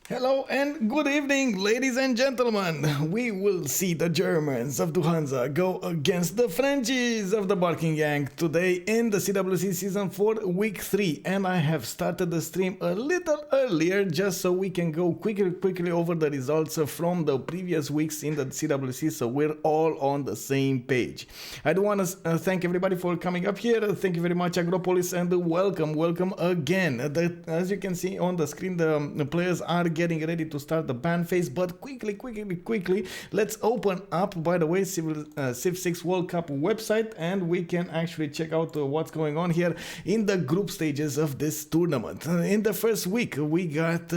Hello and good evening, ladies and gentlemen. We will see the Germans of the Hansa go against the Frenchies of the Barking Gang today in the CWC Season 4 Week 3. And I have started the stream a little earlier just so we can go quickly over the results from the previous weeks in the CWC, so we're all on the same page. I do want to thank everybody for coming up here. Thank you very much, Agropolis, and welcome again. As you can see on the screen, the players are getting ready to start the ban phase, but quickly, let's open up, by the way, Civ6 World Cup website, and we can actually check out what's going on here in the group stages of this tournament. In the first week, we got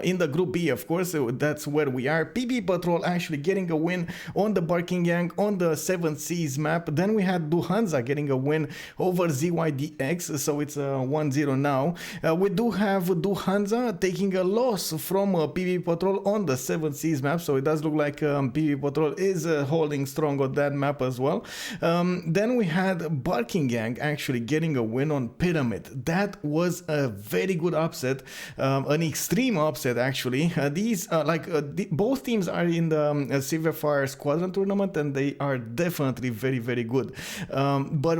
in the Group B, of course, that's where we are. PB Patrol actually getting a win on the Barking Gang on the 7 Seas map. Then we had Hansa getting a win over ZYDX, so it's 1-0 now. We do have Hansa taking a loss from PB Patrol on the 7 Seas map, so it does look like PB Patrol is holding strong on that map as well. Then we had Barking Gang actually getting a win on Pyramid. That was a very good upset, an extreme upset actually. Both teams are in the Civfr Squadron tournament, and they are definitely very good. But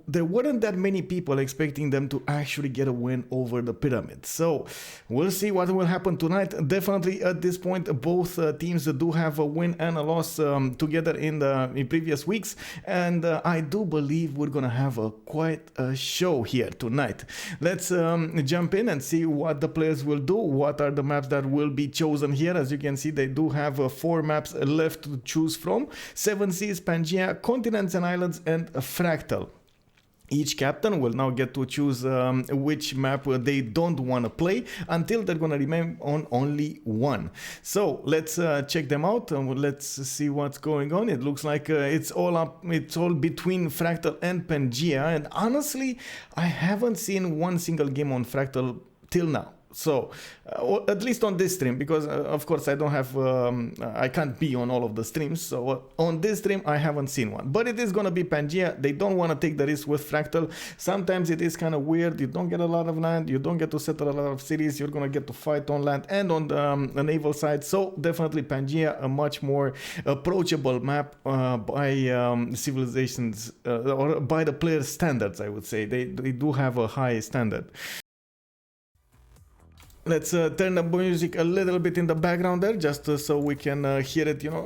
there weren't that many people expecting them to actually get a win over the Pyramid. So we'll see what will happen tonight. Definitely at this point, both teams do have a win and a loss together in previous weeks, and I do believe we're gonna have quite a show here tonight. Let's jump in and see what the players will do. What are the maps that will be chosen here? As you can see, they do have 4 maps left to choose from: 7 Seas, Pangea, Continents and Islands, and Fractal. Each captain will now get to choose which map they don't want to play until they're going to remain on only one. So let's check them out and let's see what's going on. It looks like it's all between Fractal and Pangea, and honestly I haven't seen one single game on Fractal till now. So at least on this stream, because of course I don't have I can't be on all of the streams, so on this stream I haven't seen one. But it is gonna be Pangea. They don't want to take the risk with Fractal. Sometimes it is kind of weird. You don't get a lot of land, you don't get to settle a lot of cities, you're gonna get to fight on land and on the naval side. So definitely Pangea, a much more approachable map by civilizations or by the player standards, I would say. They do have a high standard. Let's turn the music a little bit in the background there, just so we can hear it, you know,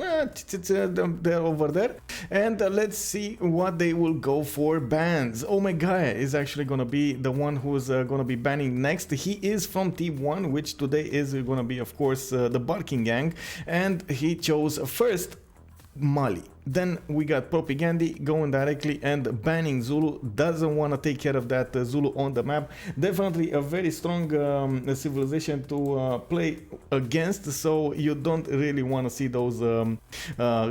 they're over there. And let's see what they will go for bans. Omega is actually going to be the one who's going to be banning next. He is from Team 1, which today is going to be, of course, the Barking Gang. And he chose first Mali. Then we got Propagandi going directly and banning Zulu. Doesn't want to take care of that Zulu on the map. Definitely a very strong civilization to play against, so you don't really want to see those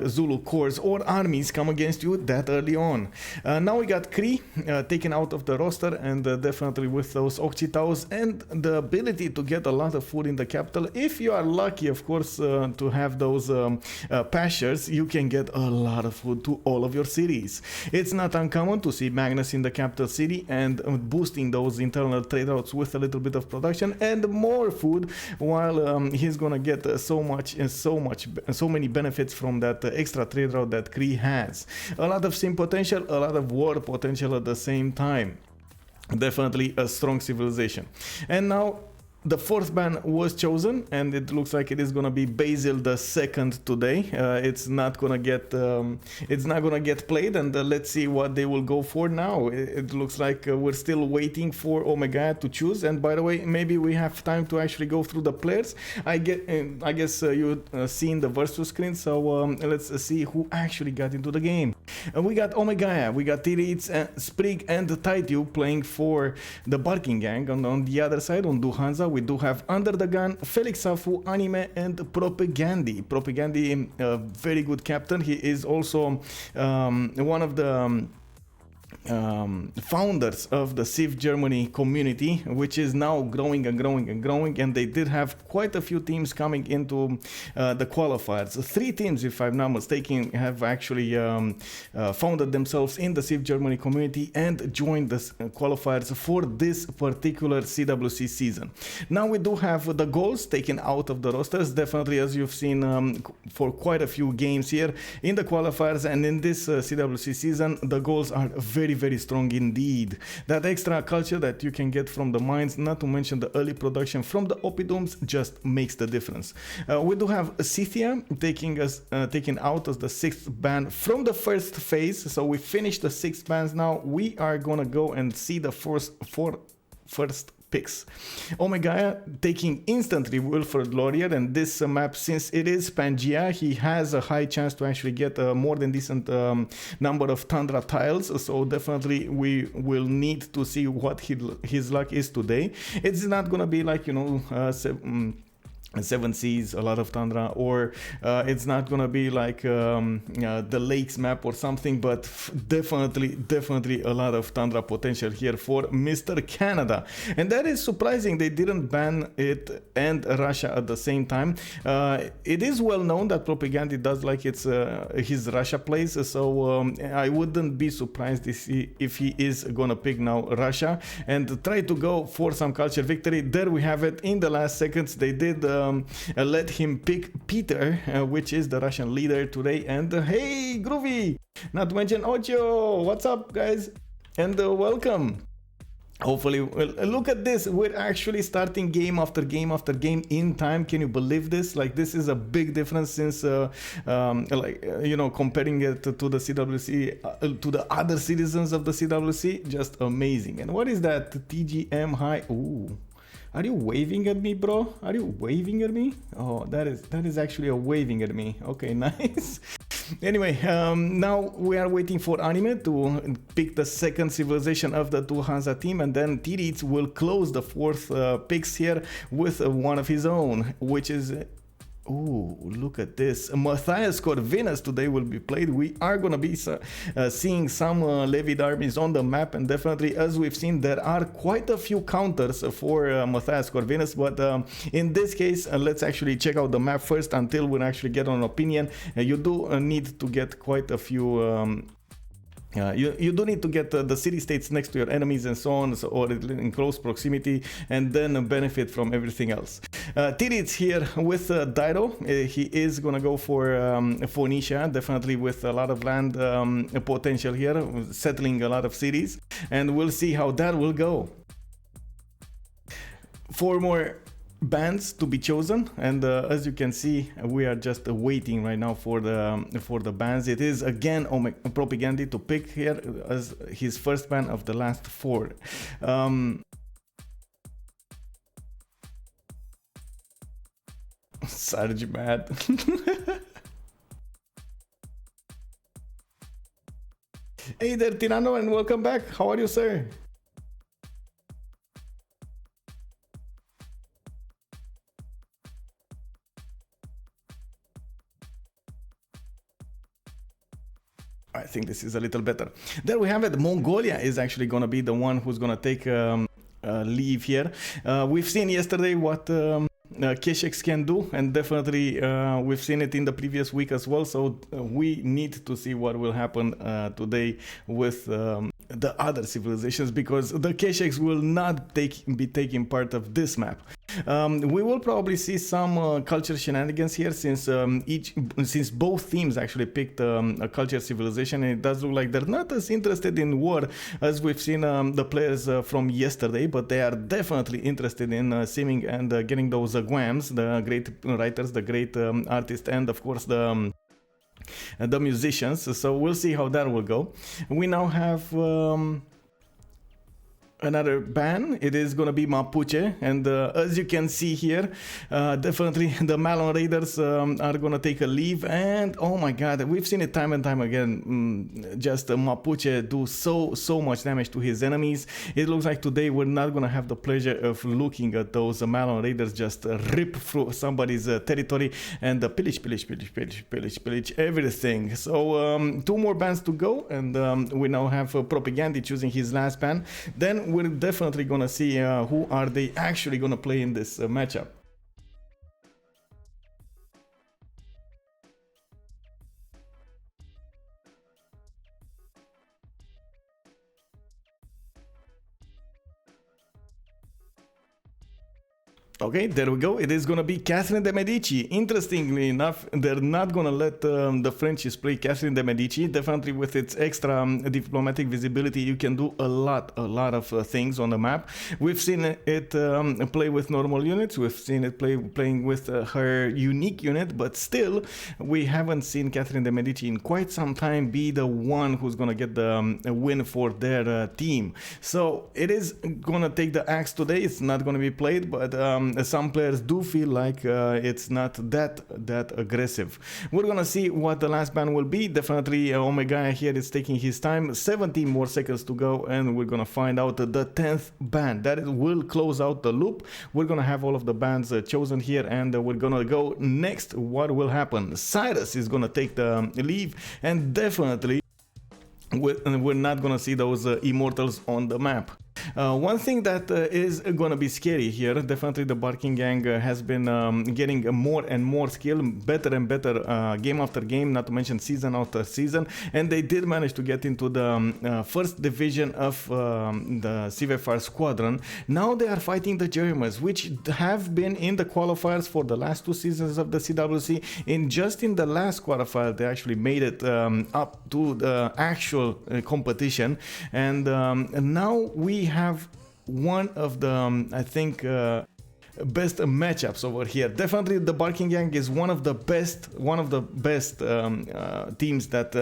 Zulu corps or armies come against you that early on. Now we got Kree taken out of the roster, and definitely with those Okchitaus and the ability to get a lot of food in the capital. If you are lucky, of course, to have those pastures, you can get a lot of food to all of your cities. It's not uncommon to see Magnus in the capital city and boosting those internal trade routes with a little bit of production and more food, while he's gonna get so many benefits from that extra trade route that Kree has. A lot of sim potential, a lot of war potential at the same time. Definitely a strong civilization. And now the 4th ban was chosen, and it looks like it is gonna be Basil the Second today. It's not gonna get played, and let's see what they will go for now. It looks like we're still waiting for Omega to choose. And by the way, maybe we have time to actually go through the players. I guess you seen the versus screen, so let's see who actually got into the game. We got Omega, we got Tiritz, Sprig, and Taityu playing for the Barking Gang. On the other side, on Hansa, we do have Under the Gun, Felix Safu, Anime, and Propagandi. Propagandi, a very good captain. He is also one of the founders of the Civ Germany community, which is now growing and growing and growing, and they did have quite a few teams coming into the qualifiers. 3 teams, if I'm not mistaken, have actually founded themselves in the Civ Germany community and joined the qualifiers for this particular CWC season. Now we do have the goals taken out of the rosters, definitely, as you've seen for quite a few games here in the qualifiers, and in this CWC season the goals are very strong indeed. That extra culture that you can get from the mines, not to mention the early production from the Opidums, just makes the difference. We do have Scythia taking out as the 6th ban from the first phase, so we finished the 6 bans. Now we are gonna go and see the first picks. Omega taking instantly Wilfred Laurier, and this map, since it is Pangea, he has a high chance to actually get a more than decent number of Tundra tiles, so definitely we will need to see what his luck is today. It's not gonna be like, you know, 7 seas, a lot of Tundra, or it's not gonna be like the lakes map or something, but definitely a lot of Tundra potential here for Mr. Canada. And that is surprising, they didn't ban it and Russia at the same time. It is well known that Propaganda does like his Russia plays, so I wouldn't be surprised if he is gonna pick now Russia and try to go for some culture victory. There we have it. In the last seconds they did let him pick Peter, which is the Russian leader today. And hey, Groovy, not to mention Ocho, what's up guys, and welcome. Hopefully, well, look at this, we're actually starting game after game after game in time. Can you believe this? Like, this is a big difference since you know, comparing it to the CWC, to the other citizens of the CWC. Just amazing. And what is that? TGM high? Ooh, are you waving at me, bro? Are you waving at me? Oh, that is actually a waving at me. Okay, nice. Anyway, now we are waiting for Anime to pick the 2nd civilization of the 2 Hansa team, and then Tiritz will close the 4th picks here with one of his own, which is... Ooh, look at this. Matthias Corvinus today will be played. We are going to be seeing some levied armies on the map, and definitely, as we've seen, there are quite a few counters for Matthias Corvinus, but in this case, let's actually check out the map first until we actually get an opinion. You do need to get quite a few... you do need to get the city-states next to your enemies and so on, or in close proximity, and then benefit from everything else. Tiritz here with Dairo. He is gonna go for Phoenicia, definitely with a lot of land potential here, settling a lot of cities, and we'll see how that will go. 4 more bands to be chosen, and as you can see, we are just waiting right now for the bands. It is again Propaganda to pick here as his first band of the last 4. Sarge mad. Hey there, Tirano, and welcome back. How are you, sir? I think this is a little better. There we have it. Mongolia is actually going to be the one who's going to take leave here. We've seen yesterday what Keshex can do, and definitely we've seen it in the previous week as well, so we need to see what will happen today with the other civilizations, because the Keshex will not be taking part of this map. We will probably see some culture shenanigans here, since both teams actually picked a culture civilization, and it does look like they're not as interested in war as we've seen the players from yesterday, but they are definitely interested in simming and getting those guams, the great writers, the great artists, and of course the musicians. So we'll see how that will go. We now have another ban. It is gonna be Mapuche, and as you can see here, definitely the Malon Raiders are gonna take a leave. And oh my god, we've seen it time and time again. Just Mapuche do so much damage to his enemies. It looks like today we're not gonna have the pleasure of looking at those Malon Raiders just rip through somebody's territory and pillage everything. So 2 more bans to go, and we now have Propaganda choosing his last ban. Then we're definitely gonna see who are they actually gonna play in this matchup. Okay, there we go. It is gonna be Catherine de Medici. Interestingly enough, they're not gonna let the Frenchies play Catherine de Medici. Definitely, with its extra diplomatic visibility, you can do a lot of things on the map. We've seen it play with normal units. We've seen it playing with her unique unit, but still, we haven't seen Catherine de Medici in quite some time be the one who's gonna get the win for their team. So it is gonna take the axe today. It's not gonna be played, but some players do feel like it's not that aggressive. We're gonna see what the last ban will be. Definitely Omega here is taking his time. 17 more seconds to go, and we're gonna find out the 10th ban. That will close out the loop. We're gonna have all of the bans chosen here, and we're gonna go next. What will happen? Cyrus is gonna take the leave, and definitely we're not gonna see those immortals on the map. One thing that is gonna be scary here, definitely the Barking Gang has been getting more and more skill, better and better game after game, not to mention season after season, and they did manage to get into the first division of the Civfr squadron. Now they are fighting the Germans, which have been in the qualifiers for the last 2 seasons of the CWC. Just in the last qualifier, they actually made it up to the actual competition, and now we have one of the I think best matchups over here. Definitely the Barking Gang is one of the best teams that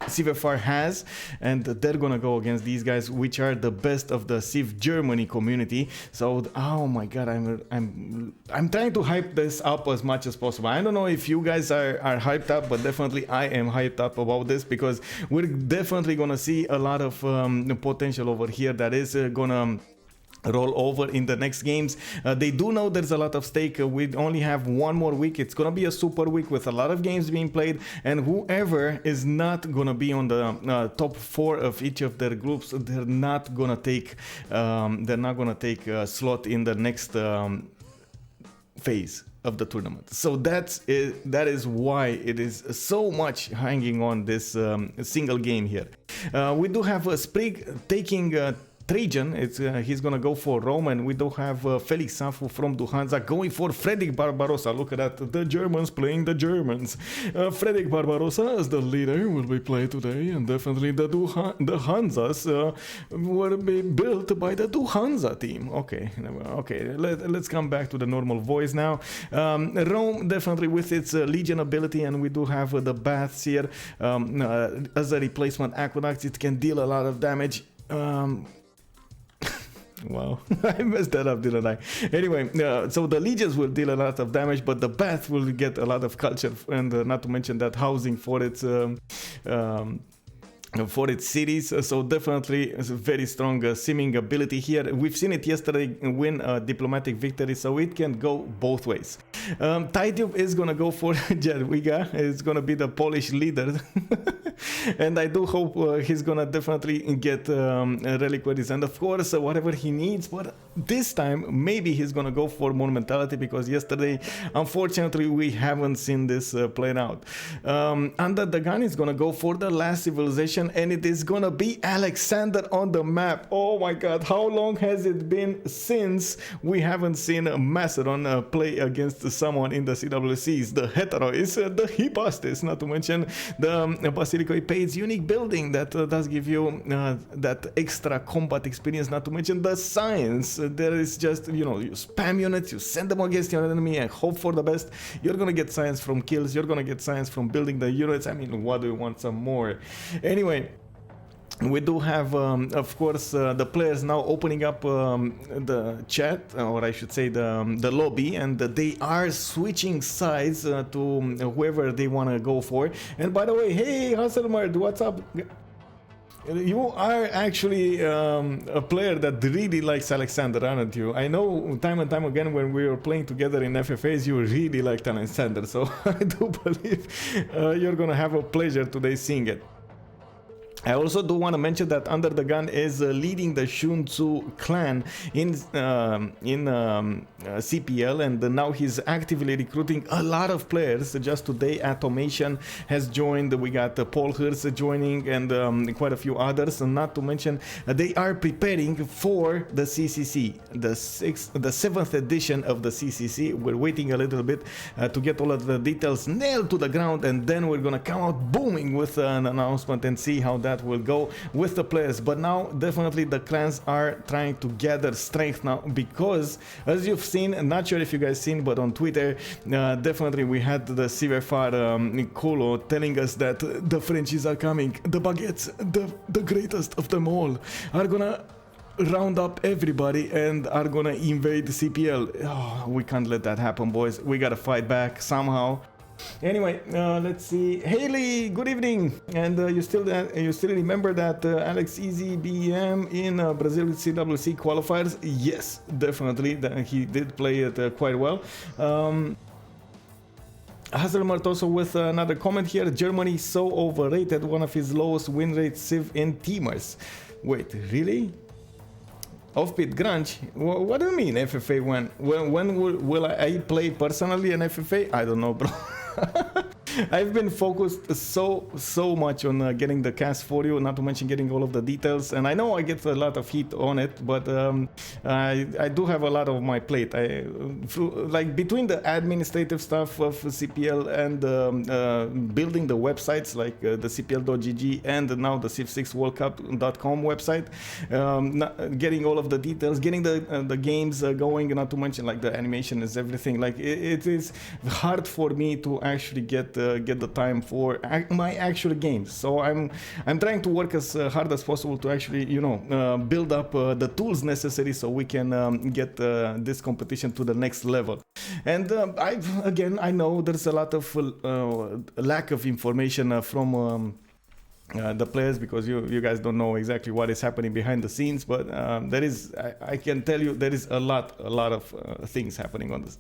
Civfr has, and they're gonna go against these guys, which are the best of the Civ Germany community. So oh my god, I'm trying to hype this up as much as possible. I don't know if you guys are hyped up, but definitely I am hyped up about this, because we're definitely gonna see a lot of potential over here that is gonna roll over in the next games. They do know there's a lot of stake. We only have 1 more week. It's gonna be a super week with a lot of games being played, and whoever is not gonna be on the top 4 of each of their groups, they're not gonna take a slot in the next phase of the tournament. So that is why it is so much hanging on this single game here. We do have Sprig taking Trajan. He's gonna go for Rome, and we do have Felix Safu from Hansa going for Frederick Barbarossa. Look at that, the Germans playing the Germans. Frederick Barbarossa as the leader will be played today, and definitely the Hansas will be built by the Hansa team. Okay, let's come back to the normal voice now. Rome definitely with its Legion ability, and we do have the Baths here as a replacement aqueduct. It can deal a lot of damage. Wow, I messed that up, didn't I? Anyway, so the legions will deal a lot of damage, but the Bath will get a lot of culture, and not to mention that housing for its cities. So definitely a very strong simming ability here. We've seen it yesterday win a diplomatic victory, so it can go both ways. Titube is gonna go for Jadwiga. It's gonna be the Polish leader. And I do hope he's gonna definitely get reliquaries, and of course whatever he needs, but this time maybe he's gonna go for monumentality, because yesterday unfortunately we haven't seen this played out. Under the gun is gonna go for the last civilization, and it is gonna be Alexander on the map. Oh my god, how long has it been since we haven't seen Macedon play against someone in the CWCs? The Heterois, the Hypastis, not to mention the Basilico Page unique building that does give you that extra combat experience, not to mention the science. There is just, you spam units, you send them against your enemy and hope for the best. You're gonna get science from kills, you're gonna get science from building the units. I mean, what do you want some more? Anyway, We do have, of course, the players now opening up the chat, or I should say the lobby, and they are switching sides to whoever they want to go for. And by the way, hey, Hasselmard, what's up? You are actually a player that really likes Alexander, aren't you? I know time and time again when we were playing together in FFAs, you really liked Alexander, so I do believe you're gonna have a pleasure today seeing it. I also do want to mention that Under the Gun is leading the Shunzu clan in CPL, and now he's actively recruiting a lot of players. Just today, Automation has joined. We got Paul Hurst joining, and quite a few others. And not to mention, they are preparing for the CCC, the 7th edition of the CCC. We're waiting a little bit to get all of the details nailed to the ground, and then we're gonna come out booming with an announcement and see how that will go with the players. But now definitely the clans are trying to gather strength now, because as you've seen, not sure if you guys seen, but on Twitter definitely we had the Civfr Colo telling us that the Frenchies are coming, the baguettes, the greatest of them all, are gonna round up everybody and are gonna invade CPL. Oh, we can't let that happen, boys. We gotta fight back somehow. Anyway, let's see. Haley, good evening. And you still remember that Alex Easy BM in Brazil CWC qualifiers? Yes, definitely. He did play it quite well. Hazelmart also with another comment here. Germany so overrated, one of his lowest win rates Civ in teamers. Wait, really? Off-pit Grunge? What do you mean FFA when will I play personally an FFA? I don't know, bro. I've been focused so much on getting the cast for you, not to mention getting all of the details, and I know I get a lot of heat on it, but I do have a lot of my plate. Like between the administrative stuff of CPL and building the websites like the CPL.gg and now the Civ6worldcup.com website, getting all of the details, getting the games going, not to mention like the animation is everything. Like it is hard for me to actually get the time for my actual games. So I'm trying to work as hard as possible to actually, you know, build up the tools necessary so we can get this competition to the next level. And I know there's a lot of lack of information from the players, because you guys don't know exactly what is happening behind the scenes, but there is, I can tell you, there is a lot of things happening on this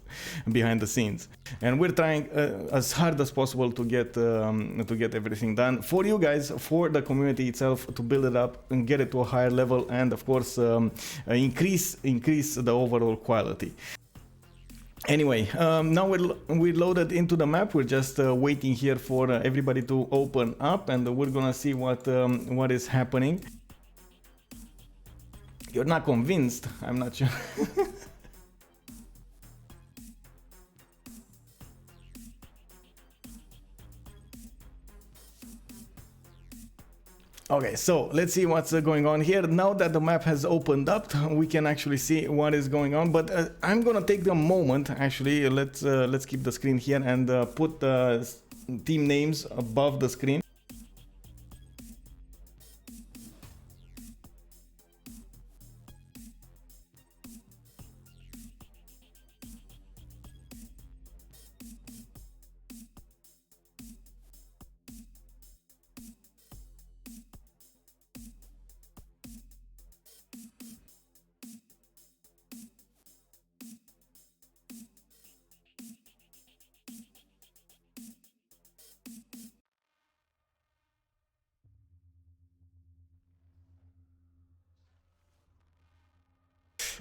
behind the scenes, and we're trying as hard as possible to get everything done for you guys, for the community itself, to build it up and get it to a higher level, and of course increase the overall quality. Anyway, now we're loaded into the map. We're just waiting here for everybody to open up, and we're gonna see what is happening. You're not convinced? I'm not sure. Okay, so let's see what's going on here. Now that the map has opened up, we can actually see what is going on. But I'm gonna take the moment. Actually, let's keep the screen here and put the team names above the screen.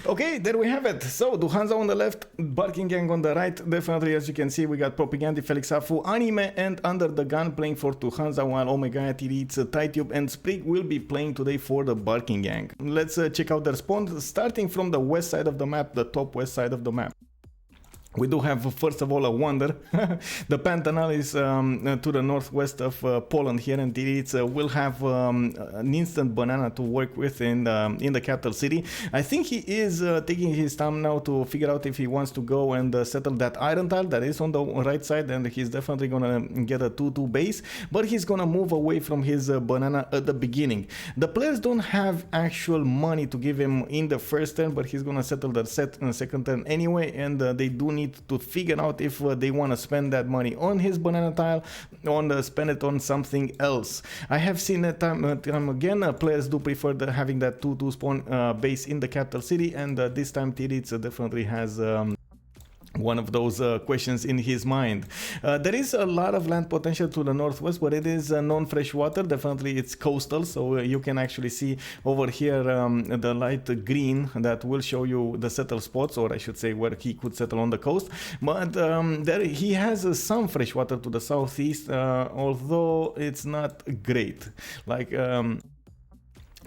Okay, there we have it. So, Hansa on the left, Barking Gang on the right. Definitely, as you can see, we got Propaganda, Felix Afu, Anime, and Under the Gun playing for Hansa, while Omega Atiritz, Titube, and Sprig will be playing today for the Barking Gang. Let's check out their spawn, starting from the west side of the map, the top west side of the map. We do have, first of all, a wonder. The Pantanal is to the northwest of Poland here, and it will have an instant banana to work with in the capital city. I think he is taking his time now to figure out if he wants to go and settle that iron tile that is on the right side, and he's definitely gonna get a 2-2 base, but he's gonna move away from his banana at the beginning. The players don't have actual money to give him in the first turn, but he's gonna settle the second turn anyway, and they do need to figure out if they want to spend that money on his banana tile or spend it on something else. I have seen it time again, players do prefer having that 2-2 spawn base in the capital city, and this time Tidits definitely has one of those questions in his mind. There is a lot of land potential to the northwest, but it is non-freshwater. Definitely it's coastal, so you can actually see over here the light green that will show you the settle spots, or I should say where he could settle on the coast. But there he has some freshwater to the southeast, although it's not great. Like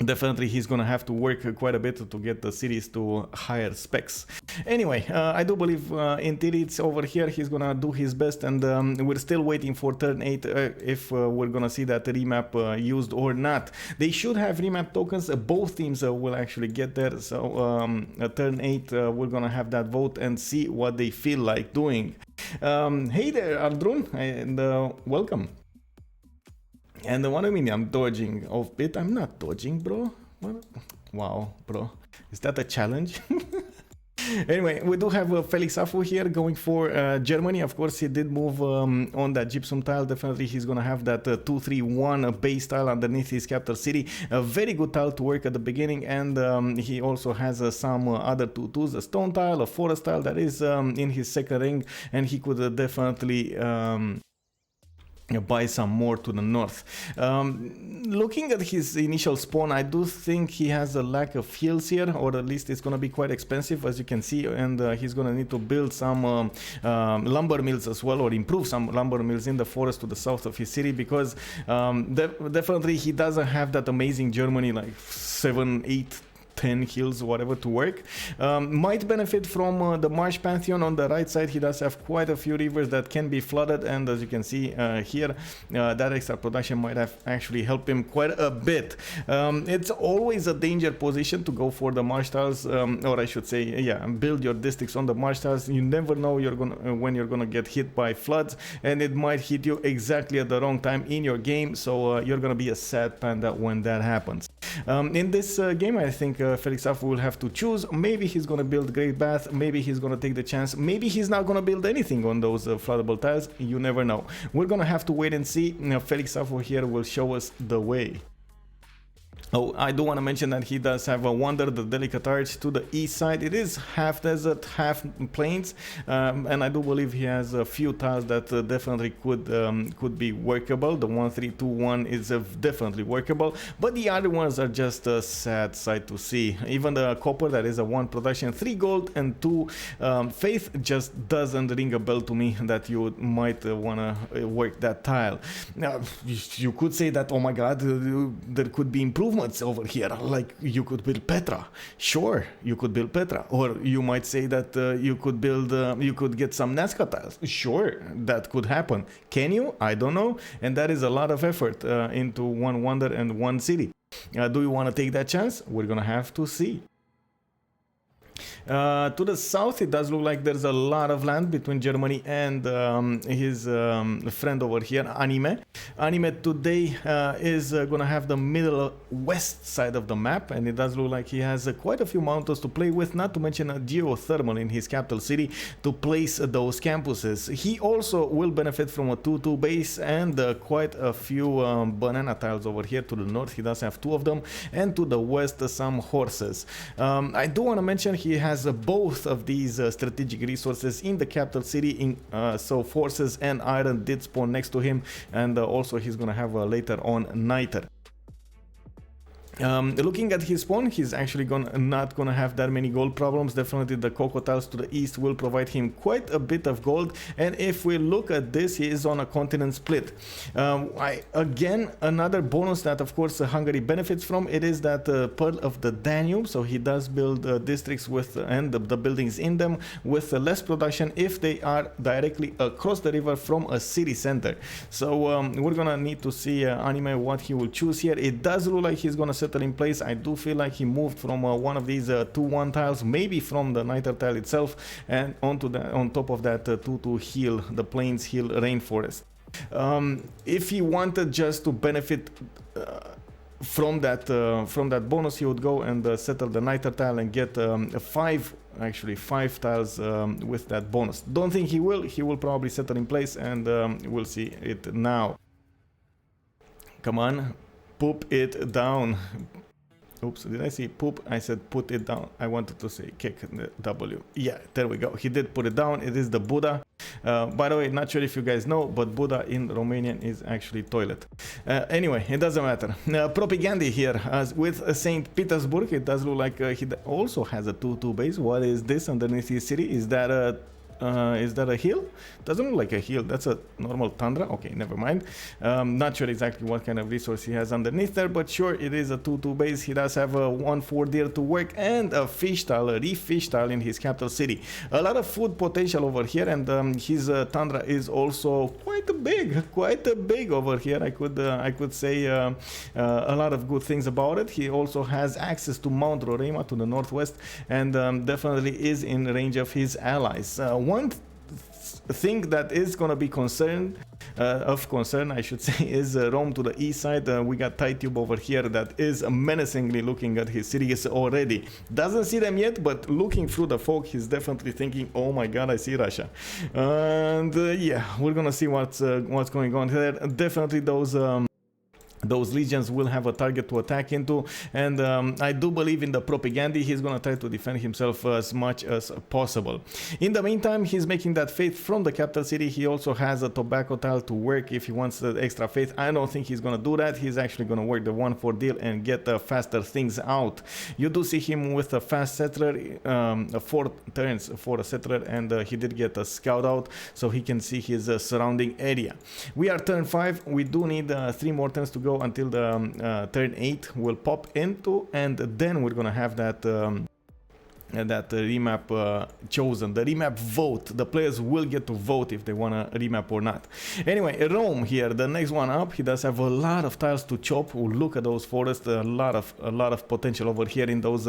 definitely he's gonna have to work quite a bit to get the cities to higher specs. Anyway, I do believe in Tidits over here he's gonna do his best, and we're still waiting for turn 8 if we're gonna see that remap used or not. They should have remap tokens, both teams will actually get there, so turn 8 we're gonna have that vote and see what they feel like doing. Hey there Ardrun, and welcome. And what do you mean I'm dodging off bit? I'm not dodging, bro. What? Wow, bro. Is that a challenge? Anyway, we do have Felix Afu here going for Germany. Of course, he did move on that gypsum tile. Definitely he's going to have that 2-3-1 base tile underneath his capital city. A very good tile to work at the beginning, and he also has some other 2-2s, a stone tile, a forest tile that is in his second ring, and he could definitely buy some more to the north. Looking at his initial spawn, I do think he has a lack of heals here, or at least it's going to be quite expensive, as you can see, and he's going to need to build some lumber mills as well, or improve some lumber mills in the forest to the south of his city, because definitely he doesn't have that amazing Germany like 7, 8, 10 hills, whatever, to work. Might benefit from the marsh pantheon on the right side. He does have quite a few rivers that can be flooded, and as you can see here, that extra production might have actually helped him quite a bit. It's always a danger position to go for the marsh tiles, or I should say, yeah, build your districts on the marsh tiles. You never know when you're gonna get hit by floods, and it might hit you exactly at the wrong time in your game, so you're gonna be a sad panda when that happens. In this game, I think Felix Afu will have to choose. Maybe he's gonna build Great Bath, maybe he's gonna take the chance, maybe he's not gonna build anything on those floodable tiles. You never know. We're gonna have to wait and see. Felix Afu here will show us the way. Oh, I do want to mention that he does have a wonder, the Delicate Arch, to the east side. It is half desert, half plains, and I do believe he has a few tiles that definitely could be workable. The 1-3-2-1 is definitely workable, but the other ones are just a sad sight to see. Even the copper, that is a 1 production, 3 gold and 2 faith, just doesn't ring a bell to me that you might want to work that tile. Now, you could say that, oh my god, there could be improvements over here, like you could build Petra. Sure, you could build Petra, or you might say that you could get some Nazca tiles. Sure, that could happen. Can you? I don't know, and that is a lot of effort into one wonder and one city. Do you want to take that chance? We're gonna have to see. To the south, it does look like there's a lot of land between Germany and his friend over here, Anime. Anime today is gonna have the middle west side of the map, and it does look like he has quite a few mountains to play with, not to mention a geothermal in his capital city to place those campuses. He also will benefit from a 2-2 base and quite a few banana tiles over here to the north. He does have 2 of them, and to the west some horses. I do want to mention he has both of these strategic resources in the capital city, so forces and iron did spawn next to him, and also he's gonna have later on niter. Looking at his spawn, he's actually not gonna have that many gold problems. Definitely the cocoa tiles to the east will provide him quite a bit of gold. And if we look at this, he is on a continent split. Again, another bonus that of course Hungary benefits from, it is that Pearl of the Danube. So he does build districts with and the buildings in them with less production if they are directly across the river from a city center. So we're gonna need to see Anime what he will choose here. It does look like he's gonna settle in place. I do feel like he moved from one of these 2-1 tiles, maybe from the niter tile itself, and on top of that 2-2 hill, the plains hill rainforest. If he wanted just to benefit from that bonus, he would go and settle the niter tile and get 5 tiles with that bonus. Don't think he will. He will probably settle in place, and we'll see it now. Come on. Poop it down. Oops, did I say poop? I said put it down. I wanted to say kick the W. Yeah, there we go. He did put it down. It is the Buddha. By the way, not sure if you guys know, but Buddha in Romanian is actually toilet. Anyway, it doesn't matter. Propaganda here with St. Petersburg. It does look like he also has a 2-2 base. What is this underneath his city? Is that a hill? Doesn't look like a hill. That's a normal tundra. Okay, never mind. Not sure exactly what kind of resource he has underneath there, but sure, it is a 2-2 base. He does have a 1-4 deer to work and a fish tile, a reef fish tile in his capital city. A lot of food potential over here, and his tundra is also quite big over here. I could say a lot of good things about it. He also has access to Mount Roraima to the northwest, and definitely is in range of his allies. One thing that is going to be of concern, I should say, is Rome to the east side. We got TiTube over here that is menacingly looking at his cities already. Doesn't see them yet, but looking through the fog, he's definitely thinking, oh my god, I see Russia. And yeah, we're gonna see what's going on here. Definitely those legions will have a target to attack into, and I do believe in the propaganda. He's gonna try to defend himself as much as possible. In the meantime, he's making that faith from the capital city. He also has a tobacco tile to work if he wants the extra faith. I don't think he's gonna do that. He's actually gonna work the 1-4 deal and get faster things out. You do see him with a fast settler, 4 turns for a settler, and he did get a scout out so he can see his surrounding area. We are turn 5. We do need 3 more turns to go until the turn 8 will pop into, and then we're gonna have that remap chosen, the remap vote. The players will get to vote if they want to remap or not. Anyway, Rome here, the next one up. He does have a lot of tiles to chop. Look at those forests, a lot of potential over here in those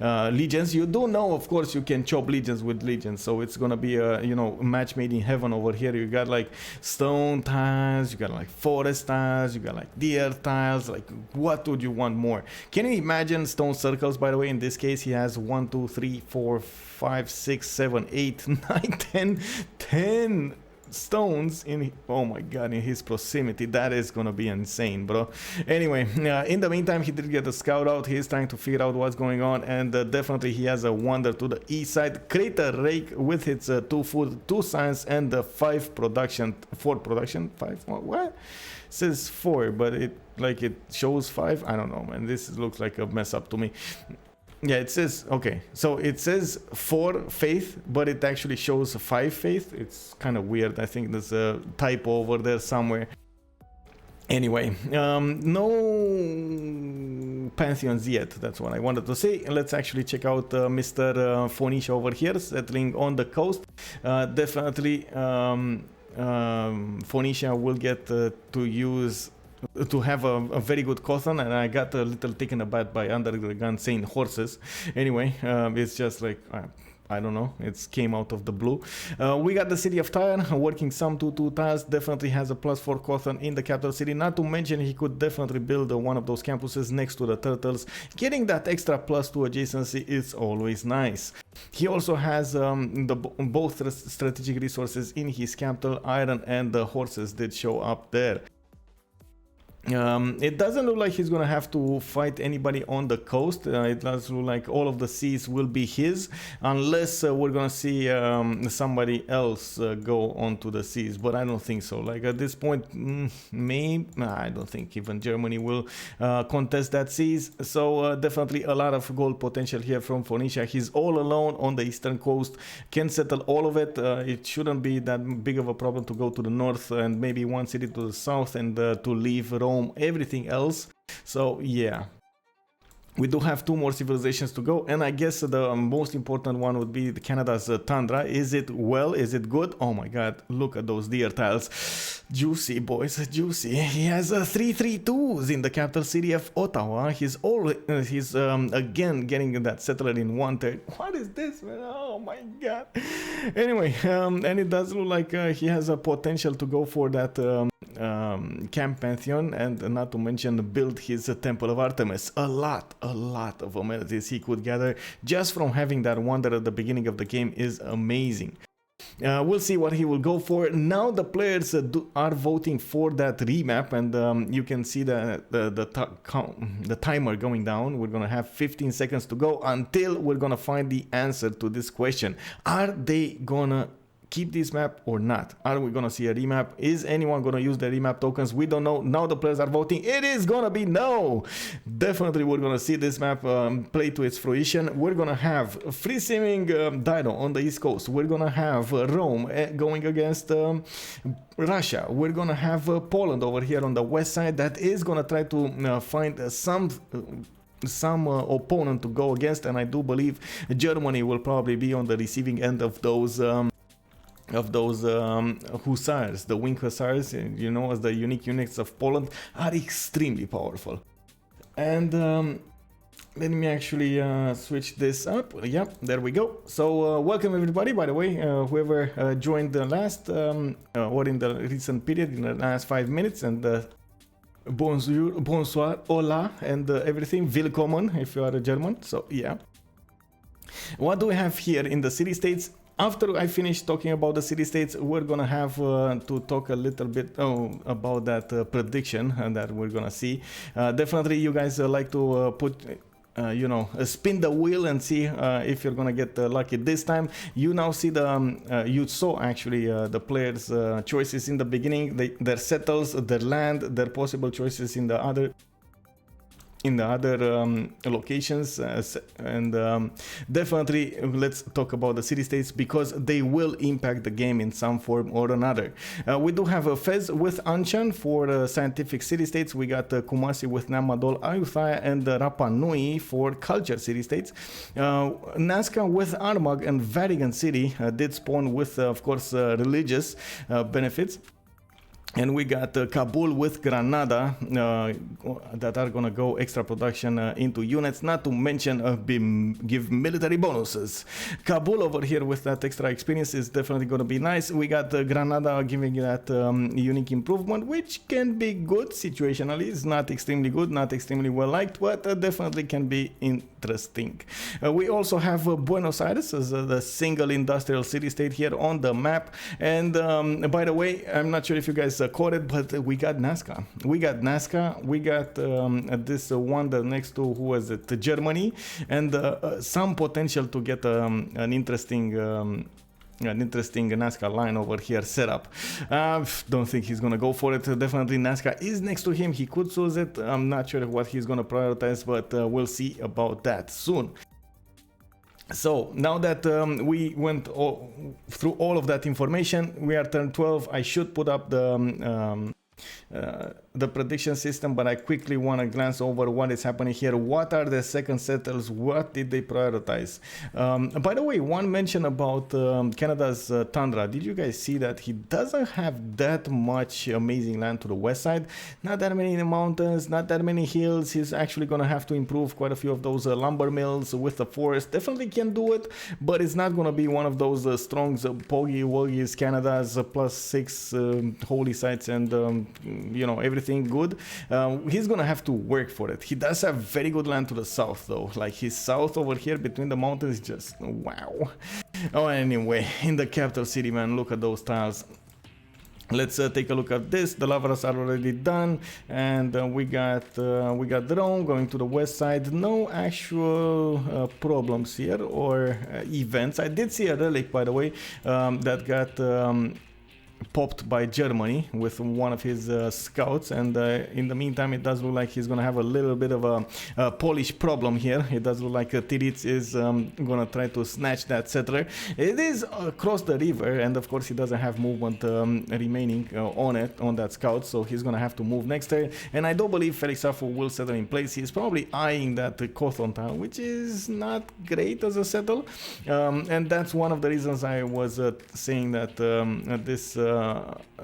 legions. You do know, of course, you can chop legions with legions, so it's gonna be a match made in heaven over here. You got like stone tiles, you got like forest tiles, you got like deer tiles. Like, what would you want more? Can you imagine stone circles? By the way, in this case, he has 1, 2, 3, 4, 5, 6, 7, 8, 9, 10 stones in, oh my god, in his proximity. That is gonna be insane, bro. Anyway, in the meantime, he did get a scout out. He's trying to figure out what's going on, and definitely he has a wander to the east side. Crater Rake with its 2 food, 2 science, and 4 production. 5? What? It says 4, but it shows 5. I don't know, man. This looks like a mess up to me. Yeah, it says, okay, so it says 4 faith, but it actually shows 5 faith. It's kind of weird. I think there's a typo over there somewhere. Anyway, no pantheons yet. That's what I wanted to say. Let's actually check out Mr. Phoenicia over here, settling on the coast. Definitely, Phoenicia will get to have a very good Cotton, and I got a little taken aback by Under the Gun saying horses. Anyway, it's just like, I don't know, it came out of the blue. We got the city of Tyre working some 2-2 tiles. Definitely has a +4 Cotton in the capital city. Not to mention, he could definitely build one of those campuses next to the turtles. Getting that extra +2 adjacency is always nice. He also has both strategic resources in his capital. Iron and the horses did show up there. It doesn't look like he's gonna have to fight anybody on the coast. It does look like all of the seas will be his, unless we're gonna see somebody else go onto the seas. But I don't think so. Like at this point, maybe I don't think even Germany will contest that seas. So definitely a lot of gold potential here from Phoenicia. He's all alone on the eastern coast, can settle all of it. It shouldn't be that big of a problem to go to the north and maybe one city to the south and to leave Rome, everything else. So yeah, we do have 2 more civilizations to go, and I guess the most important one would be Canada's tundra. Is it well? Is it good? Oh my god, look at those deer tiles. Juicy, boys, juicy. He has 332s in the capital city of Ottawa. He's again getting that settler in 1/3. What is this, man? Oh my god. Anyway, and it does look like he has a potential to go for that camp pantheon, and not to mention build his temple of Artemis. A lot of amenities he could gather just from having that wonder at the beginning of the game is amazing. We'll see what he will go for. Now the players are voting for that remap, and you can see the timer going down. We're gonna have 15 seconds to go until we're gonna find the answer to this question. Are they gonna keep this map or not? Are we gonna see a remap? Is anyone gonna use the remap tokens? We don't know. Now the players are voting. It is gonna be no. Definitely we're gonna see this map play to its fruition. We're gonna have free simming Dido on the east coast. We're gonna have Rome going against Russia. We're gonna have Poland over here on the west side that is gonna try to find some opponent to go against, and I do believe Germany will probably be on the receiving end of those hussars. The wing hussars, you know, as the unique units of Poland, are extremely powerful. And let me actually switch this up. Yep, there we go. So welcome everybody, by the way, whoever joined the last or in the recent period, in the last 5 minutes, and bonjour, bonsoir, hola, and everything. Willkommen if you are a German. So yeah, what do we have here in the city-states? After I finish talking about the city-states, we're gonna have to talk a little bit about that prediction that we're gonna see. Definitely you guys like to put you know, spin the wheel and see if you're gonna get lucky this time. You now see the you saw actually the players choices in the beginning, their settles, their land, their possible choices in the other locations, and definitely let's talk about the city-states because they will impact the game in some form or another. We do have a Fez with Anshan for scientific city-states. We got Kumasi with Namadol, Ayutthaya, and Rapa Nui for culture city-states. Nazca with Armagh and Vatican City did spawn with of course religious benefits. And we got Kabul with Granada that are gonna go extra production into units, not to mention give military bonuses. Kabul over here with that extra experience is definitely gonna be nice. We got Granada giving that unique improvement, which can be good situationally. It's not extremely good, not extremely well liked, but definitely can be interesting. We also have Buenos Aires as the single industrial city-state here on the map. And by the way, I'm not sure if you guys caught it, but we got Nazca. We got this wonder next to, who was it, Germany, and some potential to get an interesting Nazca line over here set up. Don't think he's gonna go for it. Definitely Nazca is next to him. He could choose it. I'm not sure what he's gonna prioritize, but we'll see about that soon. So now that we went through all of that information, we are turn 12. I should put up the prediction system, but I quickly want to glance over what is happening here. What are the second settlers? What did they prioritize? By the way, one mention about Canada's tundra. Did you guys see that he doesn't have that much amazing land to the west side? Not that many mountains, not that many hills. He's actually going to have to improve quite a few of those lumber mills with the forest. Definitely can do it, but it's not going to be one of those strong Poggy Woggies. Canada's +6 holy sites and you know, everything good. He's gonna have to work for it. He does have very good land to the south though, like his south over here between the mountains, just wow. Oh, anyway, in the capital city, man, look at those tiles. Let's take a look at this. The lavras are already done, and we got the Rome going to the west side. No actual problems here or events. I did see a relic, by the way, that got popped by Germany with one of his scouts, and in the meantime it does look like he's gonna have a little bit of a Polish problem here. It does look like Tirits is gonna try to snatch that settler. It is across the river, and of course he doesn't have movement remaining on that scout, so he's gonna have to move next turn, and I don't believe Felixafo will settle in place. He's probably eyeing that Cawthon town, which is not great as a settle, and that's one of the reasons I was saying that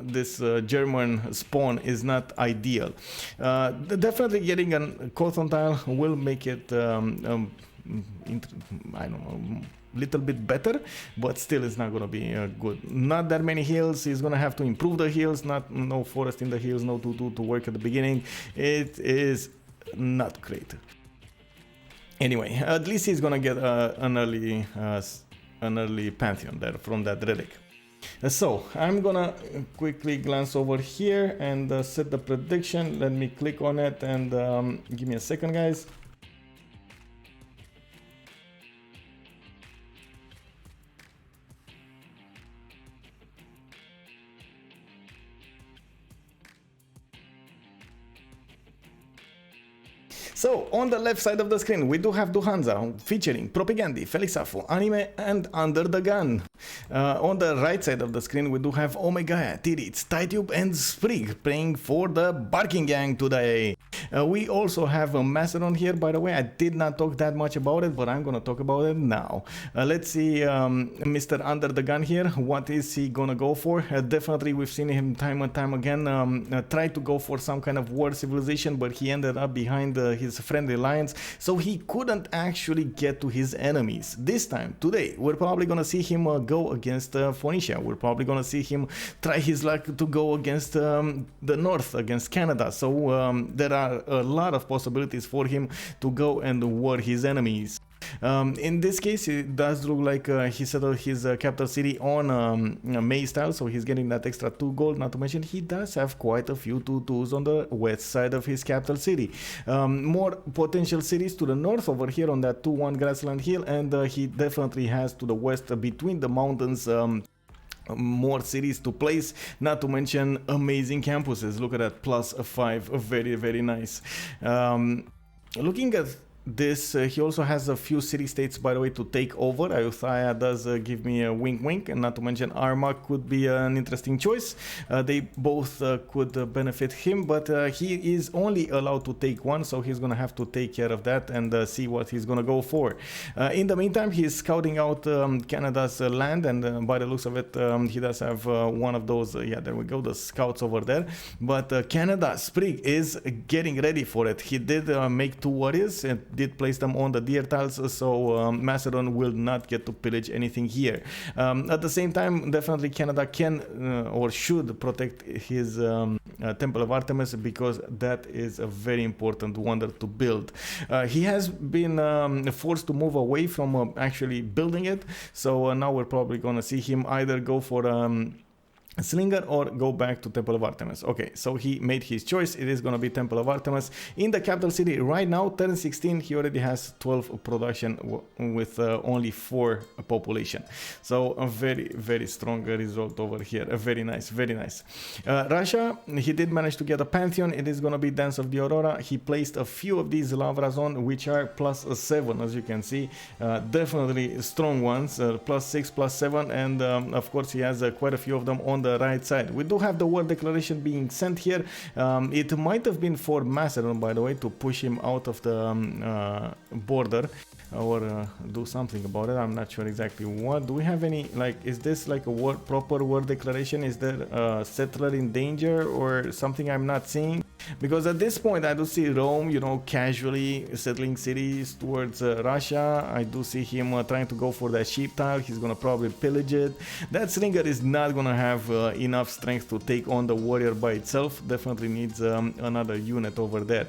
this German spawn is not ideal. Definitely getting a Cawthon tile will make it I don't know, little bit better, but still it's not gonna be good. Not that many hills. He's gonna have to improve the hills. No forest in the hills, no to work at the beginning. It is not great. Anyway, at least he's gonna get an early pantheon there from that relic. So I'm gonna quickly glance over here and set the prediction. Let me click on it and give me a second, guys. So, on the left side of the screen, we do have Hansa featuring Propagandi, Felixafo, Anime, and Under the Gun. On the right side of the screen, we do have Omega, Tirits, Titube, and Sprig playing for the Barking Gang today. We also have a Macedon here, by the way. I did not talk that much about it, but I'm gonna talk about it now. Let's see Mr. Under the Gun here. What is he gonna go for? Definitely, we've seen him time and time again try to go for some kind of war civilization, but he ended up behind his friendly lines, so he couldn't actually get to his enemies. This time, today, we're probably gonna see him go against Phoenicia. We're probably gonna see him try his luck to go against the north, against Canada. So there are a lot of possibilities for him to go and war his enemies. In this case, it does look like he settled his capital city on May style, so he's getting that extra 2 gold. Not to mention, he does have quite a few 2-2s on the west side of his capital city. More potential cities to the north over here on that 2-1 grassland hill, and he definitely has to the west between the mountains more cities to place, not to mention amazing campuses. Look at that, +5, very, very nice. Looking at this, he also has a few city-states, by the way, to take over. Ayutthaya does give me a wink-wink, and not to mention Armagh could be an interesting choice. They both could benefit him, but he is only allowed to take one, so he's gonna have to take care of that and see what he's gonna go for. In the meantime, he's scouting out Canada's land, and by the looks of it, he does have one of those, yeah, there we go, the scouts over there. But Canada, Sprig is getting ready for it. He did make 2 warriors and did place them on the deer tiles, so Macedon will not get to pillage anything here. At the same time, definitely Canada can or should protect his Temple of Artemis, because that is a very important wonder to build. He has been forced to move away from actually building it, so now we're probably gonna see him either go for Slinger or go back to Temple of Artemis. Okay, so he made his choice. It is going to be Temple of Artemis in the capital city. Right now, turn 16, he already has 12 production with only 4 population. So a very, very strong result over here. Very nice, very nice. Russia, he did manage to get a Pantheon. It is going to be Dance of the Aurora. He placed a few of these lavras on, which are +7, as you can see. Definitely strong ones, +6, +7, and of course he has quite a few of them on the right side. We do have the war declaration being sent here. It might have been for Macedon, by the way, to push him out of the border or do something about it. I'm not sure exactly what. Do we have any, like, is this like a proper war declaration? Is there a settler in danger or something I'm not seeing? Because at this point I do see Rome, you know, casually settling cities towards Russia. I do see him trying to go for that sheep tile. He's gonna probably pillage it. That Slinger is not gonna have enough strength to take on the warrior by itself. Definitely needs another unit over there.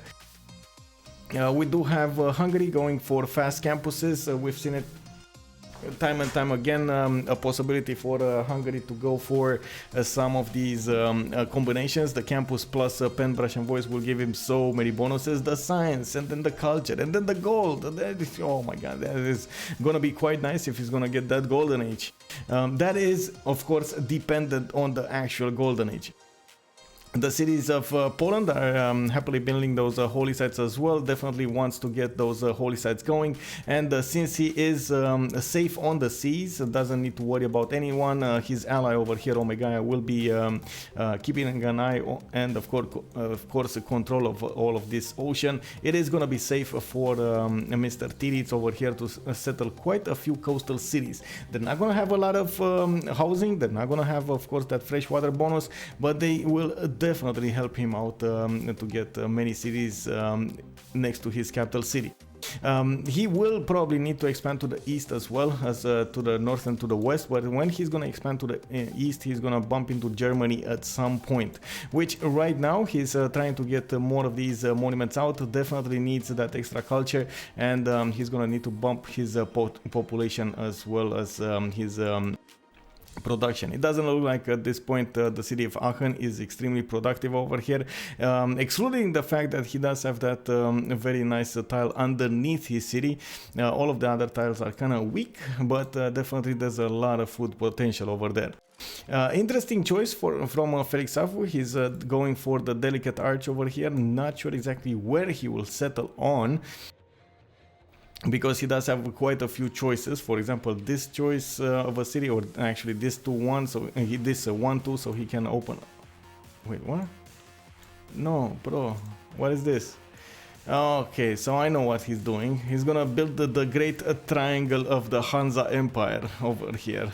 We do have Hungary going for fast campuses. We've seen it time and time again a possibility for Hungary to go for some of these combinations. The campus plus pen, brush and voice will give him so many bonuses. The science and then the culture and then the gold. Oh my god, that is gonna be quite nice if he's gonna get that golden age. That is of course dependent on the actual golden age. The cities of Poland are happily building those holy sites as well. Definitely wants to get those holy sites going, and since he is safe on the seas, doesn't need to worry about anyone. His ally over here, Omega, will be keeping an eye on, and of course control of all of this ocean. It is gonna be safe for Mr. Tiritz over here to settle quite a few coastal cities. They're not gonna have a lot of housing. They're not gonna have, of course, that freshwater bonus, but they will definitely help him out to get many cities next to his capital city. He will probably need to expand to the east as well as to the north and to the west, but when he's gonna expand to the east, he's gonna bump into Germany at some point, which right now he's trying to get more of these monuments out. Definitely needs that extra culture, and he's gonna need to bump his population as well as his production. It doesn't look like at this point the city of Aachen is extremely productive over here, excluding the fact that he does have that very nice tile underneath his city. All of the other tiles are kind of weak, but definitely there's a lot of food potential over there. Interesting choice from Felix Safu. He's going for the delicate arch over here. Not sure exactly where he will settle on, because he does have quite a few choices. For example, this choice of a city, or actually this 2-1, so this 1-2, so he can open. Wait, what? No, bro, what is this? Okay, so I know what he's doing. He's gonna build the great triangle of the Hansa Empire over here.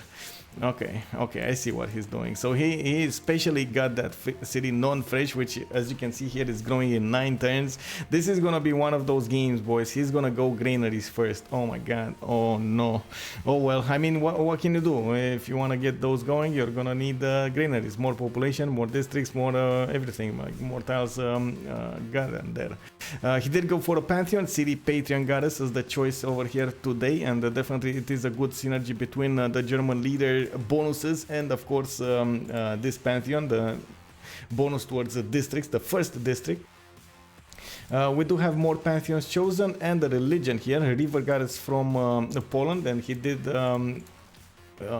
Okay, I see what he's doing. So he especially got that city non-fresh, which as you can see here is growing in 9 turns. This is gonna be one of those games, boys. He's gonna go granaries first. Oh my god, oh no. Oh well, I mean, what can you do? If you wanna get those going, you're gonna need granaries, more population, more districts, more everything, like more tiles got them there. He did go for a Pantheon city. Patreon goddess as the choice over here today, and definitely it is a good synergy between the German leader bonuses and of course this Pantheon, the bonus towards the districts, the first district. We do have more Pantheons chosen, and the religion here. River goddess from Poland, and he did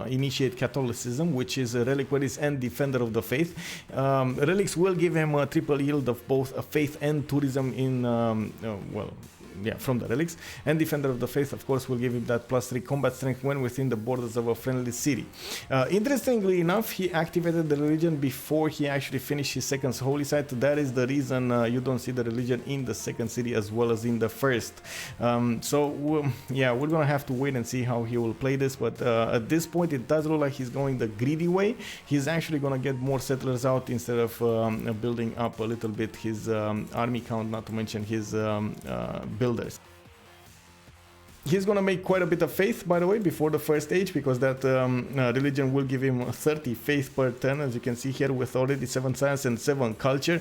initiate Catholicism, which is reliquaries and defender of the faith. Relics will give him a triple yield of both faith and tourism in well, yeah, from the relics, and defender of the faith of course will give him that +3 combat strength when within the borders of a friendly city. Interestingly enough, he activated the religion before he actually finished his second holy site. That is the reason you don't see the religion in the second city as well as in the first. Yeah, we're gonna have to wait and see how he will play this, but at this point it does look like he's going the greedy way. He's actually gonna get more settlers out instead of building up a little bit his army count, not to mention his builders. He's gonna make quite a bit of faith, by the way, before the first stage, because that religion will give him 30 faith per turn, as you can see here, with already 7 science and 7 culture.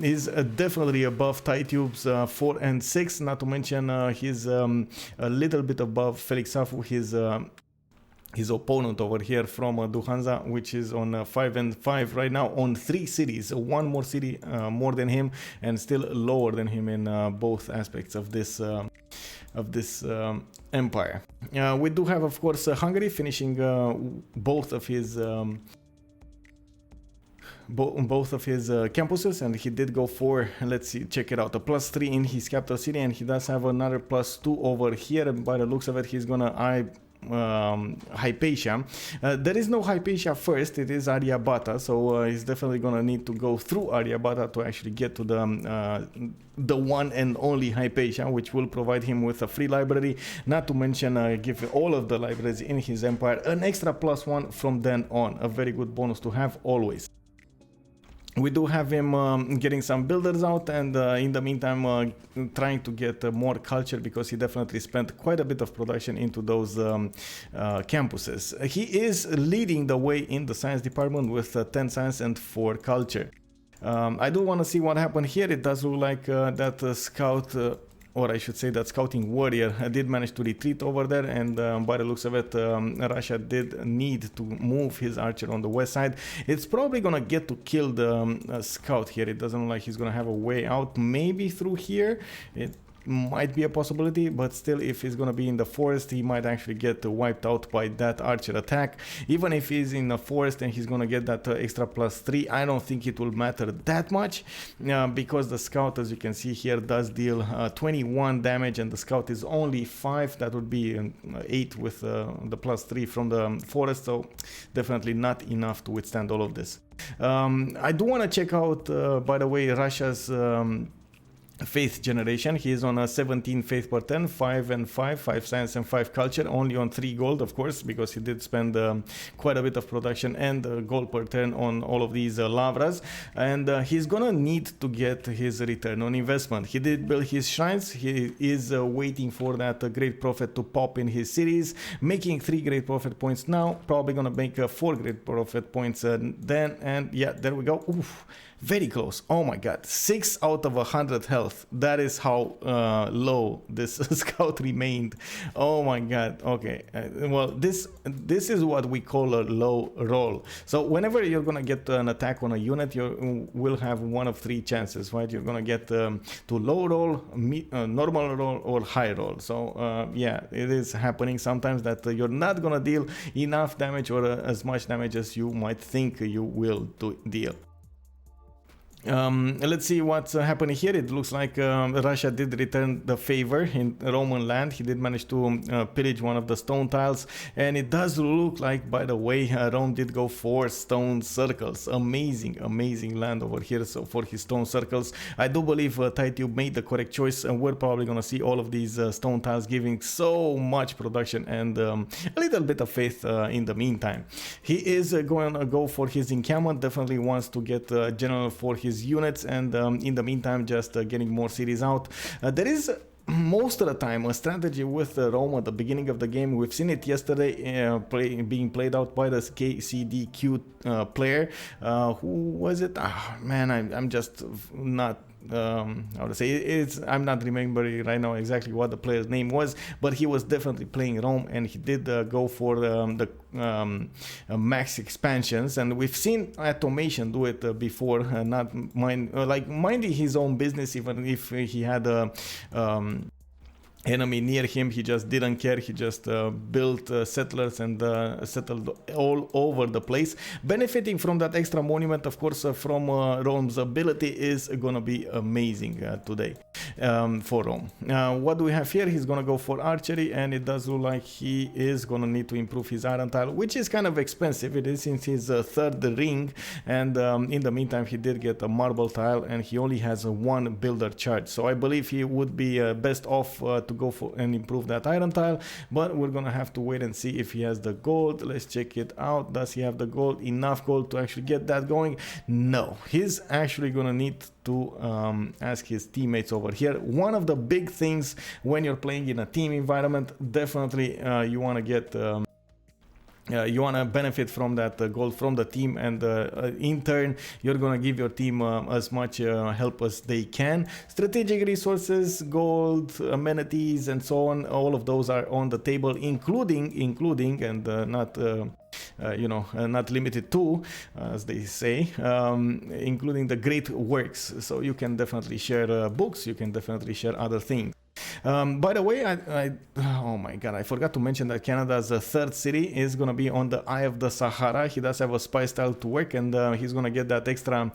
He's definitely above Titubes 4 and 6, not to mention he's a little bit above Felix Safu, his opponent over here from Duhanza, which is on 5 and 5 right now on 3 cities, 1 more city more than him, and still lower than him in both aspects of this empire. We do have, of course, Hungary finishing both of his campuses, and he did go for, let's see, check it out, a +3 in his capital city, and he does have another +2 over here. By the looks of it, he's gonna Hypatia. There is no Hypatia first, it is Aryabhata, so he's definitely gonna need to go through Aryabhata to actually get to the one and only Hypatia, which will provide him with a free library, not to mention give all of the libraries in his empire an extra +1 from then on, a very good bonus to have always. We do have him getting some builders out, and in the meantime trying to get more culture, because he definitely spent quite a bit of production into those campuses. He is leading the way in the science department with 10 science and 4 culture. I do want to see what happened here. It does look like that scout or I should say that scouting warrior did manage to retreat over there, and by the looks of it, Russia did need to move his archer on the west side. It's probably gonna get to kill the scout here. It doesn't look like he's gonna have a way out, maybe through here. It might be a possibility, but still, if he's gonna be in the forest, he might actually get wiped out by that archer attack. Even if he's in the forest and he's gonna get that extra +3, I don't think it will matter that much, because the scout, as you can see here, does deal 21 damage, and the scout is only 5. That would be 8 with the +3 from the forest, so definitely not enough to withstand all of this. I do want to check out, by the way, Russia's faith generation. He is on a 17 faith per 10, 5 and 5, 5 science and 5 culture, only on 3 gold, of course, because he did spend quite a bit of production and gold per turn on all of these lavras, and he's gonna need to get his return on investment. He did build his shrines. He is waiting for that great prophet to pop in his cities, making 3 great prophet points now, probably gonna make 4 great prophet points then, and yeah, there we go. Oof. Very close. Oh my god, 6 out of 100 health. That is how low this scout remained. Oh my god. Okay, well, this is what we call a low roll. So whenever you're gonna get an attack on a unit, you will have one of 3 chances, right? You're gonna get to low roll, normal roll, or high roll. So yeah, it is happening sometimes that you're not gonna deal enough damage or as much damage as you might think you will deal. Let's see what's happening here. It looks like Russia did return the favor in Roman land. He did manage to pillage one of the stone tiles, and it does look like, by the way, Rome did go for stone circles. Amazing land over here. So for his stone circles, I do believe TiTube made the correct choice, and we're probably gonna see all of these stone tiles giving so much production and a little bit of faith in the meantime. He is going to go for his encampment. Definitely wants to get general for his units, and in the meantime just getting more cities out. There is most of the time a strategy with Rome at the beginning of the game. We've seen it yesterday being played out by the KCDQ player. Who was it? Man, I'm just not how to say I'm not remembering right now exactly what the player's name was, but he was definitely playing Rome, and he did go for the max expansions, and we've seen Automation do it before, not minding his own business, even if he had a enemy near him. He just didn't care. He just built settlers and settled all over the place. Benefiting from that extra monument, of course, from Rome's ability is gonna be amazing today for Rome. What do we have here? He's gonna go for archery, and it does look like he is gonna need to improve his iron tile, which is kind of expensive. It is since his third ring, and in the meantime he did get a marble tile, and he only has a 1 builder charge. So I believe he would be best off to go for and improve that iron tile, but we're gonna have to wait and see if he has the gold. Let's check it out. Does he have the gold? Enough gold to actually get that going? No, he's actually gonna need to ask his teammates over here. One of the big things when you're playing in a team environment, definitely you want to get you want to benefit from that gold from the team, and in turn you're going to give your team as much help as they can. Strategic resources, gold, amenities, and so on, all of those are on the table, including and not not limited to, as they say, including the great works. So you can definitely share books, you can definitely share other things. By the way, oh my god, I forgot to mention that Canada's third city is gonna be on the Eye of the Sahara. He does have a spy style to work, and he's gonna get that extra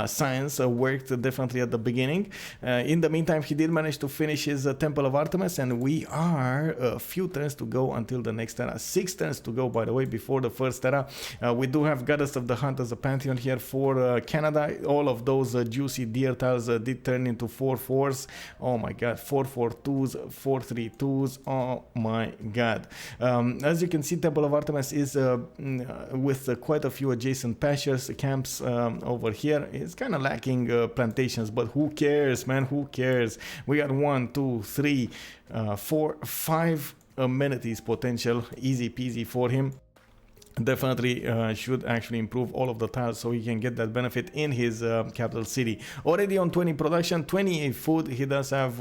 science worked definitely at the beginning. In the meantime, he did manage to finish his Temple of Artemis, and we are a few turns to go until the next era. 6 turns to go, by the way, before the first era. We do have Goddess of the Hunt as a pantheon here for Canada. All of those juicy deer tiles did turn into 4/4s. Oh my god, 4/4/2s, 4/3/2s. Oh my god. As you can see, Temple of Artemis is with quite a few adjacent pastures, camps over here. It's kind of lacking plantations, but who cares, man? Who cares? We got 1, 2, 3, 4, 5 amenities potential, easy peasy for him. definitely should actually improve all of the tiles so he can get that benefit in his capital city. Already on 20 production, 28 food. He does have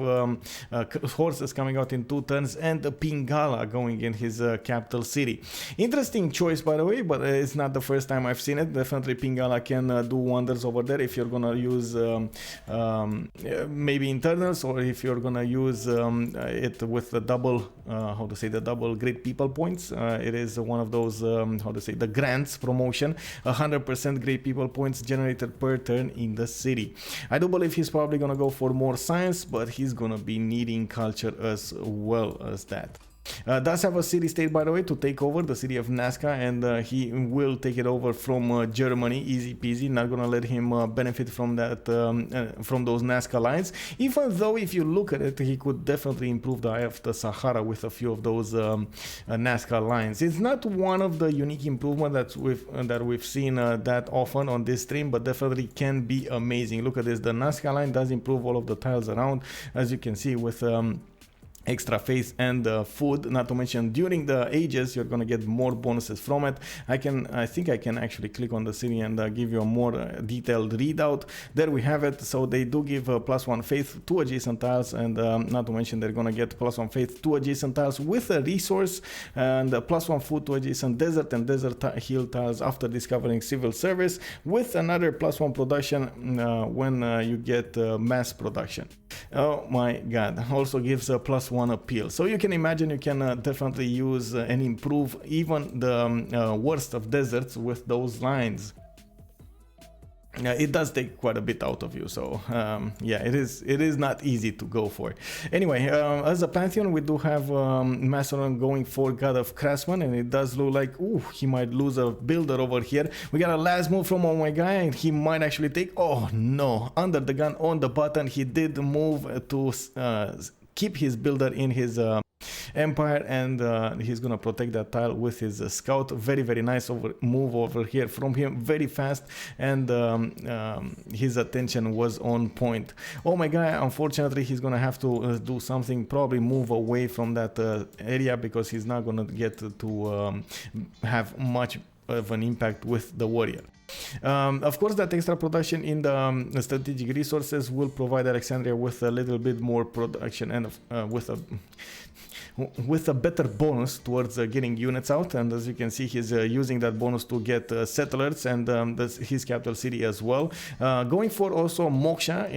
horses coming out in 2 turns and a Pingala going in his capital city. Interesting choice, by the way, but it's not the first time I've seen it. Definitely Pingala can do wonders over there if you're gonna use maybe internals, or if you're gonna use it with the double how to say, the double great people points. It is one of those how to say, the grants promotion, 100% great people points generated per turn in the city. I do believe he's probably gonna go for more science, but he's gonna be needing culture as well as that. Does have a city state, by the way, to take over the city of Nazca, and he will take it over from Germany, easy peasy. Not gonna let him benefit from that, from those Nazca lines, even though if you look at it, he could definitely improve the Eye of the Sahara with a few of those Nazca lines. It's not one of the unique improvements that we've seen that often on this stream, but definitely can be amazing. Look at this, the Nazca line does improve all of the tiles around, as you can see, with extra face and food. Not to mention, during the ages you're gonna get more bonuses from it. I think I can actually click on the city and give you a more detailed readout. There we have it. So they do give +1 faith to adjacent tiles, and not to mention they're gonna get +1 faith to adjacent tiles with a resource, and +1 food to adjacent desert and desert hill tiles after discovering civil service, with another +1 production when you get mass production. Oh my god, also gives a +1 appeal. So you can imagine you can definitely use and improve even the worst of deserts with those lines. It does take quite a bit out of you, so yeah, it is not easy to go for. Anyway, as a Pantheon, we do have Macedon going for God of Craftsman, and it does look like, ooh, he might lose a builder over here. We got a last move from my guy, and he might actually take, oh no, under the gun on the button. He did move to keep his builder in his empire, and he's gonna protect that tile with his scout. Very nice move over here from him, very fast, and his attention was on point. Oh my god, unfortunately he's gonna have to do something, probably move away from that area, because he's not gonna get to have much of an impact with the warrior. Of course, that extra production in the strategic resources will provide Alexandria with a little bit more production, and with a better bonus towards getting units out. And as you can see, he's using that bonus to get settlers and his capital city as well. Going for also Moksha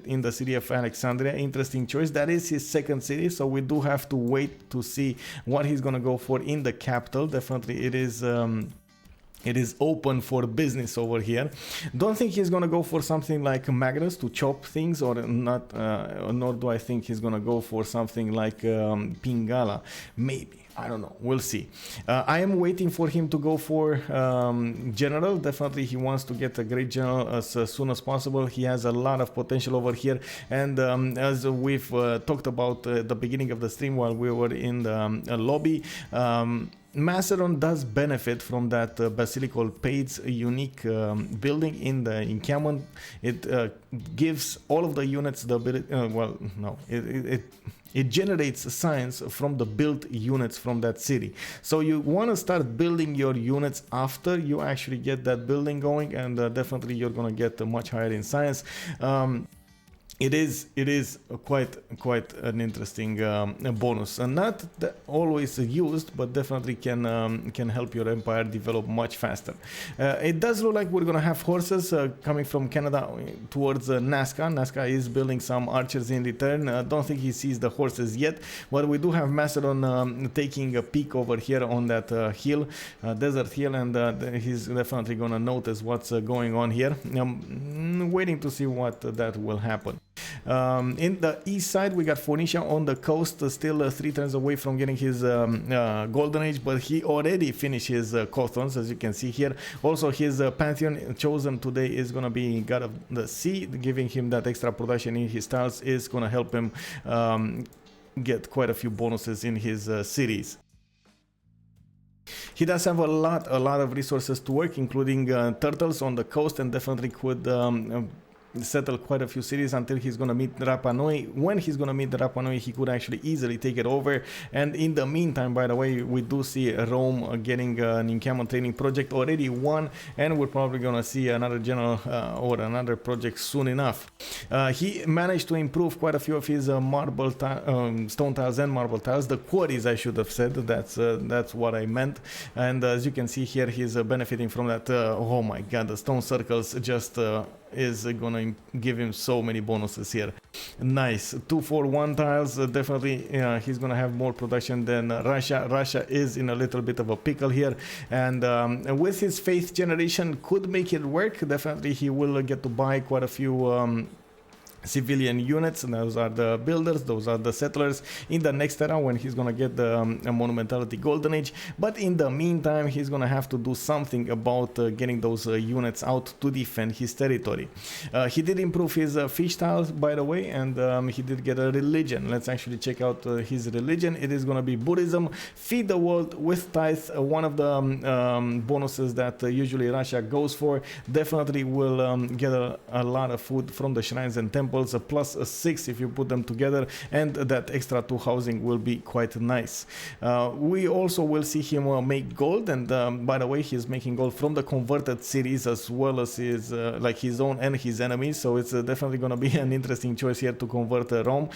in the city of Alexandria. Interesting choice. That is his second city, so we do have to wait to see what he's gonna go for in the capital. Definitely it is open for business over here. Don't think he's gonna go for something like Magnus to chop things, or not, nor do I think he's gonna go for something like Pingala. Maybe, I don't know, we'll see. I am waiting for him to go for general. Definitely he wants to get a great general as soon as possible. He has a lot of potential over here, and as we've talked about at the beginning of the stream while we were in the lobby, Macedon does benefit from that Basilical Pades unique building in the encampment. It gives all of the units the ability, well, no, it generates science from the built units from that city. So you want to start building your units after you actually get that building going, and definitely you're going to get much higher in science. It is quite an interesting bonus, and not always used, but definitely can help your empire develop much faster. It does look like we're gonna have horses coming from Canada towards Nazca. Nazca is building some archers in return. Don't think he sees the horses yet, but we do have Macedon taking a peek over here on that hill, desert hill, and he's definitely gonna notice what's going on here. I'm waiting to see what that will happen. In the east side, we got Phoenicia on the coast, still 3 turns away from getting his golden age, but he already finished his Cothons, as you can see here. Also, his Pantheon chosen today is going to be God of the Sea, giving him that extra production in his tiles is going to help him get quite a few bonuses in his cities. He does have a lot of resources to work, including turtles on the coast, and definitely could settle quite a few cities until he's gonna meet Rapa Nui. When he's gonna meet the Rapa Nui, he could actually easily take it over. And in the meantime, by the way, we do see Rome getting an encampment training project already won, and we're probably gonna see another general or another project soon enough. He managed to improve quite a few of his marble stone tiles and marble tiles, the quarries I should have said. That's what I meant. And as you can see here, he's benefiting from that. Oh my god, the stone circles just is gonna give him so many bonuses here. Nice. 2-4-1 tiles, definitely he's gonna have more production than Russia. Russia is in a little bit of a pickle here, and with his faith generation could make it work. Definitely he will get to buy quite a few civilian units, and those are the builders, those are the settlers in the next era when he's gonna get the monumentality golden age. But in the meantime, he's gonna have to do something about getting those units out to defend his territory. He did improve his fish tiles, by the way, and he did get a religion. Let's actually check out his religion. It is gonna be Buddhism. Feed the world with tithe, one of the bonuses that usually Russia goes for. Definitely will get a lot of food from the shrines and temples, a +6 if you put them together, and that extra 2 housing will be quite nice. We also will see him make gold, and by the way, he's making gold from the converted cities as well as his like his own and his enemies, so it's definitely gonna be an interesting choice here to convert Rome.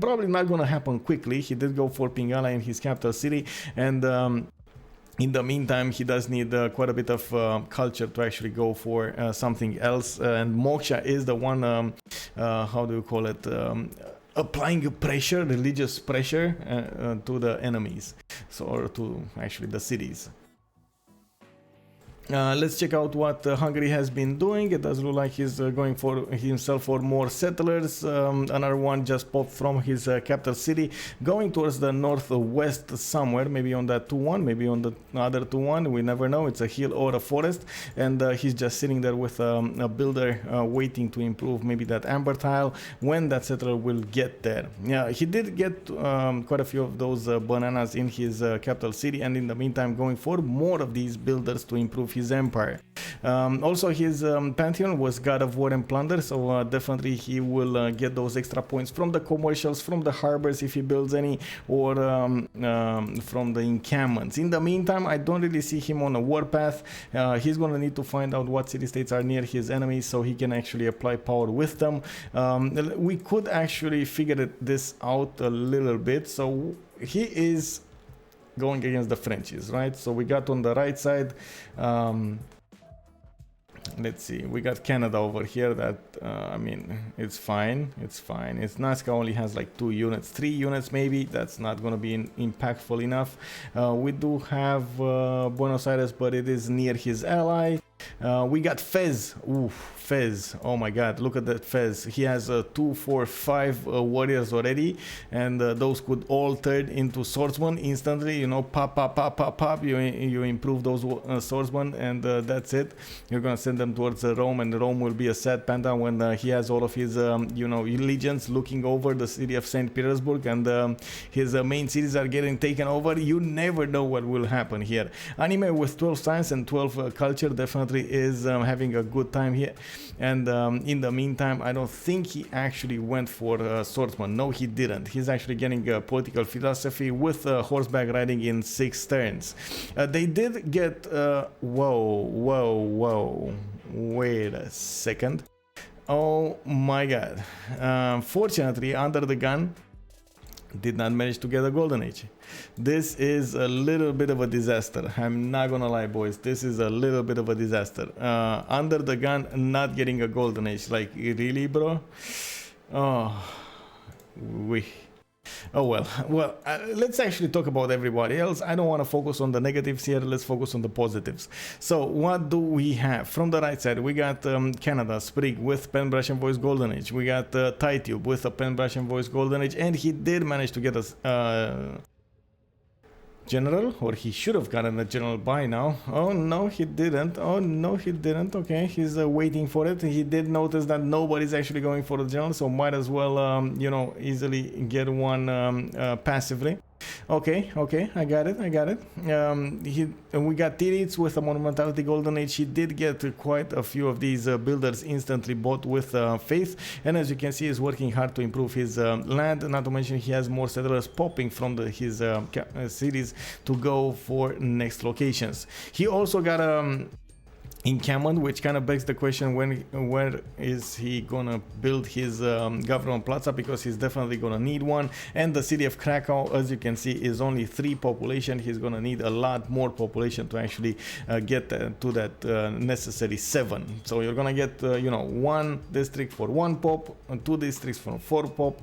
Probably not gonna happen quickly. He did go for Pingala in his capital city, and in the meantime, he does need quite a bit of culture to actually go for something else. And Moksha is the one, how do you call it, applying pressure, religious pressure to the enemies, so, or to actually the cities. Let's check out what Hungary has been doing. It does look like he's going for himself for more settlers. Another one just popped from his capital city, going towards the northwest somewhere, maybe on that 2-1, maybe on the other 2-1, we never know. It's a hill or a forest, and he's just sitting there with a builder waiting to improve maybe that amber tile when that settler will get there. Yeah, he did get quite a few of those bananas in his capital city, and in the meantime going for more of these builders to improve his empire. Also, his pantheon was god of war and plunder, so definitely he will get those extra points from the commercials, from the harbors if he builds any, or from the encampments. In the meantime, I don't really see him on a warpath. He's gonna need to find out what city-states are near his enemies so he can actually apply power with them. We could actually figure this out a little bit. So he is going against the Frenchies, right? So we got on the right side, let's see, we got Canada over here that I mean, it's fine. It's Nazca only has like 2 units, 3 units maybe. That's not gonna be impactful enough. We do have Buenos Aires, but it is near his ally. We got Fez. Oof, Fez. Oh my god, look at that Fez. He has 2, 4, 5 warriors already, and those could all turn into swordsmen instantly. You know, pop, pop, pop, pop, pop. You improve those swordsmen, and that's it. You're gonna send them towards Rome, and Rome will be a sad panda when he has all of his, you know, legions looking over the city of St. Petersburg, and his main cities are getting taken over. You never know what will happen here. Anime with 12 science and 12 culture definitely is having a good time here, and in the meantime, I don't think he actually went for swordsman. No, he didn't. He's actually getting political philosophy with horseback riding in 6 turns. They did get whoa, wait a second. Oh my god. Fortunately, under the gun did not manage to get a golden age. This is a little bit of a disaster. I'm not gonna lie, boys. This is a little bit of a disaster. Under the gun, not getting a golden age. Like, really, bro? Oh, well, let's actually talk about everybody else. I don't want to focus on the negatives here. Let's focus on the positives. So what do we have? From the right side, we got Canada, Sprig with Pen, Brush and Voice Golden Age. We got Titube with a Pen, Brush and Voice Golden Age, and he did manage to get us general, or he should have gotten a general by now. Oh no, he didn't. Okay, he's waiting for it. He did notice that nobody's actually going for the general, so might as well you know, easily get one passively. Okay, I got it. We got Tirits with a Monumentality Golden Age. He did get quite a few of these builders instantly bought with Faith, and as you can see, he's working hard to improve his land. Not to mention, he has more settlers popping from his cities to go for next locations. He also got encampment, which kind of begs the question, where is he gonna build his government plaza, because he's definitely gonna need one. And the city of Krakow, as you can see, is only 3 population. He's gonna need a lot more population to actually get to that necessary 7. So you're gonna get 1 district for 1 pop, 2 districts for 4 pop,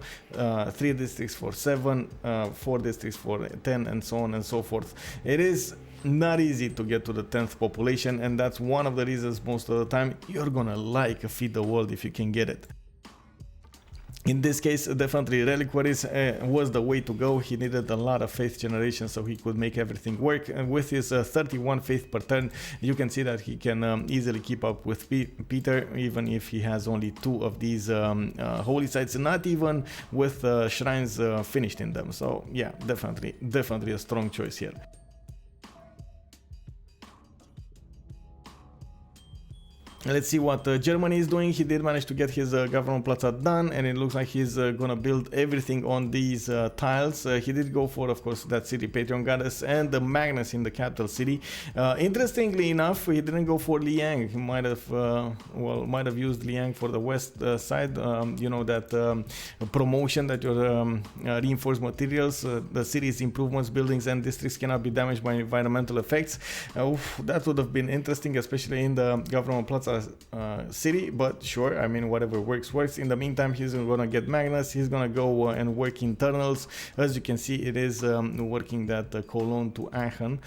3 districts for 7, 4 districts for 10, and so on and so forth. It is not easy to get to the 10th population, and that's one of the reasons most of the time you're gonna like Feed the World if you can get it. In this case, definitely reliquaries was the way to go. He needed a lot of faith generation so he could make everything work, and with his 31 faith per turn, you can see that he can easily keep up with Peter, even if he has only 2 of these holy sites, not even with shrines finished in them. So yeah, definitely a strong choice here. Let's see what Germany is doing. He did manage to get his government plaza done, and it looks like he's gonna build everything on these tiles. He did go for, of course, that city Patreon goddess and the Magnus in the capital city. Interestingly enough, he didn't go for Liang. He might have used Liang for the west side. That promotion that your reinforced materials, the city's improvements, buildings, and districts cannot be damaged by environmental effects. That would have been interesting, especially in the government plaza city, but sure, I mean, whatever works. In the meantime, he's gonna get Magnus. He's gonna go and work internals. As you can see, it is working that Cologne to Aachen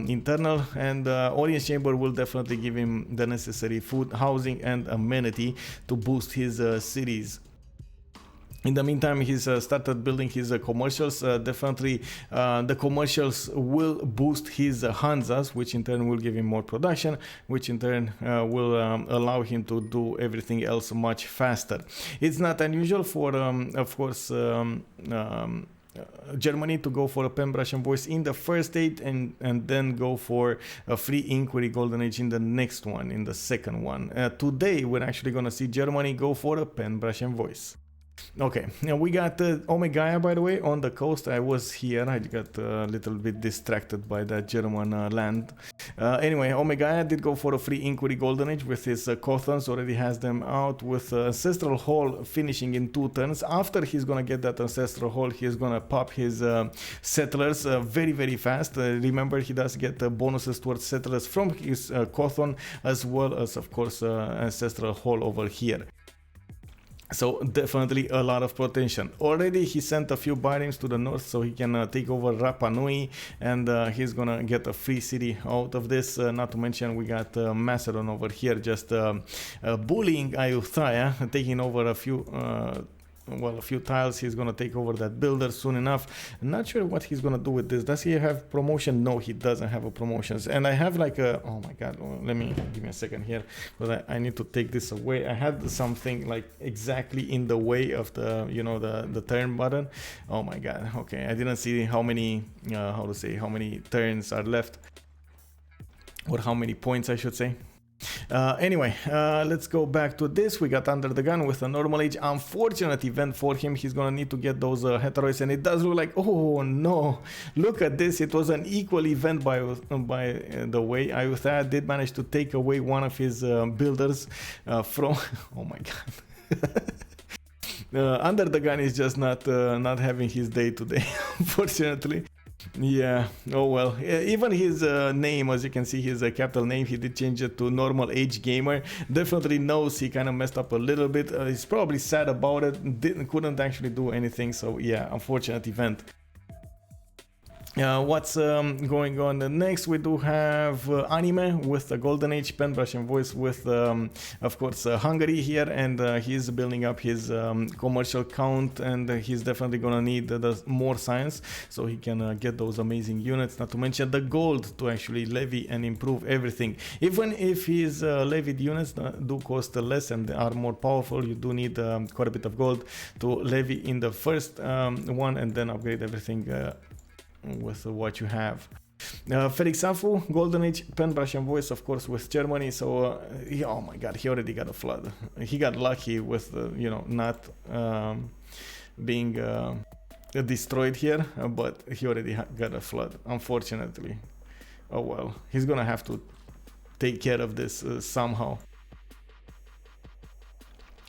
internal, and Audience Chamber will definitely give him the necessary food, housing, and amenity to boost his cities. In the meantime, he's started building his commercials. Definitely, the commercials will boost his Hansas, which in turn will give him more production, which in turn will allow him to do everything else much faster. It's not unusual for, of course, Germany to go for a pen, brush, and voice in the first state, and then go for a free inquiry golden age in the next one, in the second one. Today, we're actually going to see Germany go for a pen, brush, and voice. Okay, now we got Omegaya, by the way, on the coast. I was here, I got a little bit distracted by that German land. Anyway, Omegaya did go for a free inquiry golden age with his Cothons, already has them out, with Ancestral Hall finishing in 2 turns. After he's gonna get that Ancestral Hall, he's gonna pop his settlers very fast. Remember, he does get bonuses towards settlers from his Cothon, as well as, of course, Ancestral Hall over here. So definitely a lot of potential. Already he sent a few bindings to the north so he can take over Rapa Nui, and he's gonna get a free city out of this. Not to mention, we got Macedon over here just bullying Ayutthaya, taking over a few tiles. He's gonna take over that builder soon enough. I'm not sure what he's gonna do with this. Does he have promotion? No, he doesn't have a promotions. And I have like a, oh my god, give me a second here, but I need to take this away. I had something like exactly in the way of the, the turn button. Oh my god. Okay, I didn't see how many how many turns are left, or how many points I should say. Anyway, let's go back to this. We got Under the Gun with a normal age. Unfortunate event for him. He's gonna need to get those heteroids, and it does look like, oh no, look at this. It was an equal event by the way. Ayutthaya did manage to take away one of his builders from oh my god. Under the Gun is just not having his day today, unfortunately. Yeah, oh well. Even his name, as you can see, his capital name, he did change it to Normal Age Gamer. Definitely knows he kind of messed up a little bit. He's probably sad about it, couldn't actually do anything. So yeah, unfortunate event. What's going on next? We do have Anime with the Golden Age, pen, brush, and voice with, of course, Hungary here, and he's building up his commercial count, and he's definitely gonna need the more science so he can get those amazing units. Not to mention the gold to actually levy and improve everything. Even if his levied units do cost less and are more powerful, you do need quite a bit of gold to levy in the first one, and then upgrade everything what you have. Felix Safu, Golden Age, Pen Brush and Voice, of course, with Germany. So, oh my God, he already got a flood. He got lucky with, not being destroyed here, but he already got a flood, unfortunately. Oh well, he's gonna have to take care of this somehow.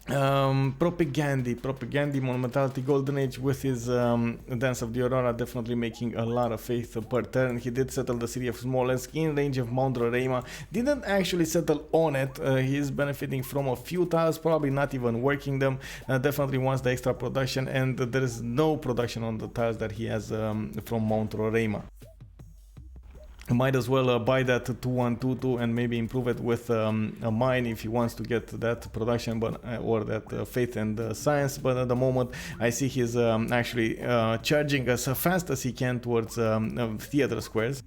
Propagandi, Monumentality, Golden Age with his Dance of the Aurora, definitely making a lot of faith per turn. He did settle the city of Smolensk in range of Mount Roraima. Didn't actually settle on it. He's benefiting from a few tiles, probably not even working them. Definitely wants the extra production, and there is no production on the tiles that he has from Mount Roraima. Might as well buy that 2-1-2-2 and maybe improve it with a mine if he wants to get that production, but or that faith and science. But at the moment, I see he's actually charging as fast as he can towards theater squares.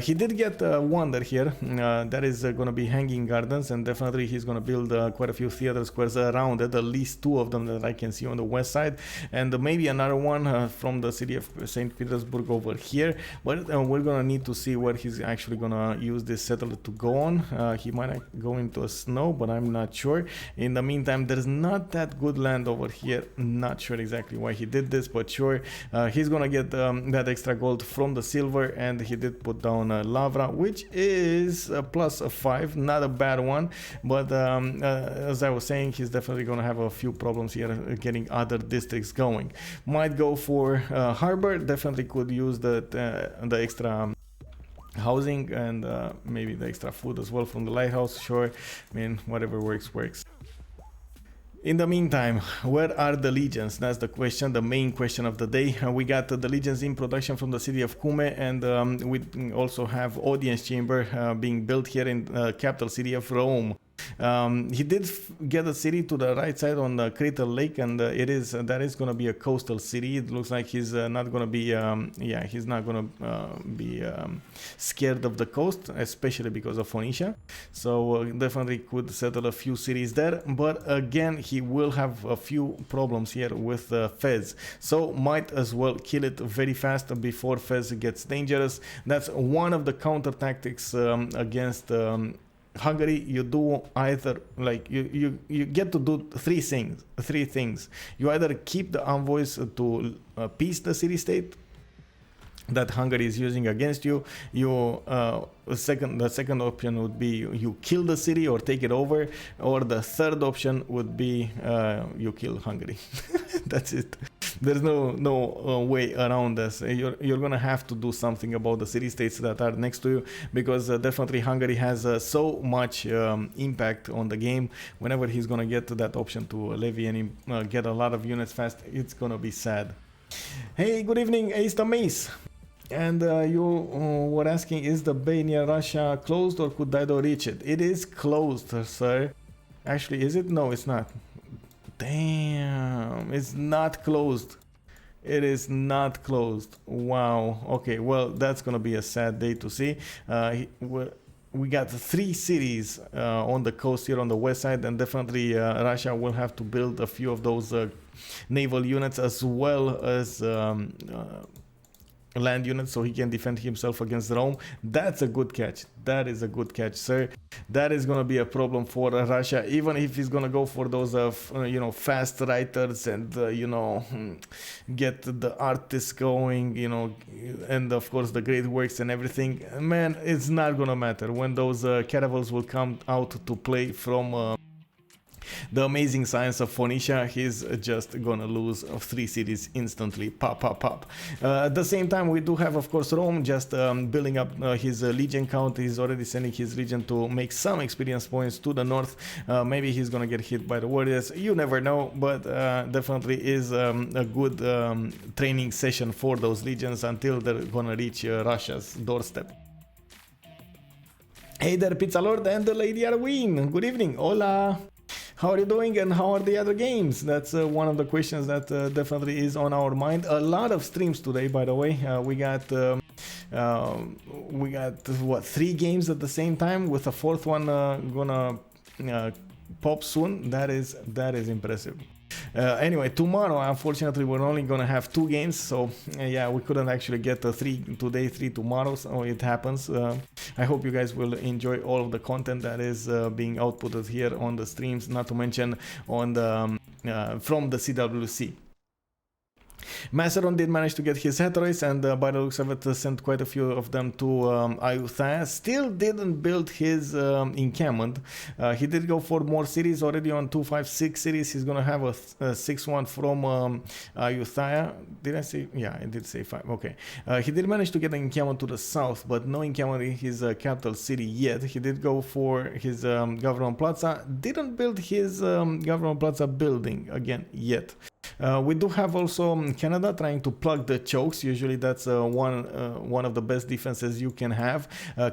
He did get Wonder here. That is going to be Hanging Gardens, and definitely he's going to build quite a few theater squares around it. At least 2 of them that I can see on the west side, and maybe another one from the city of St. Petersburg over here. But we're going to need to see where he's actually gonna use this settler to go on. He might go into a snow, but I'm not sure. In the meantime, there's not that good land over here. Not sure exactly why he did this, but sure, he's gonna get that extra gold from the silver, and he did put down Lavra, which is a +5, not a bad one. But as I was saying, he's definitely gonna have a few problems here getting other districts going. Might go for harbor. Definitely could use the extra housing and maybe the extra food as well from the lighthouse. Sure, I mean, whatever works. In the meantime, where are the legions? That's the question, the main question of the day. We got the legions in production from the city of Cume, and we also have audience chamber being built here in capital city of Rome. He did get a city to the right side on the Crater Lake, and that is going to be a coastal city. It looks like he's not going to be he's not going to be scared of the coast, especially because of Phoenicia. So definitely could settle a few cities there, but again he will have a few problems here with Fez, so might as well kill it very fast before Fez gets dangerous. That's one of the counter tactics against Hungary. You do either, like, you get to do three things. You either keep the envoys to peace the city state that Hungary is using against you. The second option would be you kill the city or take it over, or the third option would be you kill Hungary. That's it. There's no way around this. You're gonna have to do something about the city-states that are next to you, because definitely Hungary has so much impact on the game. Whenever he's gonna get to that option to levy and get a lot of units fast, it's gonna be sad. Hey, good evening, Ace the Mace. And you were asking, is the bay near Russia closed, or could Dido reach it? It is closed, sir. Actually, is it? No, it's not. Damn, it's not closed. It is not closed. Wow. Okay, well, that's gonna be a sad day to see. We got 3 cities on the coast here on the west side, and definitely Russia will have to build a few of those naval units, as well as land units, so he can defend himself against Rome. That's a good catch. That is a good catch, sir. That is gonna be a problem for Russia, even if he's gonna go for those fast writers and get the artists going, and of course the great works and everything. Man, it's not gonna matter when those caravels will come out to play from the amazing science of Phoenicia. He's just gonna lose 3 cities instantly. Pop. At the same time, we do have, of course, Rome just building up his legion count. He's already sending his legion to make some experience points to the north. Maybe he's gonna get hit by the warriors. You never know, but definitely is a good training session for those legions until they're gonna reach Russia's doorstep. Hey there, Pizza Lord and the Lady Arwin. Good evening. Hola. How are you doing, and how are the other games? That's one of the questions that definitely is on our mind. A lot of streams today, by the way. We got what, 3 games at the same time, with a 4th one gonna pop soon. That is impressive. Anyway, tomorrow, unfortunately, we're only gonna have 2 games, so yeah, we couldn't actually get 3 today, 3 tomorrow, so it happens. I hope you guys will enjoy all of the content that is being outputted here on the streams, not to mention on the from the CWC. Macedon did manage to get his heteroids, and by the looks of it, sent quite a few of them to Ayutthaya. Still didn't build his encampment. He did go for more cities already on 256 cities. He's gonna have a 6-1 from Ayutthaya. Did I say? Yeah, I did say 5. Okay. He did manage to get an encampment to the south, but no encampment in his capital city yet. He did go for his government plaza. Didn't build his government plaza building again yet. We do have also Canada trying to plug the chokes. Usually that's one of the best defenses you can have.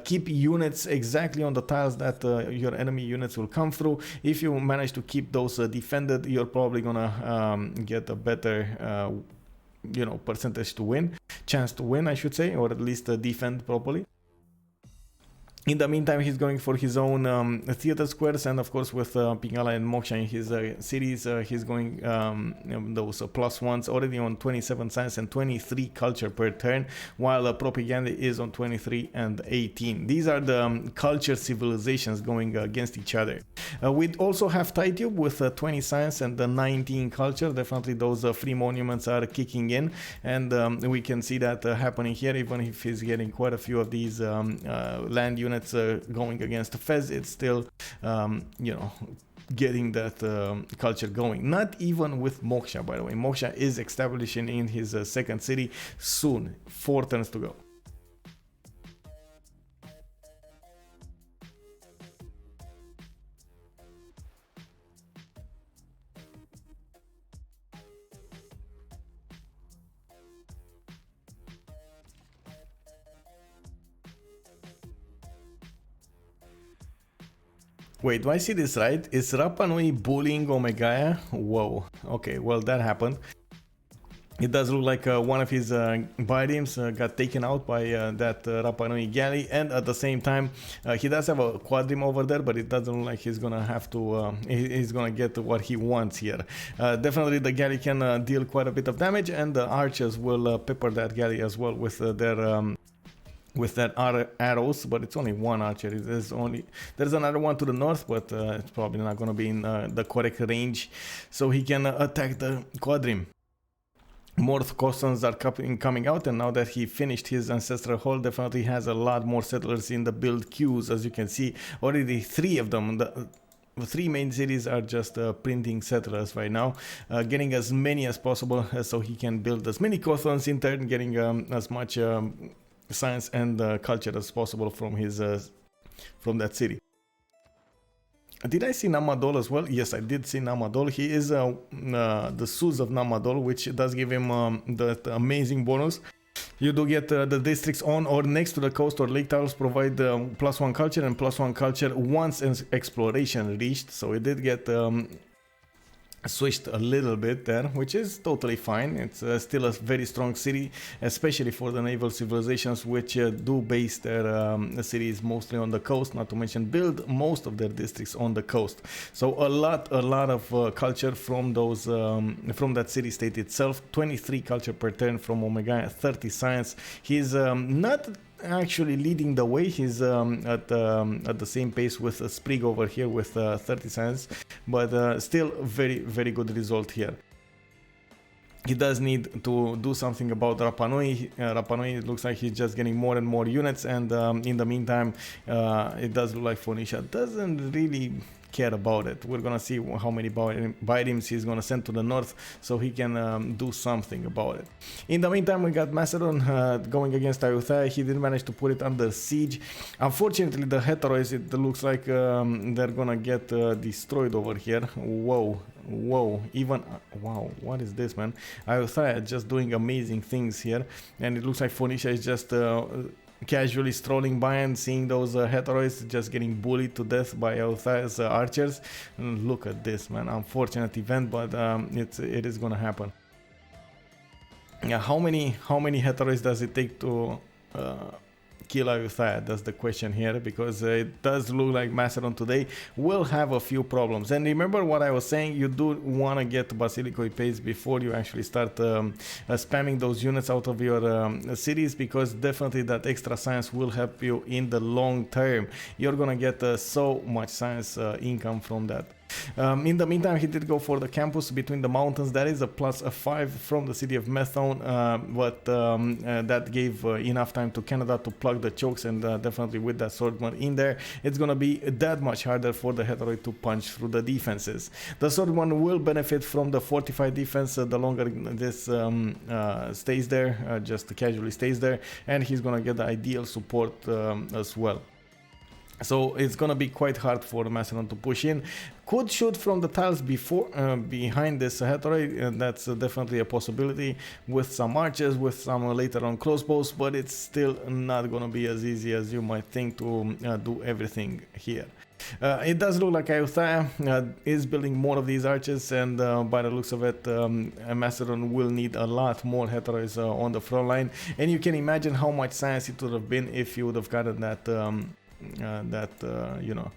Keep units exactly on the tiles that your enemy units will come through. If you manage to keep those defended, you're probably gonna get a better percentage to win, chance to win, I should say, or at least defend properly. In the meantime, he's going for his own theater squares, and of course with Pingala and Moksha in his cities, he's going those +1s already on 27 science and 23 culture per turn, while propaganda is on 23 and 18. These are the culture civilizations going against each other. We also have Taitube with 20 science and 19 culture. Definitely those free monuments are kicking in, and we can see that happening here. Even if he's getting quite a few of these land units going against Fez, it's still getting that culture going. Not even with Moksha, by the way. Moksha is establishing in his second city soon. 4 turns to go. Wait, do I see this right? Is Rapa Nui bullying Omegaya? Whoa. Okay, well, that happened. It does look like one of his biomes got taken out by that Rapa Nui galley, and at the same time he does have a quadrim over there, but it doesn't look like he's gonna have to he's gonna get what he wants here. Definitely the galley can deal quite a bit of damage, and the archers will pepper that galley as well with their arrows, but it's only one archer. There's another one to the north, but it's probably not going to be in the correct range, so he can attack the quadrim. More Costons are coming out, and now that he finished his ancestral hall, definitely has a lot more settlers in the build queues. As you can see, already 3 of them. The 3 main cities are just printing settlers right now, getting as many as possible, so he can build as many Costons in turn, getting as much science and culture as possible from his from that city. Did I see Namadol as well? Yes, I did see Namadol. He is the Suz of Namadol, which does give him that amazing bonus. You do get the districts on or next to the coast or lake tiles provide +1 culture and +1 culture once exploration reached. So it did get switched a little bit there, which is totally fine. It's still a very strong city, especially for the naval civilizations, which do base their cities mostly on the coast, not to mention build most of their districts on the coast. So a lot of culture from those from that city state itself. 23 culture per turn from Omega, 30 science. He's not actually leading the way. He's at the same pace with Sprig over here with 30 science, but still very good result here. He does need to do something about Rapa Nui. Rapa Nui, it looks like he's just getting more and more units, and in the meantime it does look like Phoenicia doesn't really care about it. We're gonna see how many biomes he's gonna send to the north, so he can do something about it. In the meantime, we got Macedon going against Ayutthaya. He didn't manage to put it under siege. Unfortunately, the heteroids, it looks like they're gonna get destroyed over here. Whoa, even wow, what is this, man? Ayutthaya just doing amazing things here, and it looks like Phoenicia is just casually strolling by and seeing those heteroids just getting bullied to death by Ayutthaya's archers. Look at this, man. Unfortunate event, but it is gonna happen. Yeah, how many heteroids does it take kill Ayutthaya? That's the question here, because it does look like Macedon today will have a few problems. And remember what I was saying, you do want to get Basilicoi Pace before you actually start spamming those units out of your cities, because definitely that extra science will help you in the long term. You're gonna get so much science income from that. In the meantime, he did go for the campus between the mountains. That is a +5 from the city of Methone, but that gave enough time to Canada to plug the chokes, and definitely with that swordman in there, it's gonna be that much harder for the Heteroid to punch through the defenses. The swordman will benefit from the fortified defense the longer this stays there, just casually stays there, and he's gonna get the ideal support as well. So it's gonna be quite hard for Macedon to push in. Could shoot from the tiles before behind this Heteroid, and that's definitely a possibility with some archers, with some later on crossbows, but it's still not gonna be as easy as you might think to do everything here. It does look like Ayutthaya is building more of these archers, and by the looks of it, Macedon will need a lot more Heteroids on the front line, and you can imagine how much science it would have been if you would have gotten that you know,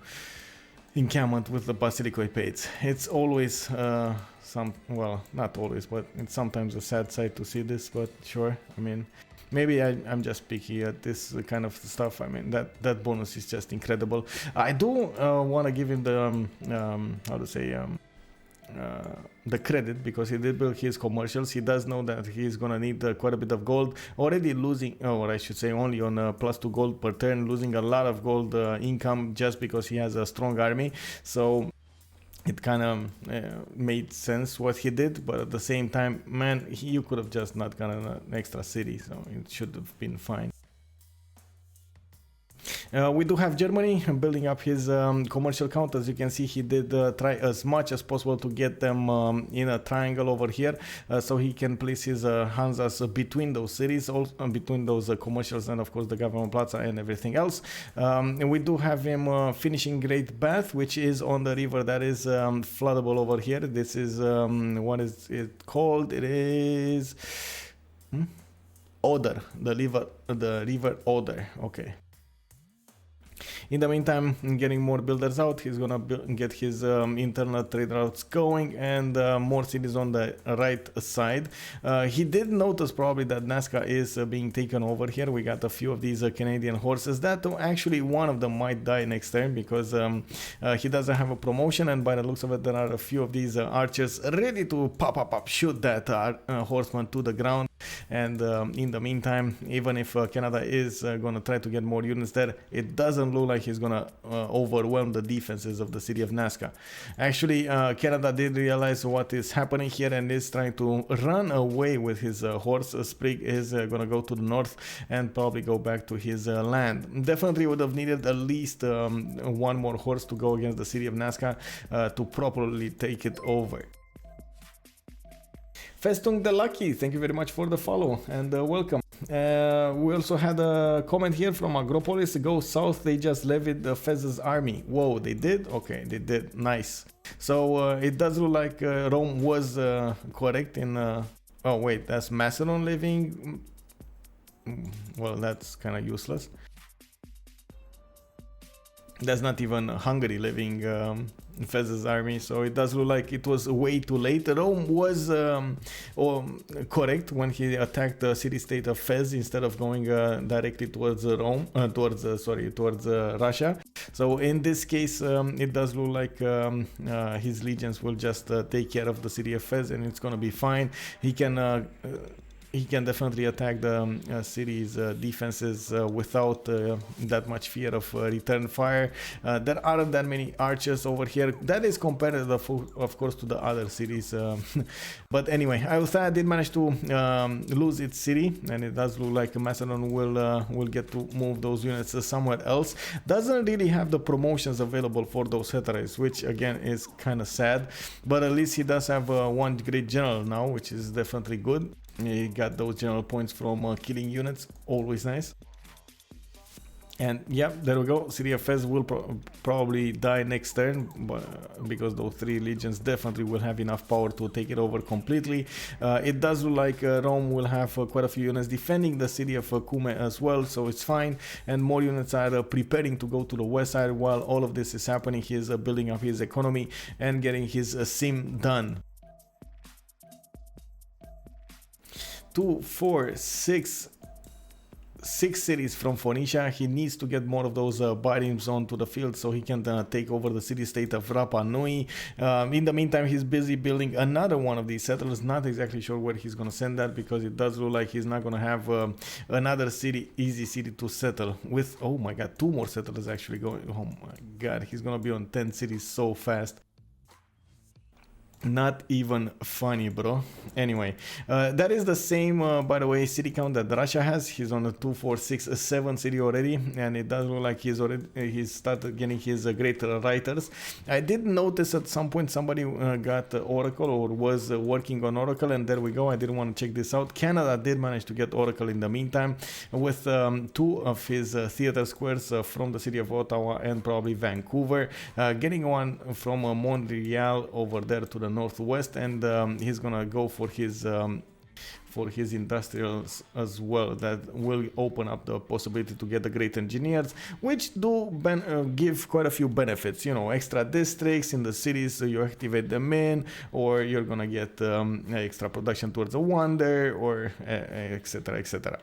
encampment with the Basilicoi Pates. It's always well, not always, but it's sometimes a sad sight to see this, but sure, I mean, maybe I'm just picky at this kind of stuff. I mean, that bonus is just incredible. I do want to give him the how to say the credit, because he did build his commercials. He does know that he's gonna need quite a bit of gold, already losing, or I should say only on +2 gold per turn, losing a lot of gold income just because he has a strong army. So it kind of made sense what he did, but at the same time, man, you could have just not gotten an extra city, so it should have been fine. We do have Germany building up his commercial count. As you can see, he did try as much as possible to get them in a triangle over here, so he can place his Hansas between those cities, also between those commercials, and of course the government plaza and everything else. And we do have him finishing Great Bath, which is on the river that is floodable over here. This is what is it called? It is Oder, the river Oder. Okay. In the meantime, getting more builders out, he's gonna get his internal trade routes going, and more cities on the right side. He did notice probably that Nazca is being taken over here. We got a few of these Canadian horses that actually one of them might die next turn, because he doesn't have a promotion, and by the looks of it, there are a few of these archers ready to pop, shoot that horseman to the ground. And in the meantime, even if Canada is gonna try to get more units there, it doesn't look like he's gonna overwhelm the defenses of the city of Nazca. Actually, Canada did realize what is happening here and is trying to run away with his horse. Sprig is gonna go to the north and probably go back to his land. Definitely would have needed at least one more horse to go against the city of Nazca to properly take it over. Festung the Lucky, thank you very much for the follow and welcome. We also had a comment here from Agropolis. Go south, they just levied the Fez's army. Whoa, they did? Okay, they did. Nice. So it does look like Rome was correct in... oh wait, that's Macedon living? Well, that's kind of useless. That's not even Hungary living Fez's army, so it does look like it was way too late. Rome was correct when he attacked the city-state of Fez instead of going directly towards towards Russia. So in this case, it does look like his legions will just take care of the city of Fez, and it's gonna be fine. He can definitely attack the city's defenses without that much fear of return fire. There aren't that many archers over here. That is compared, of course, to the other cities. But anyway, Ayutthaya did manage to lose its city, and it does look like Macedon will get to move those units somewhere else. Doesn't really have the promotions available for those Heteroids, which again is kind of sad. But at least he does have one great general now, which is definitely good. He got those general points from killing units, always nice. And yeah, there we go. City of Fez will probably die next turn, but because those 3 legions definitely will have enough power to take it over completely. It does look like Rome will have quite a few units defending the city of Cume as well, so it's fine. And more units are preparing to go to the west side. While all of this is happening, he is building up his economy and getting his sim done. 2, 4, 6 cities from Phoenicia. He needs to get more of those biomes onto the field so he can take over the city-state of Rapa Nui. In the meantime, he's busy building another one of these settlers. Not exactly sure where he's going to send that, because it does look like he's not going to have another easy city to settle with. Oh my god, 2 more settlers actually going. Oh my god, he's going to be on 10 cities so fast. Not even funny, bro. Anyway, that is the same, by the way, city count that Russia has. He's on a 2, 4, 6, 7 city already, and it does look like he's started getting his great writers. I did notice at some point somebody got Oracle, or was working on Oracle, and there we go. I didn't want to check this out. Canada did manage to get Oracle in the meantime, with 2 of his theater squares from the city of Ottawa and probably Vancouver, getting one from Montreal over there to the northwest, and he's gonna go for his industrials as well. That will open up the possibility to get the great engineers, which do give quite a few benefits. You know, extra districts in the cities, so you activate them in, or you're gonna get extra production towards a wonder, or etc, etc.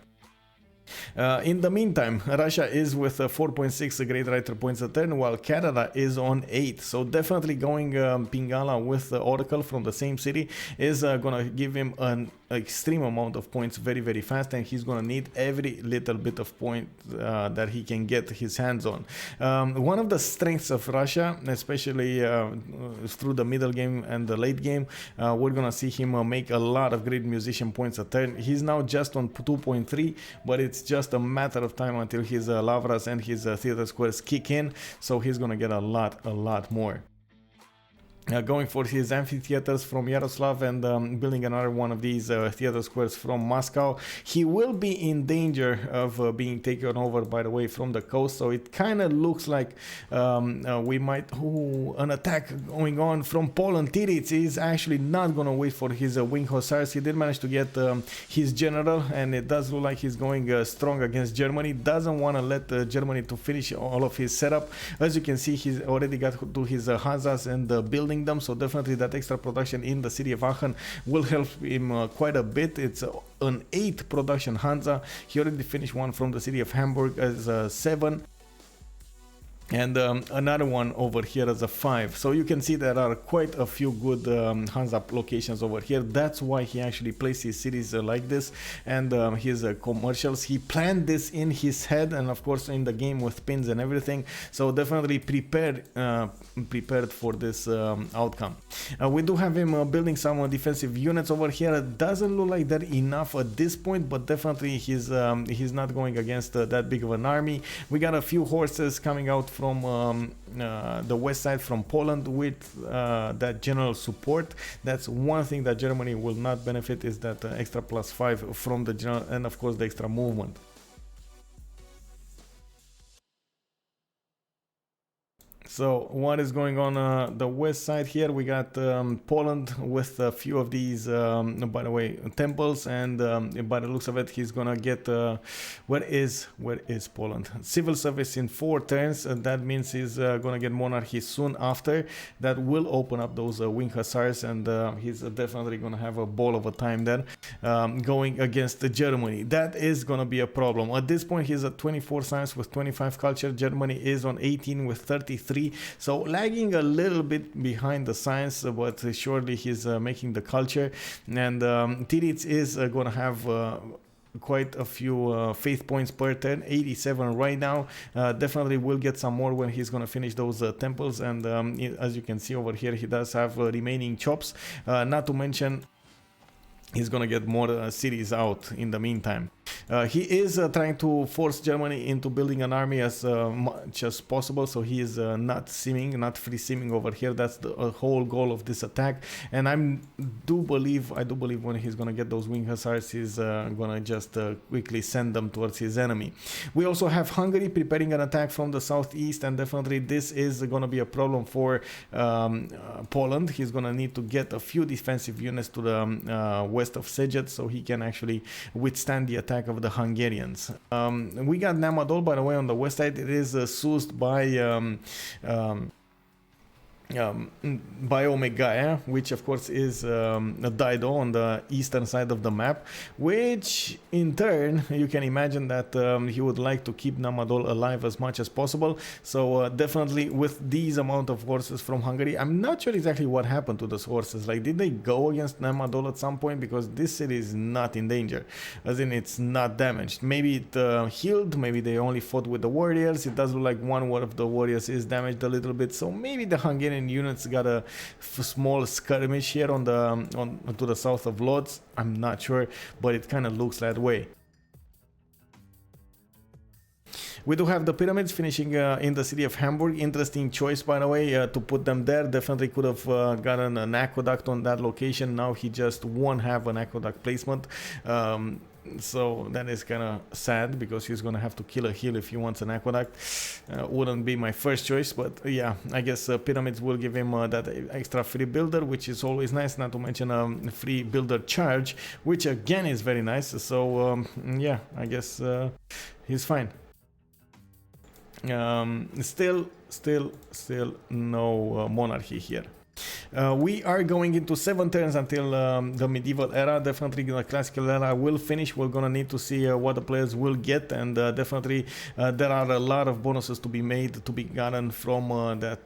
In the meantime, Russia is with 4.6 great writer points a turn, while Canada is on 8. So definitely going Pingala with Oracle from the same city is gonna give him an extreme amount of points very, very fast, and he's gonna need every little bit of point that he can get his hands on. One of the strengths of Russia, especially through the middle game and the late game, we're gonna see him make a lot of great musician points a turn. He's now just on 2.3, but it's just a matter of time until his Lavras and his theater squares kick in, so he's gonna get a lot more. Going for his amphitheaters from Yaroslav, and building another one of these theater squares from Moscow. He will be in danger of being taken over, by the way, from the coast, so it kind of looks like we might... an attack going on from Poland. Tirits is actually not going to wait for his wing hussars. He did manage to get his general, and it does look like he's going strong against Germany. Doesn't want to let Germany to finish all of his setup. As you can see, he's already got to his Hansas and building them, so definitely that extra production in the city of Aachen will help him quite a bit. It's an 8 production Hansa. He already finished one from the city of Hamburg as a 7, and another one over here as a 5. So you can see there are quite a few good Hansa locations over here. That's why he actually placed his cities like this, and his commercials. He planned this in his head, and of course in the game with pins and everything, so definitely prepared for this outcome. We do have him building some defensive units over here. It doesn't look like they're enough at this point, but definitely he's not going against that big of an army. We got a few horses coming out from the west side from Poland with that general support. That's one thing that Germany will not benefit, is that extra +5 from the general, and of course the extra movement. So what is going on the west side here? We got Poland with a few of these, by the way, temples, and by the looks of it, he's gonna get where is Poland? Civil service in 4 turns, and that means he's gonna get monarchy soon after. That will open up those wing hussars, and he's definitely gonna have a ball of a time then going against Germany. That is gonna be a problem. At this point, he's at 24 science with 25 culture. Germany is on 18 with 33. So lagging a little bit behind the science, but surely he's making the culture. And Tirits is going to have quite a few faith points per turn, 87 right now. Definitely will get some more when he's going to finish those temples. And as you can see over here, he does have remaining chops, not to mention he's gonna get more cities out in the meantime. He is trying to force Germany into building an army as much as possible, so he is not free simming over here. That's the whole goal of this attack, and I do believe when he's gonna get those wing hussars, he's gonna just quickly send them towards his enemy. We also have Hungary preparing an attack from the southeast, and definitely this is gonna be a problem for Poland. He's gonna need to get a few defensive units to the west of Szeged so he can actually withstand the attack of the Hungarians. We got Namadol, by the way, on the west side. It is soothed by Omega, which of course is a Dido on the eastern side of the map, which in turn you can imagine that he would like to keep Namadol alive as much as possible. So definitely with these amount of forces from Hungary, I'm not sure exactly what happened to those forces. Like, did they go against Namadol at some point? Because this city is not in danger, as in it's not damaged. Maybe it healed, maybe they only fought with the warriors. It does look like one of the warriors is damaged a little bit, so maybe the Hungarian units got a small skirmish here on to the south of Lodz. I'm not sure, but it kind of looks that way. We do have the pyramids finishing in the city of Hamburg. Interesting choice, by the way, to put them there. Definitely could have gotten an aqueduct on that location. Now he just won't have an aqueduct placement. So that is kind of sad, because he's gonna have to kill a hill if he wants an aqueduct. Wouldn't be my first choice, but yeah, I guess pyramids will give him that extra free builder, which is always nice, not to mention a free builder charge, which again is very nice. So yeah, I guess he's fine. Still no monarchy here. We are going into 7 turns until the medieval era. Definitely the classical era will finish. We're gonna need to see what the players will get, and definitely there are a lot of bonuses to be made, to be gotten from that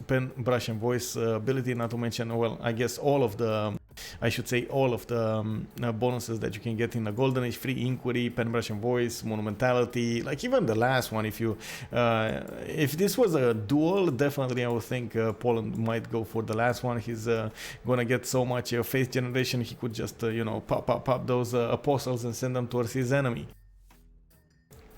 pen, brush and voice ability, not to mention, well, I guess all of the bonuses that you can get in the Golden Age: free inquiry, pen, brush and voice, monumentality, like even the last one. If this was a duel, definitely I would think Poland might go for the last one. He's gonna get so much faith generation, he could just pop those apostles and send them towards his enemy.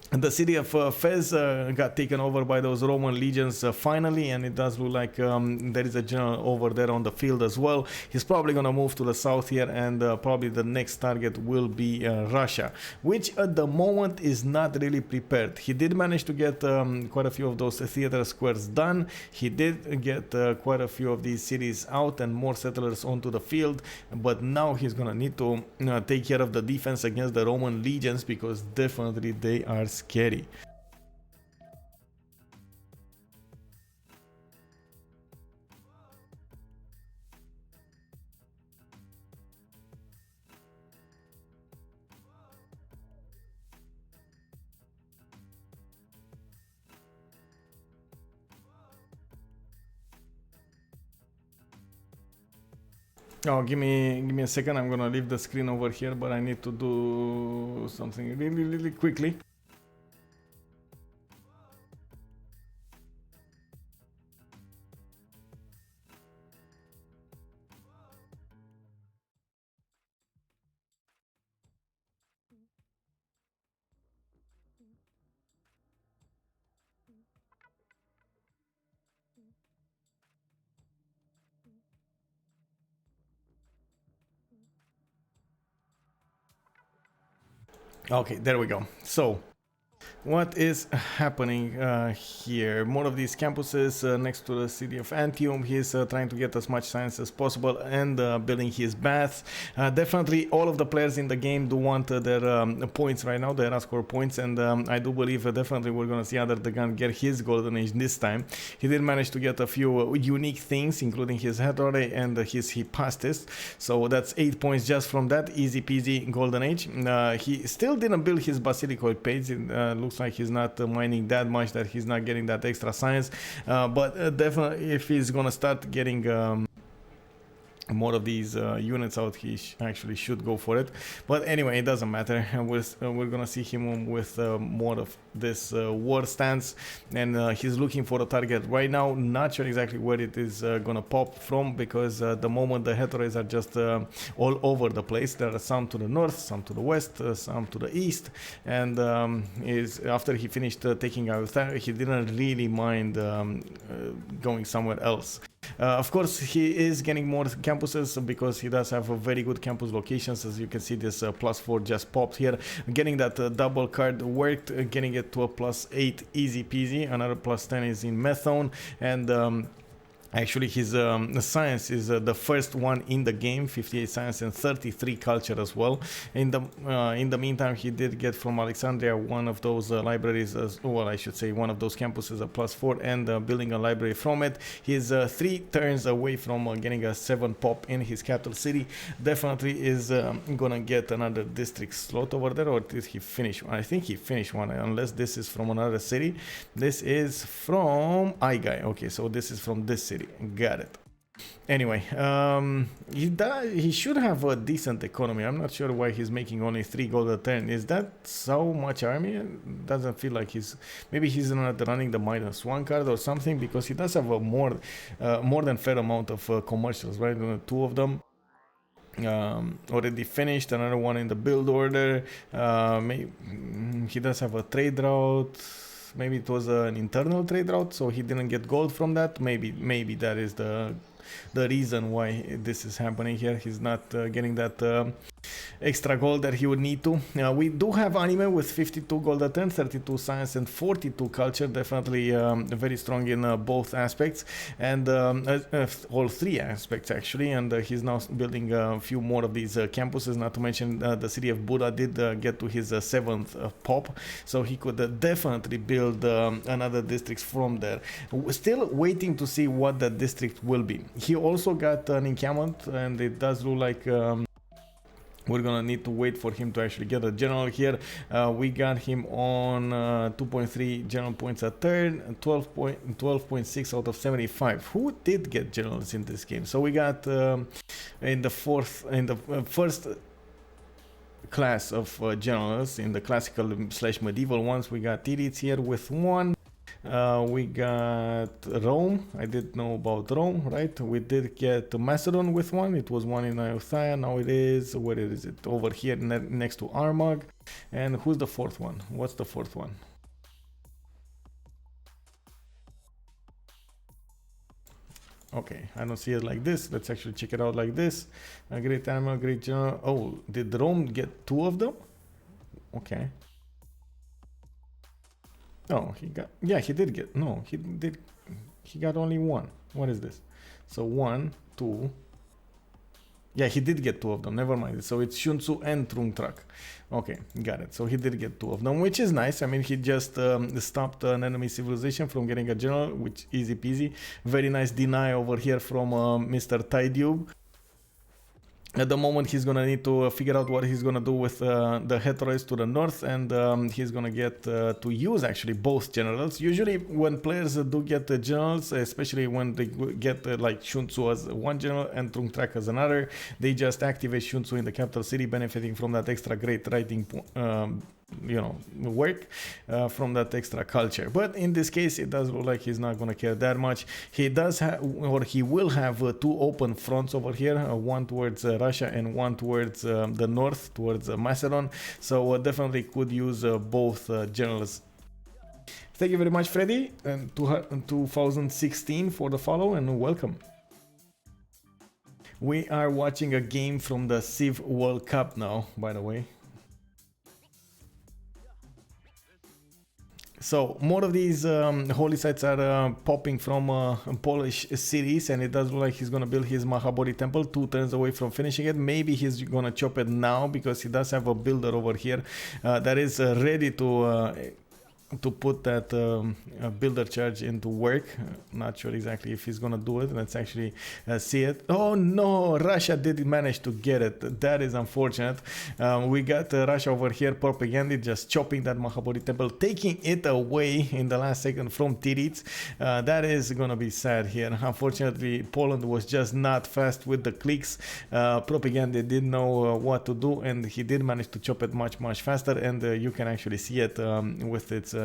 The city of Fez got taken over by those Roman legions finally, and it does look like there is a general over there on the field as well. He's probably going to move to the south here, and probably the next target will be Russia, which at the moment is not really prepared. He did manage to get quite a few of those theater squares done. He did get quite a few of these cities out and more settlers onto the field, but now he's going to need to take care of the defense against the Roman legions, because definitely they are scary. Oh, give me a second. I'm gonna leave the screen over here, but I need to do something really quickly. Okay, there we go. So what is happening here? More of these campuses next to the city of Antium. He's trying to get as much science as possible, and building his baths. Definitely all of the players in the game do want their points right now, their score points, and I do believe definitely we're going to see Other the Gun get his Golden Age this time. He did manage to get a few unique things, including his Hetore and his Hypastis, so that's 8 points just from that. Easy peasy Golden Age. He still didn't build his Basilicoid page. It looks like he's not mining that much, that he's not getting that extra science, but definitely if he's gonna start getting more of these units out, he actually should go for it. But anyway, it doesn't matter. We're gonna see him with more of this war stance, and he's looking for a target right now. Not sure exactly where it is gonna pop from, because the moment the heteroids are just all over the place. There are some to the north, some to the west, some to the east, and is after he finished taking out that, he didn't really mind going somewhere else. Of course, he is getting more campuses because he does have a very good campus locations. As you can see, this +4 just popped here. Getting that double card worked, getting it to a +8 easy peasy. Another +10 is in methone, and actually, his science is the first one in the game, 58 science and 33 culture as well. In the meantime, he did get from Alexandria one of those libraries, well, I should say one of those campuses, a +4, and building a library from it. He's 3 turns away from getting a 7 pop in his capital city. Definitely is gonna get another district slot over there, or did he finish? I think he finished one, unless this is from another city. This is from iGuy. Okay, so this is from this city. Got it. Anyway, he should have a decent economy. I'm not sure why he's making only 3 gold a turn. Is that so much army? It doesn't feel like maybe he's not running the -1 card or something, because he does have a more than fair amount of commercials, right? 2 of them already finished, another one in the build order. Maybe he does have a trade route. Maybe it was an internal trade route, so he didn't get gold from that. Maybe that is the reason why this is happening here. He's not getting that extra gold that he would need to. We do have anime with 52 gold a turn, 32 science and 42 culture. Definitely very strong in both aspects, and all 3 aspects actually. And he's now building a few more of these campuses, not to mention the city of Buddha did get to his 7th pop, so he could definitely build another district from there. Still waiting to see what that district will be. He also got an encampment, and it does look like we're gonna need to wait for him to actually get a general here. We got him on 2.3 general points a turn, 12.6 out of 75. Who did get generals in this game? So we got in the first class of generals, in the classical / medieval ones, we got Tirids here with 1. We got Rome. I didn't know about Rome, right? We did get Macedon with 1. It was 1 in Iothaia. Now it is, where is it? Over here next to Armagh. And who's the 4th one? What's the 4th one? Okay, I don't see it like this. Let's actually check it out like this. A great animal, great general. Oh, did Rome get 2 of them? Okay. No, he did get, no, he got only 1. What is this? So 1, 2, yeah, he did get 2 of them, never mind. So it's Shunsu and Trungtrak. Okay, got it. So he did get 2 of them, which is nice. I mean, he just stopped an enemy civilization from getting a general, which easy peasy. Very nice deny over here from Mr. Tidube. At the moment, he's gonna need to figure out what he's gonna do with the heteroids to the north, and he's gonna get to use actually both generals. Usually, when players do get the generals, especially when they get like Shunsu as one general and Trungtrak as another, they just activate Shunsu in the capital city, benefiting from that extra great writing work from that extra culture. But in this case, it does look like he's not going to care that much. He does have, or he will have 2 open fronts over here, one towards Russia and one towards the north, towards Macedon. So definitely could use both generals. Thank you very much, Freddy, and 2016 for the follow, and welcome. We are watching a game from the Civ World Cup now, by the way. So more of these holy sites are popping from Polish cities, and it does look like he's going to build his Mahabodhi temple 2 turns away from finishing it. Maybe he's going to chop it now, because he does have a builder over here that is ready to to put that builder charge into work. Not sure exactly if he's gonna do it. Let's actually see it. Oh no, Russia did manage to get it. That is unfortunate. We got Russia over here, propaganda, just chopping that Mahabodhi temple, taking it away in the last second from Tirits. That is gonna be sad here. Unfortunately, Poland was just not fast with the clicks. Propaganda didn't know what to do, and he did manage to chop it much faster, and you can actually see it with its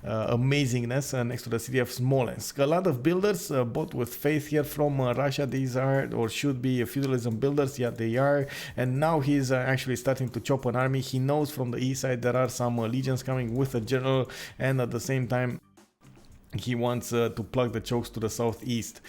amazingness next to the city of Smolensk. A lot of builders bought with faith here from Russia. These are or should be feudalism builders. Yeah, they are. And now he's actually starting to chop an army. He knows from the east side there are some legions coming with a general, and at the same time he wants to plug the chokes to the southeast.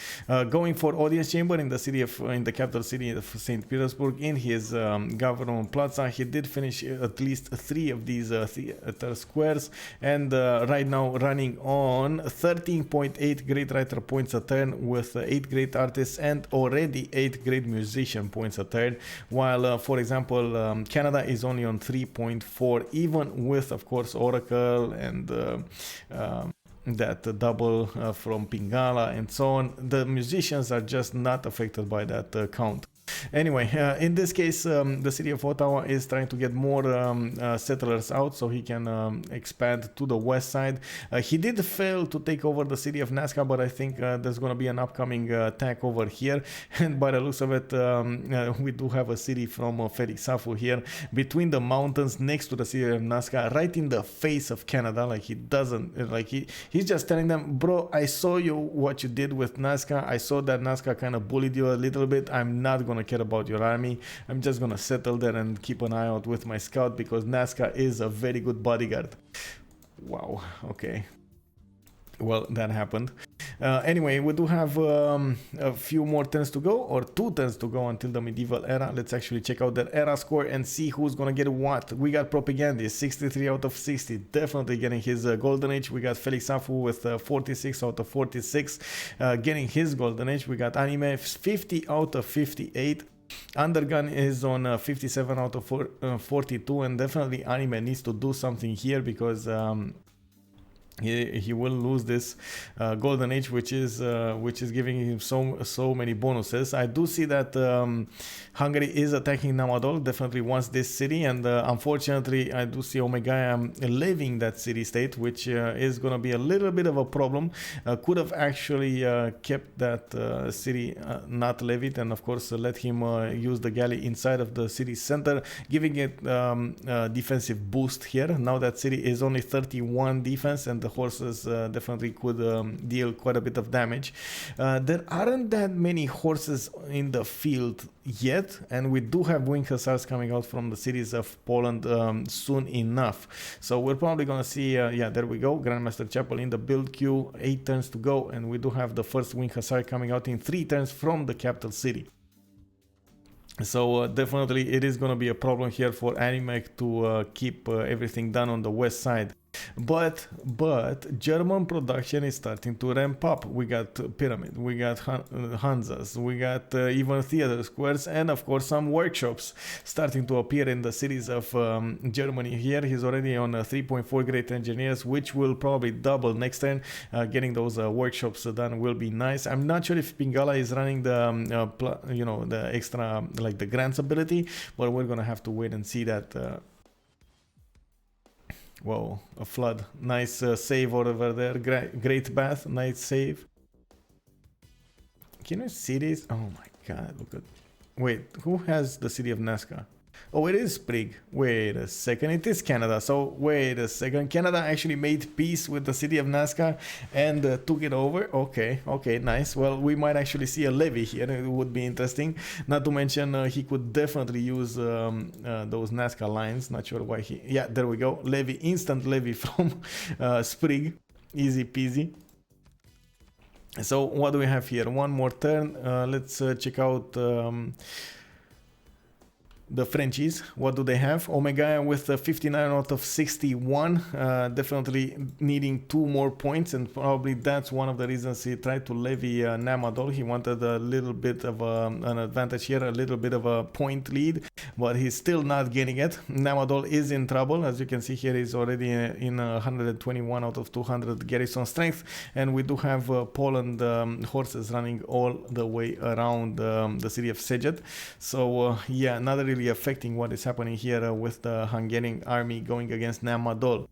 Going for audience chamber in the city of in the capital city of St. Petersburg in his government plaza. He did finish at least 3 of these theater squares, and right now running on 13.8 great writer points a turn with 8 great artists and already 8 great musician points a turn, while for example Canada is only on 3.4, even with of course Oracle and that double from Pingala and so on. The musicians are just not affected by that count. Anyway, in this case, the city of Ottawa is trying to get more settlers out so he can expand to the west side. He did fail to take over the city of Nazca, but I think there's going to be an upcoming attack over here. And by the looks of it, we do have a city from Felix Safu here between the mountains next to the city of Nazca, right in the face of Canada. Like he doesn't, like he's just telling them, bro, I saw you what you did with Nazca. I saw that Nazca kind of bullied you a little bit. I'm not going to care about your army. I'm just gonna settle there and keep an eye out with my scout because Nazca is a very good bodyguard. Wow, okay. Well, that happened. Anyway, we do have a few more turns to go, or 2 turns to go until the medieval era. Let's actually check out that era score and see who's gonna get what. We got Propagandist, 63 out of 60, definitely getting his golden age. We got Felix Safu with 46 out of 46, getting his golden age. We got Anime, 50 out of 58. Undergun is on 57 out of 42, and definitely Anime needs to do something here because he will lose this golden age, which is giving him so many bonuses. I do see that Hungary is attacking Namadol, definitely wants this city, and unfortunately I do see Omega leaving that city state, which is gonna be a little bit of a problem. Could have actually kept that city not levied, and of course let him use the galley inside of the city center, giving it a defensive boost here. Now that city is only 31 defense, and the horses definitely could deal quite a bit of damage. There aren't that many horses in the field yet, and we do have wing hussars coming out from the cities of Poland soon enough. So we're probably gonna see, yeah, there we go, Grandmaster Chapel in the build queue, 8 turns to go, and we do have the first wing hussar coming out in 3 turns from the capital city. So definitely it is going to be a problem here for Animec to keep everything done on the west side. But German production is starting to ramp up. We got Pyramid, we got Hansas, we got even theater squares, and of course some workshops starting to appear in the cities of Germany. Here he's already on 3.4 great engineers, which will probably double next turn. Getting those workshops done will be nice. I'm not sure if Pingala is running the the extra, like the grants ability, but we're gonna have to wait and see that. Whoa, a flood. Nice save over there. Great bath. Nice save. Can you see this? Oh my god, look at... Wait, who has the city of Nazca? Oh, it is Sprig. Wait a second, it is Canada. So, wait a second. Canada actually made peace with the city of Nazca and took it over. Okay, nice. Well, we might actually see a levy here. It would be interesting. Not to mention, he could definitely use those Nazca lines. Not sure why he... Yeah, there we go. Levy, instant levy from Sprig. Easy peasy. So, what do we have here? One more turn. Let's check out... the Frenchies, what do they have? Omega with 59 out of 61, definitely needing 2 more points, and probably that's one of the reasons he tried to levy Namadol. He wanted a little bit of an advantage here, a little bit of a point lead, but he's still not getting it. Namadol is in trouble. As you can see here, he's already in 121 out of 200 garrison strength, and we do have Poland horses running all the way around the city of Szeged. So yeah, not really affecting what is happening here with the Hungarian army going against Namadol.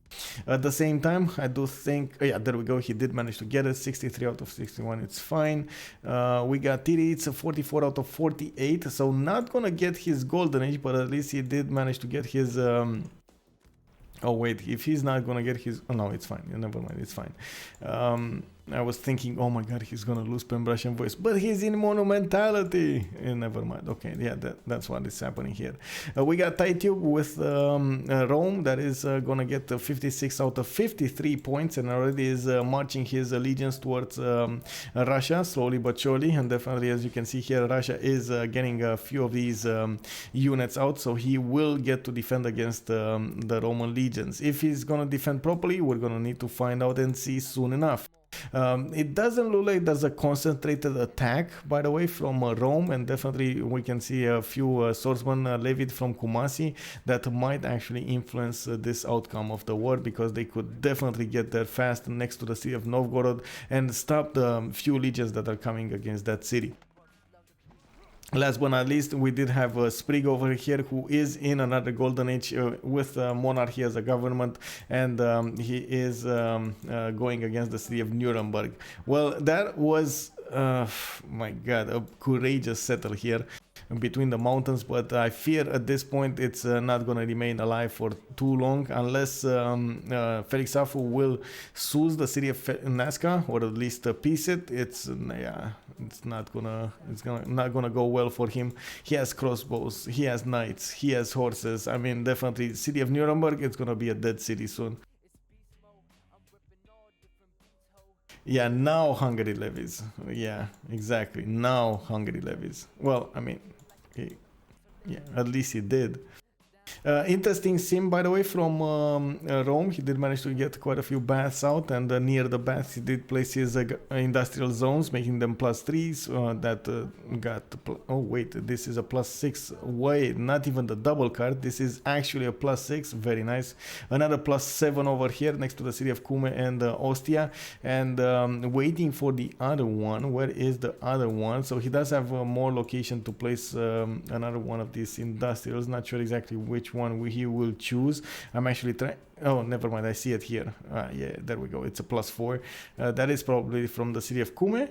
At the same time, I do think, yeah, there we go, he did manage to get it, 63 out of 61, it's fine. We got Tiri, it's a 44 out of 48, so not gonna get his golden age, but at least he did manage to get his oh wait, if he's not gonna get his, oh no, it's fine, never mind, it's fine. I was thinking, oh my god, he's gonna lose Pembrasian voice, but he's in monumentality. Never mind. Okay, yeah, that's what is happening here. We got Taitube with Rome, that is gonna get 56 out of 53 points, and already is marching his allegiance towards Russia, slowly but surely. And definitely, as you can see here, Russia is getting a few of these units out, so he will get to defend against the Roman legions. If he's gonna defend properly, we're gonna need to find out and see soon enough. It doesn't look like there's a concentrated attack, by the way, from Rome, and definitely we can see a few swordsmen levied from Kumasi that might actually influence this outcome of the war, because they could definitely get there fast next to the city of Novgorod and stop the few legions that are coming against that city. Last but not least, we did have Sprig over here, who is in another golden age with monarchy as a government, and he is going against the city of Nuremberg. Well, that was, my god, a courageous settle here between the mountains, but I fear at this point it's not going to remain alive for too long, unless Felix Afu will seize the city of Nazca, or at least peace it. It's not gonna go well for him. He has crossbows, he has knights, he has horses. I mean, definitely city of Nuremberg, it's gonna be a dead city soon. Yeah, now Hungary levies. Yeah, exactly. Now Hungary levies. Well, I mean, yeah, at least he did. Interesting sim, by the way, from Rome. He did manage to get quite a few baths out, and near the baths he did place his industrial zones, making them +3s. Oh wait, this is a +6. Wait, not even the double card. This is actually a +6. Very nice. Another +7 over here next to the city of Cume and Ostia, and waiting for the other one. Where is the other one? So he does have more location to place another one of these industrials. Not sure exactly which one he will choose. I'm actually trying. Oh, never mind. I see it here. Yeah, there we go. It's a +4. That is probably from the city of Cume.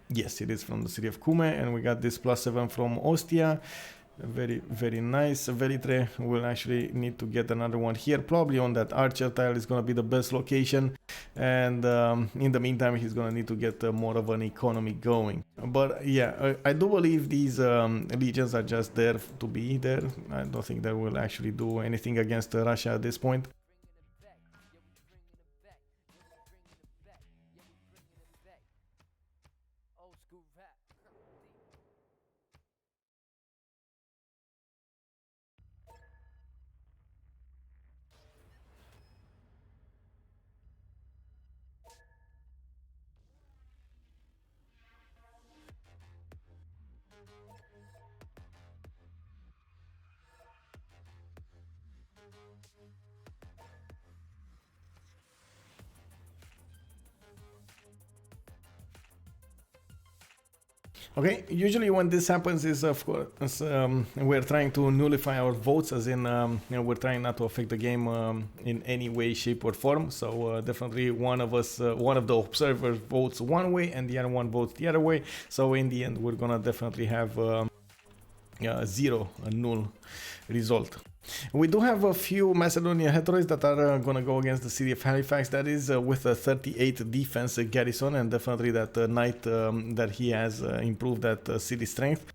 Yes, it is from the city of Cume, and we got this +7 from Ostia. Very, very nice. Velitre will actually need to get another one here. Probably on that archer tile is going to be the best location. And in the meantime, he's going to need to get more of an economy going. But yeah, I do believe these legions are just there to be there. I don't think they will actually do anything against Russia at this point. Okay, usually when this happens is, of course, we're trying to nullify our votes, as in, we're trying not to affect the game in any way, shape or form. So definitely one of us, one of the observers votes one way and the other one votes the other way. So in the end, we're gonna definitely have a null result. We do have a few Macedonian heteroids that are gonna go against the city of Halifax. That is with a 38 defense garrison, and definitely that knight that he has improved that city strength.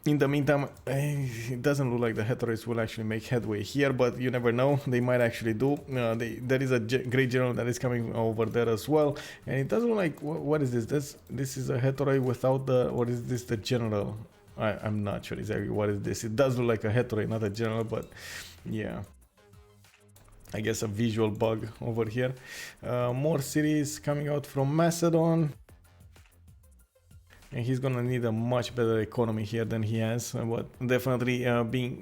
In the meantime, it doesn't look like the heteroids will actually make headway here, but you never know, they might actually do. There is a great general that is coming over there as well, and it doesn't look like, what is this? This is a heteroid without the, or is this the general? I'm not sure exactly what is this. It does look like a hetero, not a general, but yeah, I guess a visual bug over here. More cities coming out from Macedon. And he's gonna need a much better economy here than he has, but definitely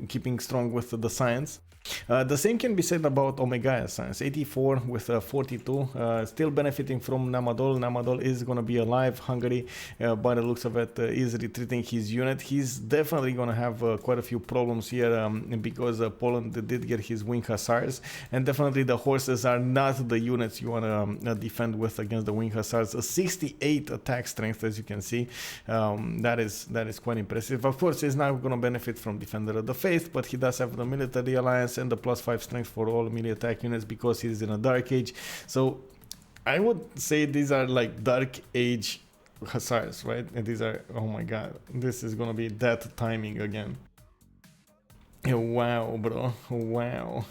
keeping strong with the science. The same can be said about Omegaia science. 84 with 42, still benefiting from Namadol. Namadol is gonna be alive. Hungary, by the looks of it, is retreating his unit. He's definitely gonna have quite a few problems here because Poland did get his wing hussars, and definitely the horses are not the units you wanna defend with against the wing hussars. A 68 attack strength, as you can see. That is quite impressive. Of course, he's not gonna benefit from Defender of the Faith, but he does have the military alliance and the +5 strength for all melee attack units because he's in a Dark Age. So I would say these are like Dark Age hussars, right? And these are, oh my god, this is gonna be that timing again. Wow, bro, wow.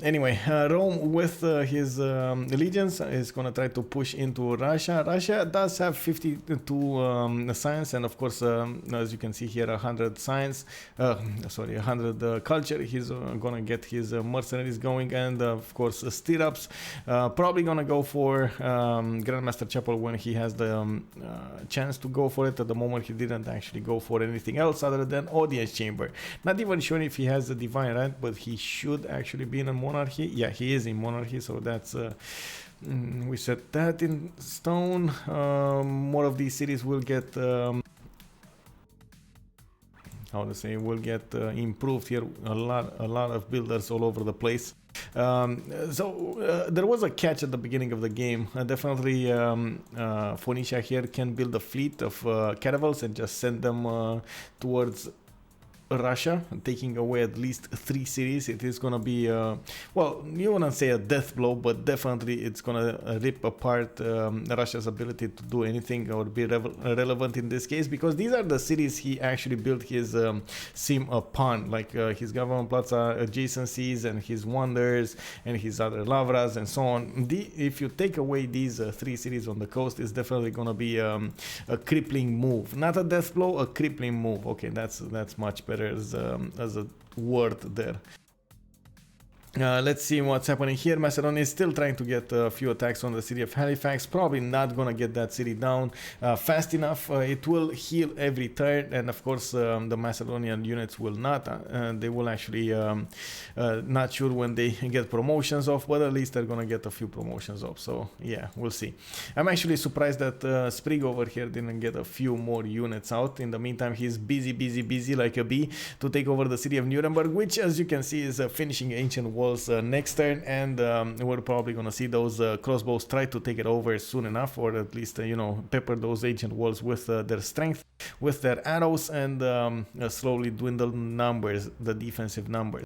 Anyway, Rome with his legions is gonna try to push into Russia. Russia does have 52 science, and of course, as you can see here, 100 science. 100 culture. He's gonna get his mercenaries going, and of course, stirrups. Probably gonna go for Grandmaster Chapel when he has the chance to go for it. At the moment, he didn't actually go for anything else other than audience chamber. Not even sure if he has the divine right, but he should actually be in a monarchy. Yeah, he is in monarchy, so that's we set that in stone. More of these cities will get how to say, will get improved here. A lot of builders all over the place. There was a catch at the beginning of the game. Definitely Phoenicia here can build a fleet of caravels and just send them towards Russia, taking away at least 3 cities. It is gonna be well, you wouldn't say a death blow, but definitely it's gonna rip apart Russia's ability to do anything or be relevant in this case, because these are the cities he actually built his sim upon, like his government plaza adjacencies and his wonders and his other lavras and so on. If you take away these 3 cities on the coast, it's definitely gonna be a crippling move. Not a death blow, a crippling move. Okay, that's much better as a word there. Let's see what's happening here. Macedon is still trying to get a few attacks on the city of Halifax. Probably not gonna get that city down fast enough. It will heal every turn, and of course the Macedonian units will not. They will actually not sure when they get promotions off, but at least they're gonna get a few promotions off. So yeah, we'll see. I'm actually surprised that Sprig over here didn't get a few more units out. In the meantime, he's busy like a bee to take over the city of Nuremberg, which, as you can see, is finishing ancient walls next turn, and we're probably gonna see those crossbows try to take it over soon enough, or at least pepper those ancient walls with their strength, with their arrows, and slowly dwindle numbers, the defensive numbers.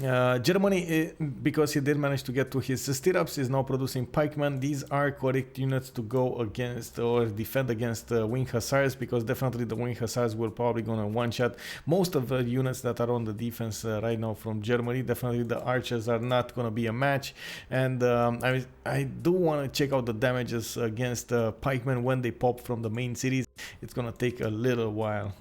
Germany, because he did manage to get to his stirrups, is now producing pikemen. These are correct units to go against or defend against wing hussars, because definitely the wing hussars will probably gonna one-shot most of the units that are on the defense right now from Germany. Definitely the archers are not gonna be a match, and I do want to check out the damages against pikemen when they pop from the main cities. It's gonna take a little while.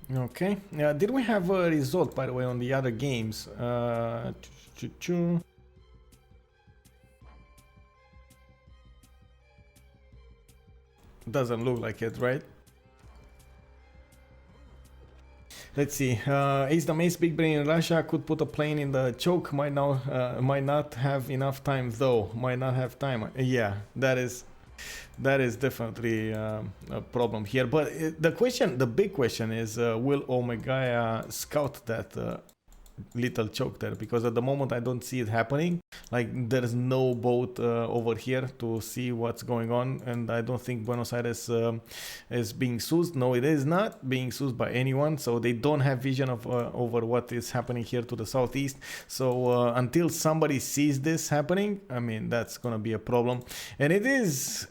Okay, did we have a result, by the way, on the other games? Doesn't look like it, right? Let's see. Ace the Mace, Big Brain in Russia could put a plane in the choke. Might not have enough time though. Might not have time. Yeah, that is definitely a problem here. But the big question is, will Omegaia scout that little choke there, because at the moment I don't see it happening. Like, there's no boat over here to see what's going on, and I don't think Buenos Aires is being seized. No, it is not being seized by anyone, so they don't have vision of over what is happening here to the southeast. So until somebody sees this happening, I mean, that's gonna be a problem. And it is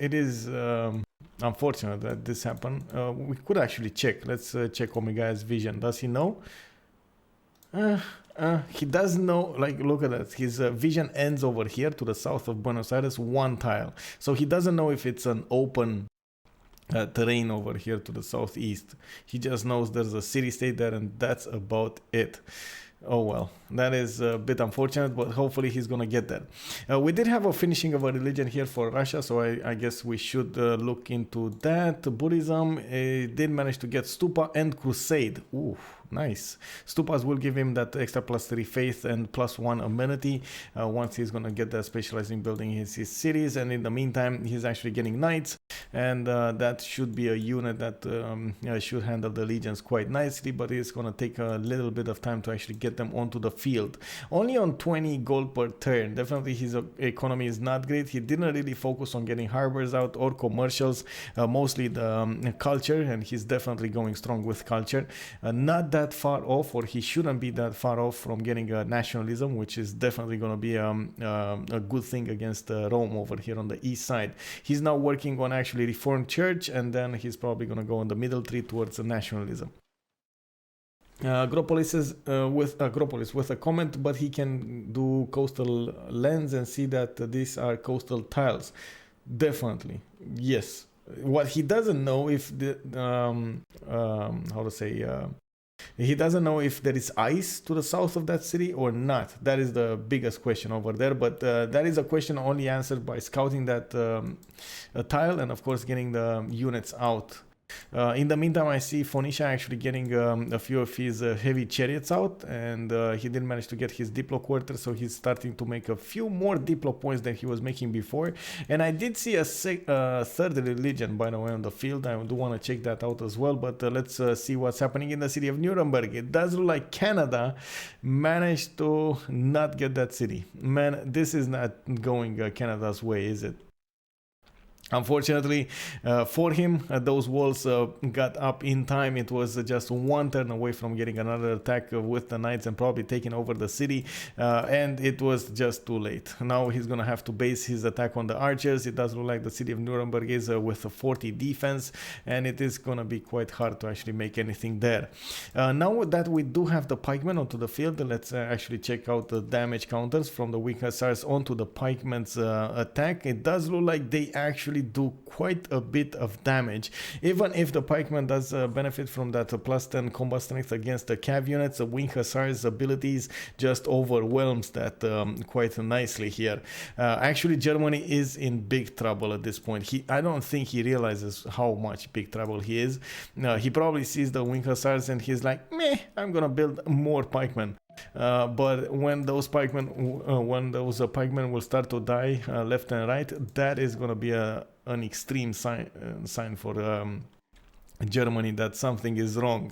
unfortunate that this happened. We could actually check. Let's check Omega's vision. Does he know? He does know. Like, look at that. His vision ends over here to the south of Buenos Aires, one tile. So he doesn't know if it's an open terrain over here to the southeast. He just knows there's a city-state there, and that's about it. Oh well, that is a bit unfortunate, but hopefully he's gonna get that. We did have a finishing of a religion here for Russia, so I guess we should look into that. Buddhism did manage to get Stupa and Crusade. Ooh, nice. Stupas will give him that extra +3 faith and +1 amenity once he's gonna get that specializing building in his cities. And in the meantime, he's actually getting knights, and that should be a unit that should handle the legions quite nicely, but it's gonna take a little bit of time to actually get them onto the field. Only on 20 gold per turn. Definitely his economy is not great. He didn't really focus on getting harbors out or commercials, mostly the culture, and he's definitely going strong with culture. Not that far off, or he shouldn't be that far off from getting nationalism, which is definitely going to be a good thing against Rome over here on the east side. He's now working on actually Reformed Church, and then he's probably going to go on the middle tree towards the nationalism. Agropolis is with a comment, but he can do coastal lands and see that these are coastal tiles. Definitely, yes. What he doesn't know if the he doesn't know if there is ice to the south of that city or not. That is the biggest question over there, but that is a question only answered by scouting that tile and of course getting the units out. In the meantime, I see Phoenicia actually getting a few of his heavy chariots out, and he didn't manage to get his Diplo quarter, so he's starting to make a few more Diplo points than he was making before. And I did see a third religion, by the way, on the field. I do want to check that out as well, but let's see what's happening in the city of Nuremberg. It does look like Canada managed to not get that city. Man, this is not going Canada's way, is it? Unfortunately for him, those walls got up in time. It was just one turn away from getting another attack with the knights and probably taking over the city, and it was just too late. Now he's gonna have to base his attack on the archers. It does look like the city of Nuremberg is with a 40 defense, and it is gonna be quite hard to actually make anything there. Now that we do have the pikemen onto the field, let's actually check out the damage counters from the weak hussars onto the pikemen's attack. It does look like they actually do quite a bit of damage, even if the pikeman does benefit from that +10 combat strength against the cav units. The wing hussars abilities just overwhelms that quite nicely here. Actually, Germany is in big trouble at this point. I don't think he realizes how much big trouble he is. He probably sees the wing hussars and he's like, meh, I'm gonna build more pikemen. But when those pikemen will start to die left and right, that is going to be an extreme sign for Germany that something is wrong.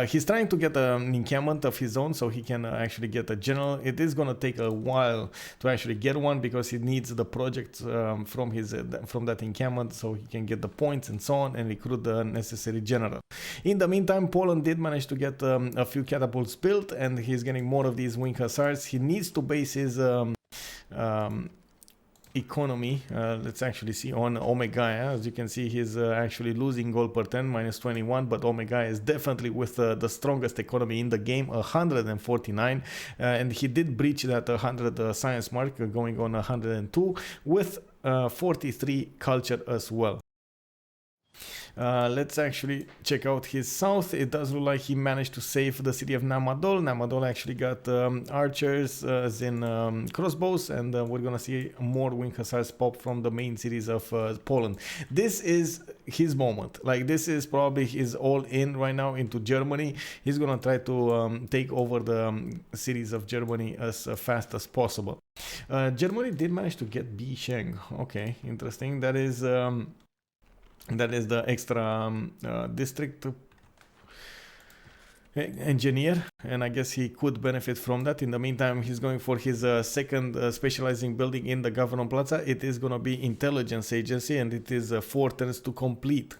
He's trying to get an encampment of his own so he can actually get a general. It is going to take a while to actually get one because he needs the projects from that encampment so he can get the points and so on and recruit the necessary general. In the meantime, Poland did manage to get a few catapults built, and he's getting more of these wing hussars. He needs to base his economy, let's actually see on Omega. As you can see, he's actually losing gold per 10, -21, but Omega is definitely with the strongest economy in the game, 149, and he did breach that 100 science mark, going on 102 with 43 culture as well. Let's actually check out his south. It does look like he managed to save the city of Namadol. Namadol actually got archers as in crossbows, and we're gonna see more wing hussars pop from the main cities of Poland. This is his moment. Like, this is probably his all in right now into Germany. He's gonna try to take over the cities of Germany as fast as possible. Germany did manage to get Bisheng. Okay, interesting. That is the extra district. engineer, and I guess he could benefit from that. In the meantime, he's going for his second specializing building in the Government Plaza. It is going to be intelligence agency, and it is 4 turns to complete.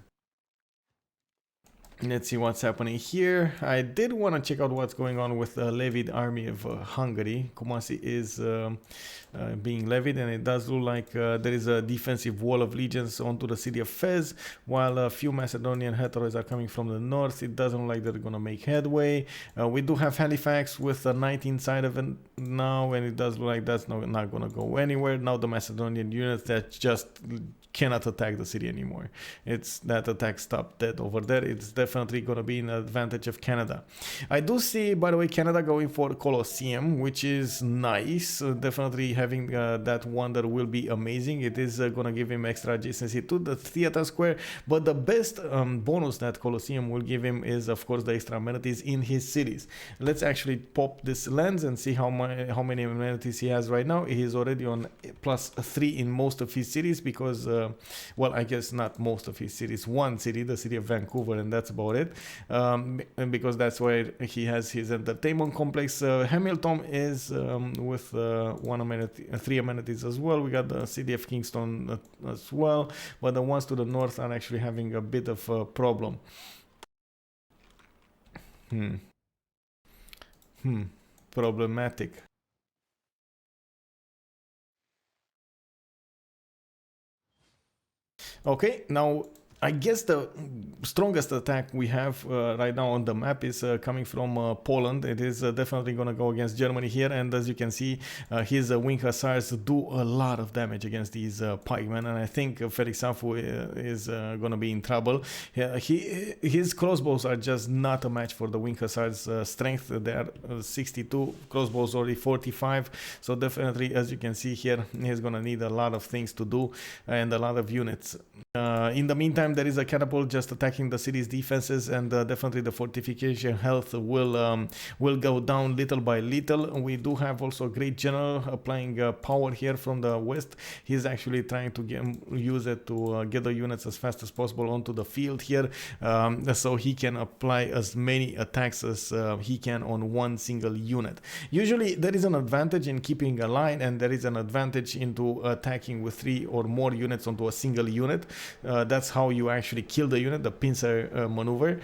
Let's see what's happening here. I did want to check out what's going on with the levied army of Hungary. Kumasi is being levied, and it does look like there is a defensive wall of legions onto the city of Fez, while a few Macedonian heteroids are coming from the north. It doesn't look like they're going to make headway. We do have Halifax with a knight inside of it now, and it does look like that's not going to go anywhere. Now the Macedonian units that just cannot attack the city anymore. It's that attack stopped dead over there. It's definitely going to be an advantage of Canada. I do see, by the way, Canada going for Colosseum, which is nice. Definitely having that wonder will be amazing. It is going to give him extra adjacency to the theater square, but the best bonus that Colosseum will give him is, of course, the extra amenities in his cities. Let's actually pop this lens and see how many amenities he has right now. He is already on +3 in most of his cities because well, I guess not most of his cities. One city, the city of Vancouver, and that's about it. And because that's where he has his entertainment complex. Hamilton is with 3 amenities as well. We got the city of Kingston as well, but the ones to the north are actually having a bit of a problem. Problematic. Okay, now I guess the strongest attack we have right now on the map is coming from Poland. It is definitely going to go against Germany here, and as you can see, his wing hussars do a lot of damage against these pikemen, and I think Felix Safu is going to be in trouble. His crossbows are just not a match for the wing hussars' strength. They are 62, crossbows already 45, so definitely, as you can see here, he's going to need a lot of things to do and a lot of units. In the meantime, there is a catapult just attacking the city's defenses, and definitely the fortification health will go down little by little. We do have also a great general applying power here from the west. He's actually trying to use it to get the units as fast as possible onto the field here, so he can apply as many attacks as he can on one single unit. Usually there is an advantage in keeping a line, and there is an advantage into attacking with 3 or more units onto a single unit. That's how you actually kill the unit, the pincer maneuver.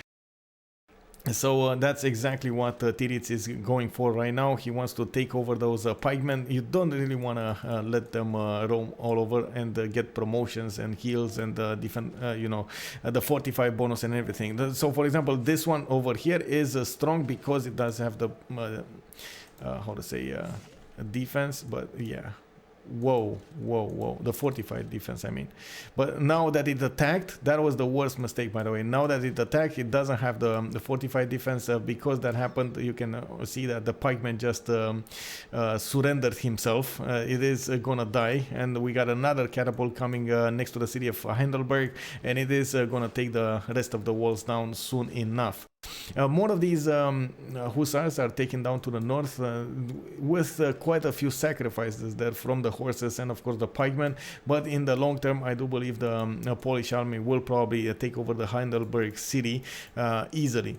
So that's exactly what Tiritz is going for right now. He wants to take over those pikemen. You don't really want to let them roam all over and get promotions and heals and different, the 45 bonus and everything. So for example, this one over here is strong because it does have the, defense, but yeah. Whoa, the fortified defense, I mean. But now that it attacked, that was the worst mistake, by the way. Now that it attacked, it doesn't have the fortified defense. Because that happened, you can see that the pikeman just surrendered himself. It is gonna die, and we got another catapult coming next to the city of Heidelberg, and it is gonna take the rest of the walls down soon enough. More of these hussars are taken down to the north with quite a few sacrifices there from the horses and of course the pikemen, but in the long term I do believe the Polish army will probably take over the Heidelberg city easily.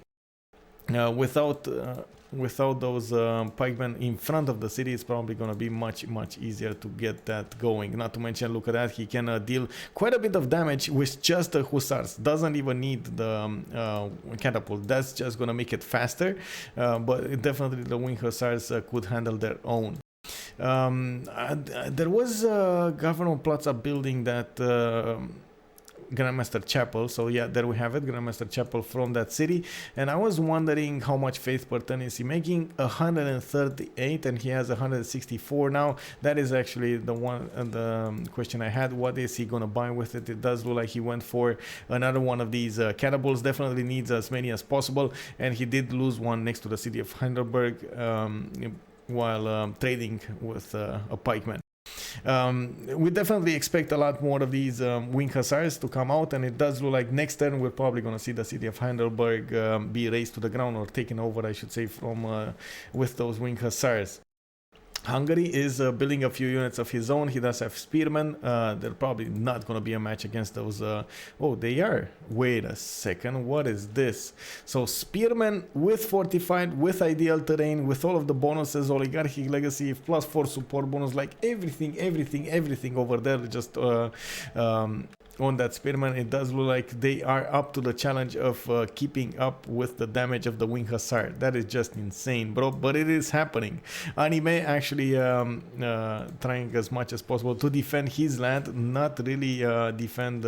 Without those pikemen in front of the city, it's probably going to be much easier to get that going. Not to mention, look at that, he can deal quite a bit of damage with just the hussars. Doesn't even need the catapult. That's just going to make it faster, but definitely the wing hussars could handle their own. There was a Government Plaza building that Grandmaster Chapel, so yeah, there we have it, Grandmaster Chapel from that city. And I was wondering how much faith per turn is he making. 138, and he has 164 now. That is actually the question I had. What is he gonna buy with it? It does look like he went for another one of these catapults. Definitely needs as many as possible, and he did lose one next to the city of Heidelberg while trading with a pikeman. We definitely expect a lot more of these wing hussars to come out, and it does look like next turn we're probably going to see the city of Heidelberg be razed to the ground, or taken over, I should say, from with those wing hussars. Hungary is building a few units of his own. He does have spearmen. They're probably not going to be a match against those. Oh, they are. Wait a second. What is this? So spearmen with fortified, with ideal terrain, with all of the bonuses, oligarchic legacy, +4 support bonus, like everything over there. Just on that spearman, it does look like they are up to the challenge of keeping up with the damage of the wing hussar. That is just insane, bro, but it is happening. Anime actually trying as much as possible to defend his land, not really defend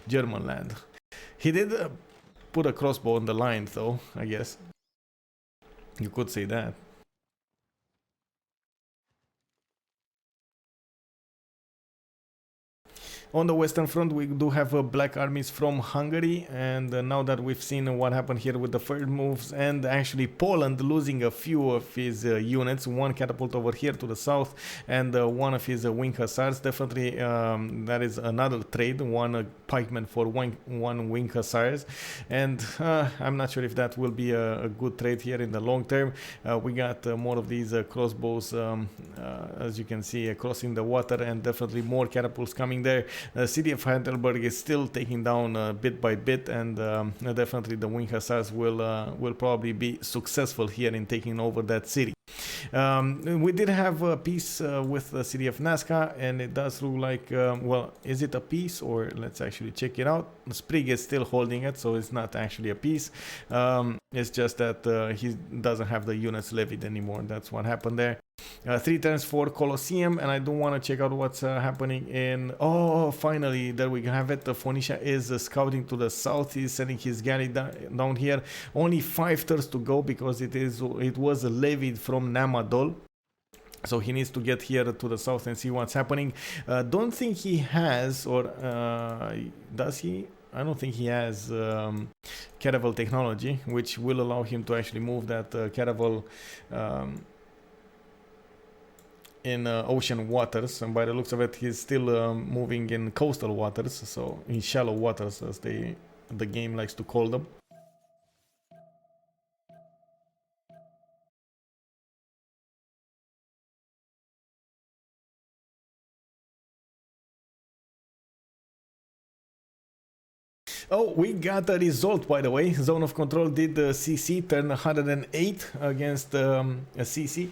German land. He did put a crossbow on the line though, I guess you could say that. On the Western Front, we do have black armies from Hungary, and now that we've seen what happened here with the third moves, and actually Poland losing a few of his units, one catapult over here to the south, and one of his wing hussars, definitely that is another trade, one pikeman for one wing hussars, and I'm not sure if that will be a good trade here in the long term. We got more of these crossbows, as you can see, crossing the water, and definitely more catapults coming there. The city of Heidelberg is still taking down bit by bit, and definitely the wing hussars will probably be successful here in taking over that city. We did have a peace with the city of Nazca, and it does look like, well, is it a peace, or let's actually check it out. Sprig is still holding it, so it's not actually a peace. It's just that he doesn't have the units levied anymore. That's what happened there. 3 turns for Colosseum, and I do want to check out what's happening in... Oh, finally, there we have it. Phoenicia is scouting to the south. He's sending his galley down here. Only 5 turns to go because it was levied from Namadol. So he needs to get here to the south and see what's happening. Don't think he has, or does he? I don't think he has caravel technology, which will allow him to actually move that caravel in ocean waters, and by the looks of it, he's still moving in coastal waters, so in shallow waters, as the game likes to call them. Oh, we got a result, by the way. Zone of Control did the CC, turn 108 against a CC.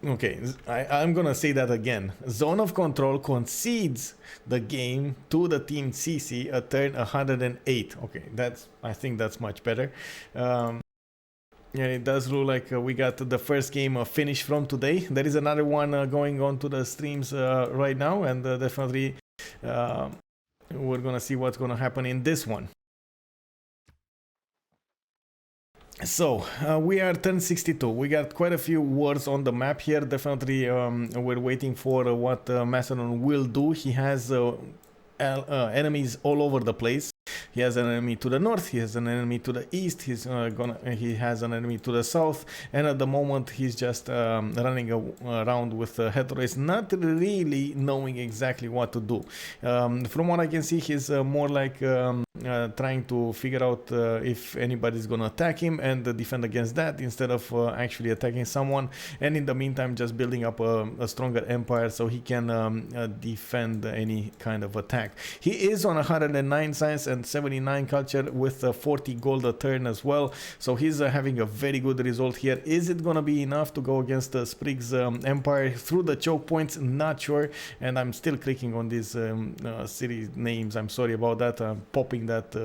Okay, I'm gonna say that again. Zone of Control concedes the game to the team CC at turn 108. Okay, I think that's much better. Yeah, it does look like we got the first game finished from today. There is another one going on to the streams right now, and definitely we're gonna see what's gonna happen in this one. So we are turn 62. We got quite a few wars on the map here. Definitely we're waiting for what Macedon will do. He has enemies all over the place. He has an enemy to the north, he has an enemy to the east, he has an enemy to the south, and at the moment he's just running around with heteroids, not really knowing exactly what to do. From what I can see, he's more like trying to figure out if anybody's gonna attack him and defend against that instead of actually attacking someone, and in the meantime just building up a stronger empire so he can defend any kind of attack. He is on 109 science and 79 culture with 40 gold a turn as well, so he's having a very good result here. Is it gonna be enough to go against Sprig's empire through the choke points? Not sure, and I'm still clicking on these city names. I'm sorry about that. I'm popping that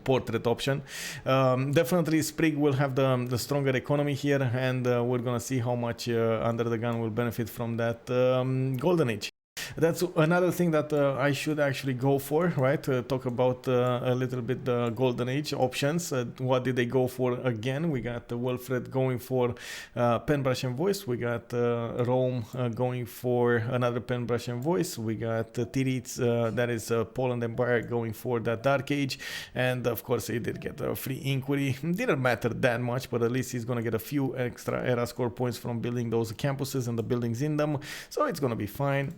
portrait option. Definitely Sprig will have the stronger economy here, and we're gonna see how much Under the Gun will benefit from that golden age. That's another thing that I should actually go for, right? Talk about a little bit the Golden Age options. What did they go for again? We got Wilfred going for Penbrush and Voice. We got Rome going for another Penbrush and Voice. We got Tiritz, that is Poland Empire, going for that Dark Age. And of course, he did get a free Inquiry. Didn't matter that much, but at least he's going to get a few extra era score points from building those campuses and the buildings in them. So it's going to be fine.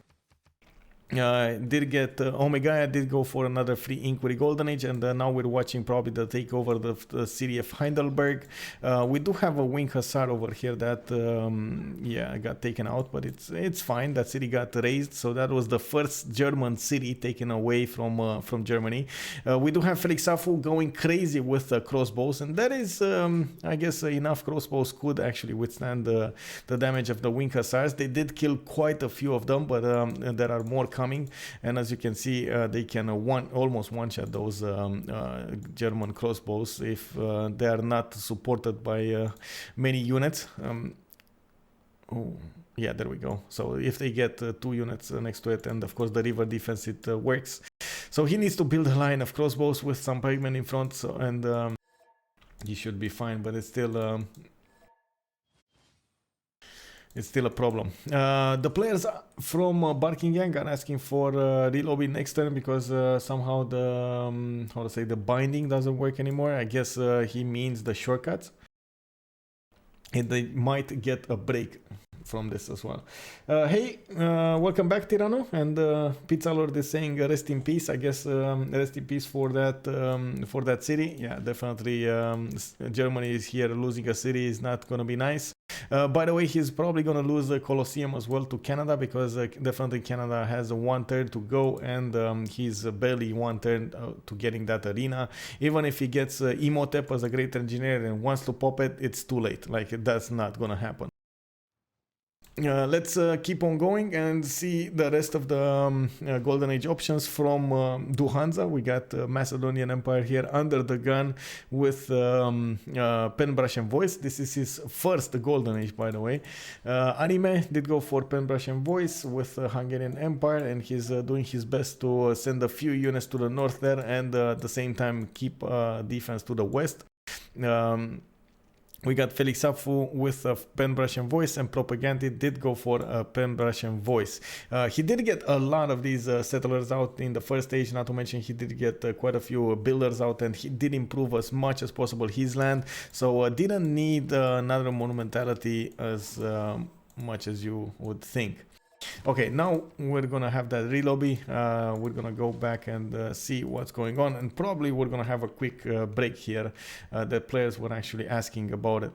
Did get Omega did go for another free inquiry golden age, and now we're watching probably the takeover of the city of Heidelberg. We do have a wing hussar over here that yeah, got taken out, but it's fine. That city got raised, so that was the first German city taken away from Germany. We do have Felix Safu going crazy with crossbows, and that is I guess enough crossbows could actually withstand the damage of the wing hussars. They did kill quite a few of them, but there are more coming, and as you can see, they can almost one-shot those German crossbows if they are not supported by many units. Oh, yeah, there we go. So if they get 2 units next to it, and of course the river defense, it works. So he needs to build a line of crossbows with some pikemen in front, so, and he should be fine, but it's still a problem. The players from Barking Gang are asking for relobby next turn because somehow the how to say, the binding doesn't work anymore. I guess he means the shortcuts, and they might get a break from this as well. Hey, welcome back, Tirano, and Pizza Lord is saying rest in peace. I guess rest in peace for that city. Yeah, definitely. Germany is here losing a city is not gonna be nice. By the way, he's probably gonna lose the Colosseum as well to Canada, because definitely Canada has 1 turn to go, and he's barely 1 turn to getting that arena. Even if he gets Imhotep as a great engineer and wants to pop it, it's too late. Like, that's not gonna happen. Let's keep on going and see the rest of the Golden Age options from Hansa. We got Macedonian Empire here under the gun with Pen, Brush and Voice. This is his first Golden Age, by the way. Anime did go for Pen, Brush and Voice with Hungarian Empire, and he's doing his best to send a few units to the north there, and at the same time keep defense to the west. We got Felix Safu with Pen, Brush and Voice, and Propaganda did go for Pen, Brush and Voice. He did get a lot of these settlers out in the first stage, not to mention he did get quite a few builders out, and he did improve as much as possible his land, so didn't need another monumentality as much as you would think. Okay, now we're gonna have that relobby. We're gonna go back and see what's going on, and probably we're gonna have a quick break here. The players were actually asking about it.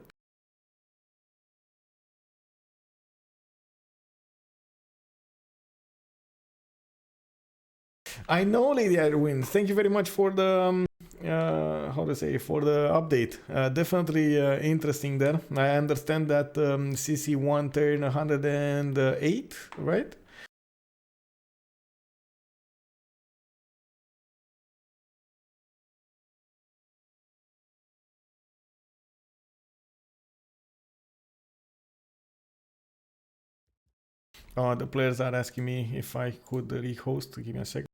I know, Lady Irwin. Thank you very much for the how to say, for the update. Definitely interesting there. I understand that CC1 turn 108, right? The players are asking me if I could rehost. Give me a second.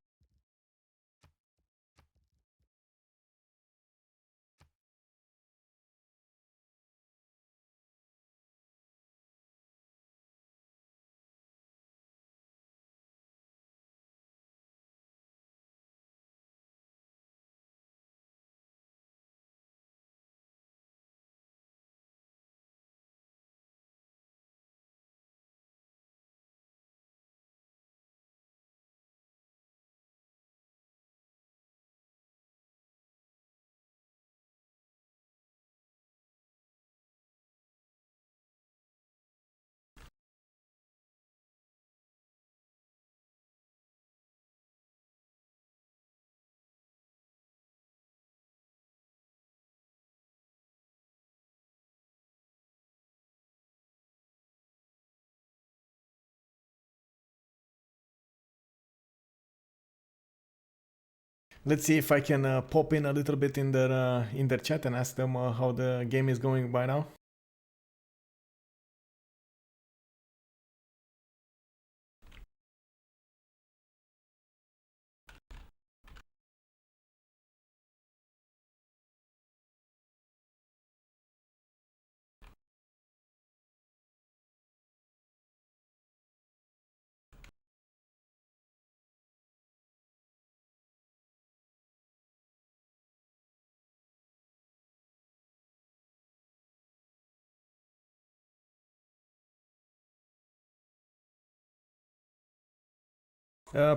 Let's see if I can pop in a little bit in their chat and ask them how the game is going by now.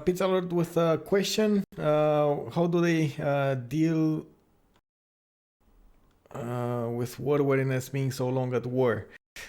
Pizza Lord with a question. How do they deal with war weariness being so long at war?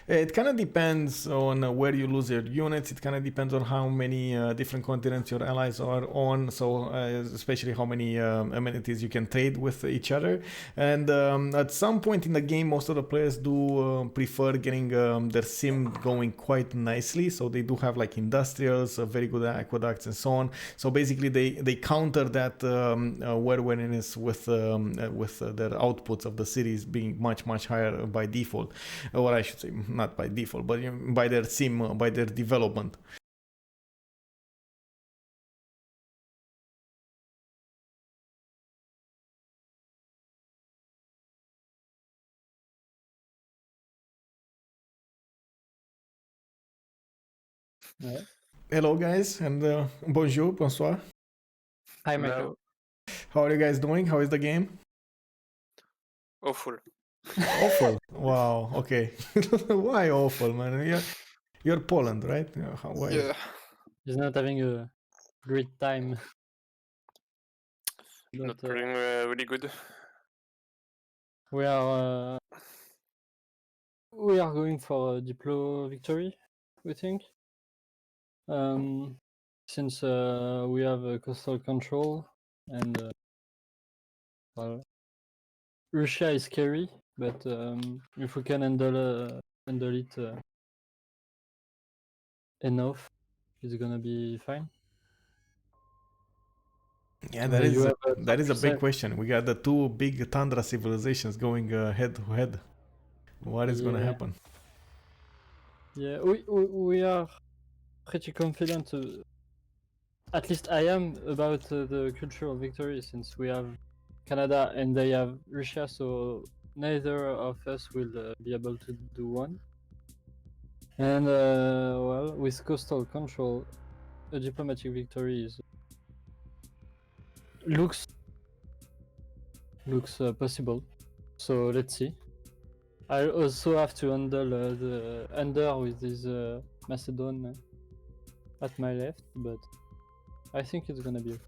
It kind of depends on where you lose your units. It kind of depends on how many different continents your allies are on. So especially how many amenities you can trade with each other. And at some point in the game, most of the players do prefer getting their sim going quite nicely. So they do have like industrials, very good aqueducts and so on. So basically they counter that war weariness with their outputs of the cities being much higher by default. Or I should say, not by default, but by their sim, by their development. Yeah. Hello, guys, and bonjour, bonsoir. Hi, Micheal. How are you guys doing? How is the game? Awful. Awful. Wow. Okay. Why awful, man? You're Poland, right? Why? Yeah. He's not having a great time. Not But playing really good. we are going for a Diplo victory, we think. Since we have coastal control and well, Russia is scary, but if we can handle it enough, it's gonna be fine. Yeah, You that is a big 10%. question. We got the two big tundra civilizations going head to head. What is gonna Yeah. happen? Yeah, we are pretty confident. At least I am about the cultural victory, since we have Canada and they have Russia, so neither of us will be able to do one. And well, with coastal control, a diplomatic victory looks possible. So let's see. I also have to handle the under with this Macedon at my left, but I think it's gonna be okay.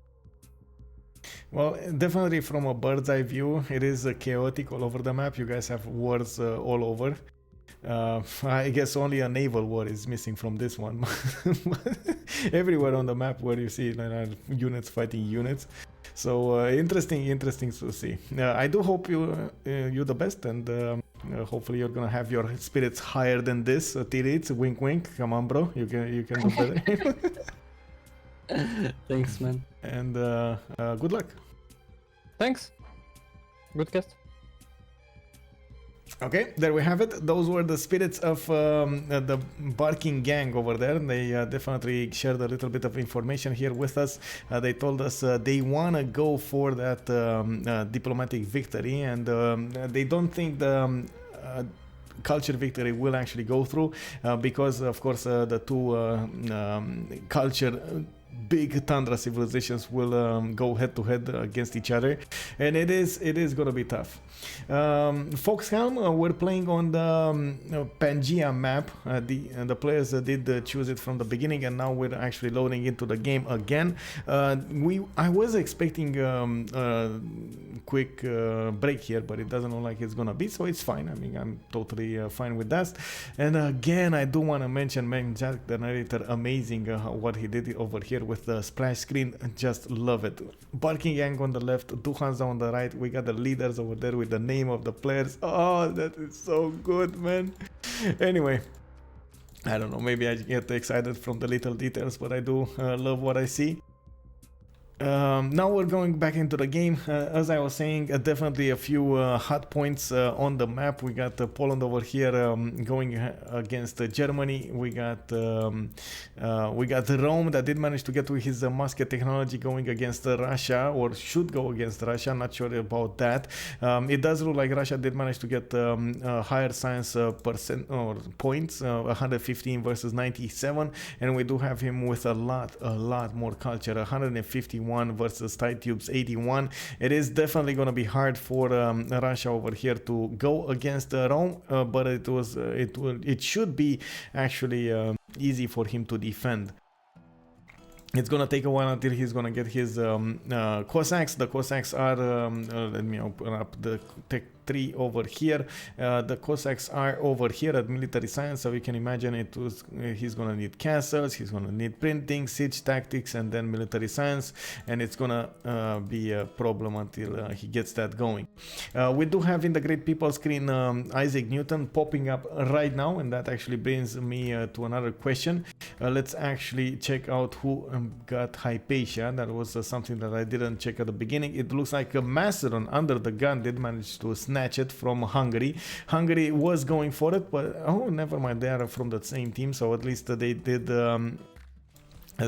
Well, definitely from a bird's eye view, it is chaotic all over the map. You guys have wars all over. I guess only a naval war is missing from this one. Everywhere on the map where you see units fighting units. So interesting to see. I do hope you the best, and hopefully you're gonna have your spirits higher than this. Tirits, wink wink. Come on, bro. You can do better. Thanks, man. And good luck. Thanks. Good cast. Okay, there we have it. Those were the spirits of the barking gang over there. They definitely shared a little bit of information here with us. They told us they want to go for that diplomatic victory, and they don't think the culture victory will actually go through because, of course, the two culture big tundra civilizations will go head to head against each other, and it is gonna be tough. Foxhelm, we're playing on the Pangea map. The players did choose it from the beginning, and now we're actually loading into the game again. I was expecting quick break here, but it doesn't look like it's gonna be, so it's fine. I mean, I'm totally fine with that. And again, I do want to mention Jack, the narrator, amazing what he did over here with the splash screen. Just love it. Barking Gang on the left, Hansa on the right. We got the leaders over there with the name of the players. Oh, that is so good, man. Anyway, I don't know, maybe I get excited from the little details, but I do love what I see. Now we're going back into the game. As I was saying, definitely a few hot points on the map. We got Poland over here going against Germany. We got Rome that did manage to get to his musket technology, going against Russia, or should go against Russia. Not sure about that. It does look like Russia did manage to get higher science percent or points, 115 versus 97, and we do have him with a lot more culture, 151 versus tight tubes 81. It is definitely going to be hard for Russia over here to go against Rome, but it should be actually easy for him to defend. it's gonna take a while until he's gonna get his Cossacks. The Cossacks are let me open up the tech tree over here. The Cossacks are over here at military science, so you can imagine he's gonna need castles, he's gonna need printing, siege tactics, and then military science, and it's gonna be a problem until he gets that going. We do have in the Great People screen Isaac Newton popping up right now, and that actually brings me to another question. Let's actually check out who got Hypatia. That was something that I didn't check at the beginning. It looks like a Macedon under the gun did manage to snatch it from Hungary. Hungary was going for it, but oh, never mind, they are from the same team, so at least they did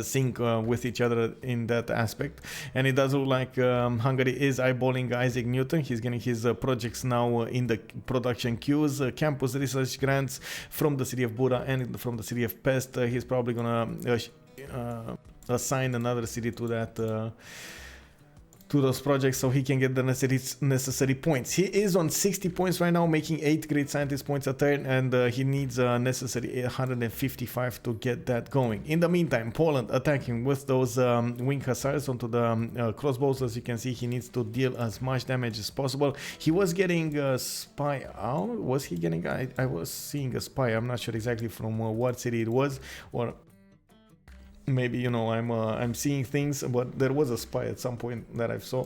sync with each other in that aspect. And it does look like Hungary is eyeballing Isaac Newton. He's getting his projects now in the production queues, campus research grants from the city of Buda and from the city of Pest. He's probably gonna assign another city to that to those projects so he can get the necessary points. He is on 60 points right now, making 8 great scientist points a turn, and he needs necessary 155 to get that going. In the meantime, Poland attacking with those wing hussars onto the crossbows. As you can see, he needs to deal as much damage as possible. He was getting a spy out. Was he getting? I was seeing a spy. I'm not sure exactly from what city it was, or maybe, you know, I'm seeing things, but there was a spy at some point that I saw.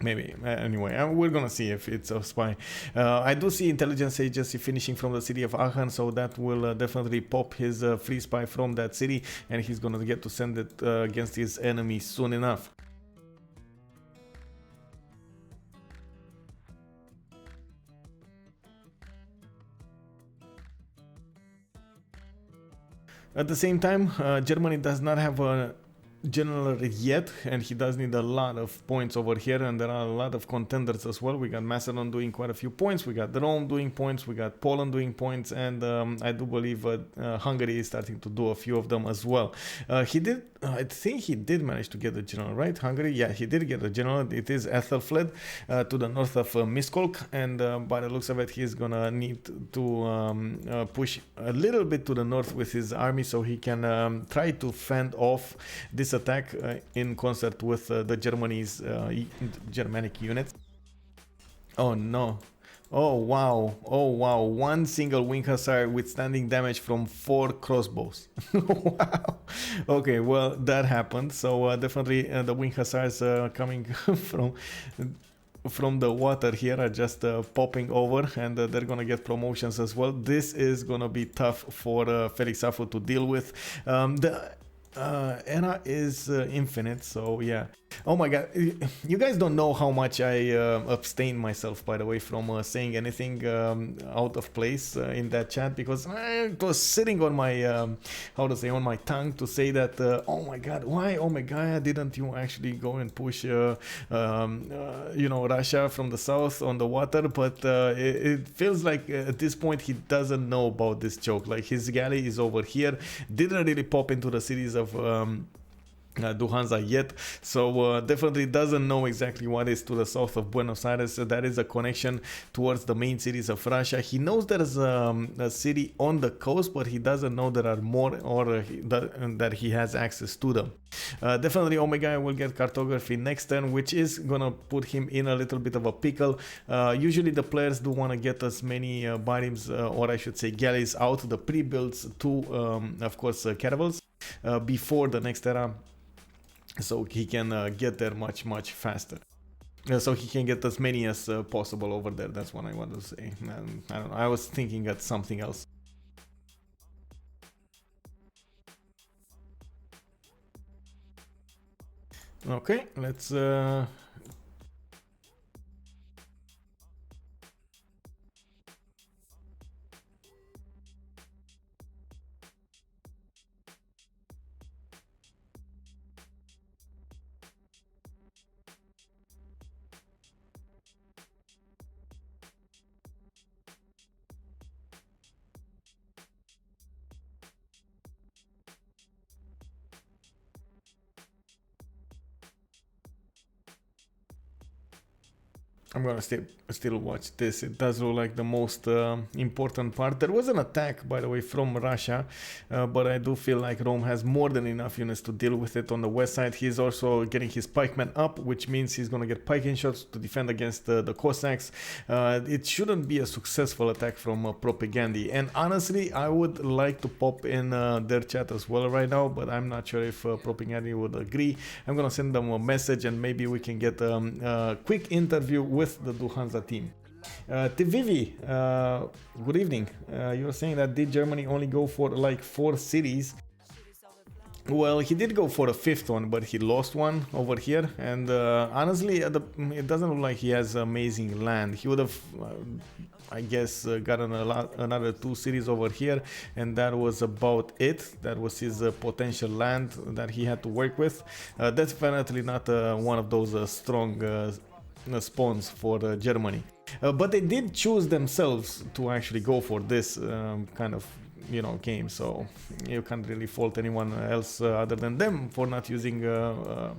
Maybe. Anyway, we're gonna see if it's a spy. I do see intelligence agency finishing from the city of Aachen, so that will definitely pop his free spy from that city, and he's gonna get to send it against his enemy soon enough. At the same time, Germany does not have a general yet, and he does need a lot of points over here, and there are a lot of contenders as well. We got Macedon doing quite a few points, we got Rome doing points, we got Poland doing points, and I do believe Hungary is starting to do a few of them as well. I think he did manage to get a general, right? Hungary, yeah, he did get a general. It is Ethelfled to the north of Miskolc, and by the looks of it, he's gonna need to push a little bit to the north with his army so he can try to fend off this attack in concert with the Germanic units. Oh no. Oh wow. Oh wow. One single wing hussar withstanding damage from 4 crossbows. Wow. Okay, well, that happened. So definitely the wing hussars coming from the water here are just popping over, and they're gonna get promotions as well. This is gonna be tough for Felix Afu to deal with. Era is infinite, so yeah. Oh my god, you guys don't know how much I abstain myself, by the way, from saying anything out of place in that chat, because it was sitting on my how to say, on my tongue to say that oh my god, why, oh my god, didn't you actually go and push you know, Russia from the south on the water? But it feels like at this point he doesn't know about this joke. Like, his galley is over here, didn't really pop into the cities of Hansa yet, so definitely doesn't know exactly what is to the south of Buenos Aires. That is a connection towards the main cities of Russia. He knows there's a city on the coast, but he doesn't know there are more, or that he has access to them. Definitely Omega will get cartography next turn, which is gonna put him in a little bit of a pickle. Usually the players do want to get as many barims, or I should say galleys, out, the pre-builds to of course caravels before the next era, so he can get there much faster. So he can get as many as possible over there. That's what I want to say. I don't know, I was thinking at something else. Okay, let's I'm gonna still watch this. It does look like the most important part. There was an attack, by the way, from Russia, but I do feel like Rome has more than enough units to deal with it on the west side. He's also getting his pikemen up, which means he's gonna get piking shots to defend against the Cossacks. It shouldn't be a successful attack from Propaganda. And honestly, I would like to pop in their chat as well right now, but I'm not sure if Propaganda would agree. I'm gonna send them a message and maybe we can get a quick interview with the Hansa team. Tvivi, good evening. You were saying that did Germany only go for like 4 cities? Well, he did go for a 5th one, but he lost one over here. And honestly, it doesn't look like he has amazing land. He would have, I guess, gotten another 2 cities over here, and that was about it. That was his potential land that he had to work with. That's definitely not one of those strong spawns for Germany. But they did choose themselves to actually go for this kind of game, so you can't really fault anyone else other than them for not using how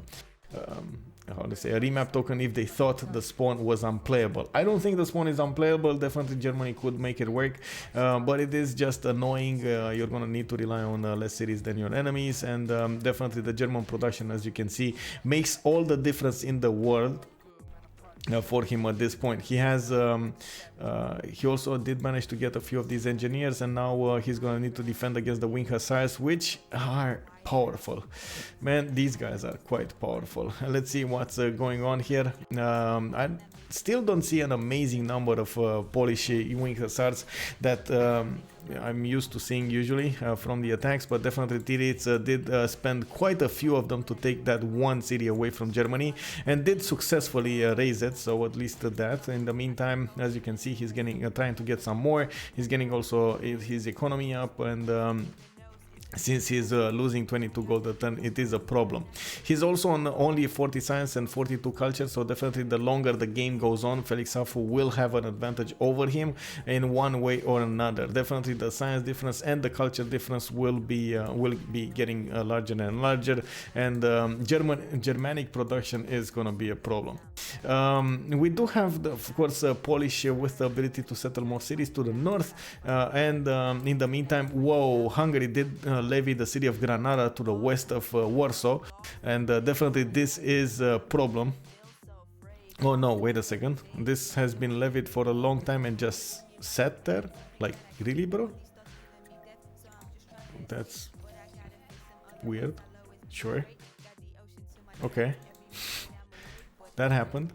to say, a remap token if they thought the spawn was unplayable. I don't think the spawn is unplayable. Definitely Germany could make it work, but it is just annoying. You're gonna need to rely on less cities than your enemies, and definitely the German production, as you can see, makes all the difference in the world for him at this point. He has he also did manage to get a few of these engineers, and now he's gonna need to defend against the wing hussars, which are powerful. Man, these guys are quite powerful. Let's see what's going on here. I still don't see an amazing number of Polish wing hussars that I'm used to seeing usually from the attacks, but definitely Tirits did spend quite a few of them to take that one city away from Germany, and did successfully raise it, so at least that. In the meantime, as you can see, he's getting trying to get some more. He's getting also his economy up, and since he's losing 22 gold a turn, it is a problem. He's also on only 40 science and 42 culture, so definitely the longer the game goes on, Felix Safu will have an advantage over him in one way or another. Definitely the science difference and the culture difference will be getting larger and larger, and Germanic production is gonna be a problem. We do have, of course, Polish with the ability to settle more cities to the north, and in the meantime, whoa, Hungary did levy the city of Granada to the west of Warsaw, and definitely this is a problem. Oh no, wait a second, this has been levied for a long time and just sat there? Like, really, bro? That's weird. Sure. Okay. That happened.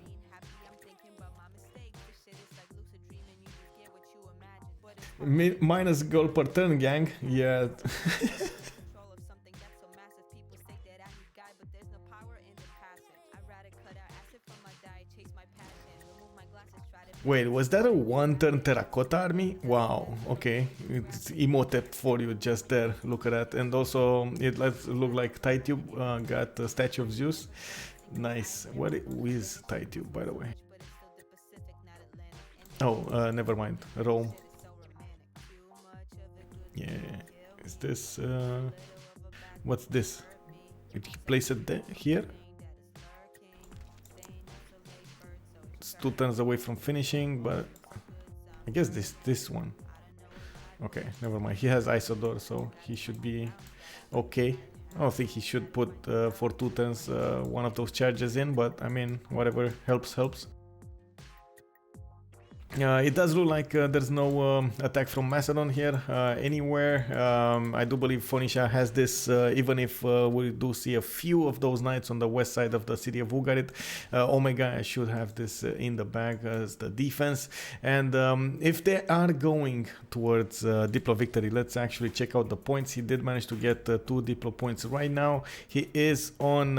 Minus goal per turn, gang. Yeah. Wait, was that a one-turn terracotta army? Wow, okay. It's emoted for you just there. Look at that. And also, it look like Titube got a statue of Zeus. Nice. What is Titube, by the way? Oh, never mind. Rome. Yeah, is this what's this? Did he place it there, here? It's 2 turns away from finishing, but I guess this one. Okay, never mind. He has Isodor, so he should be okay. I don't think he should put for 2 turns one of those charges in, but I mean, whatever helps. It does look like there's no attack from Macedon here anywhere. I do believe Phoenicia has this, even if we do see a few of those knights on the west side of the city of Ugarit. Omega should have this in the bag as the defense. And if they are going towards Diplo victory, let's actually check out the points. He did manage to get 2 Diplo points right now. He is on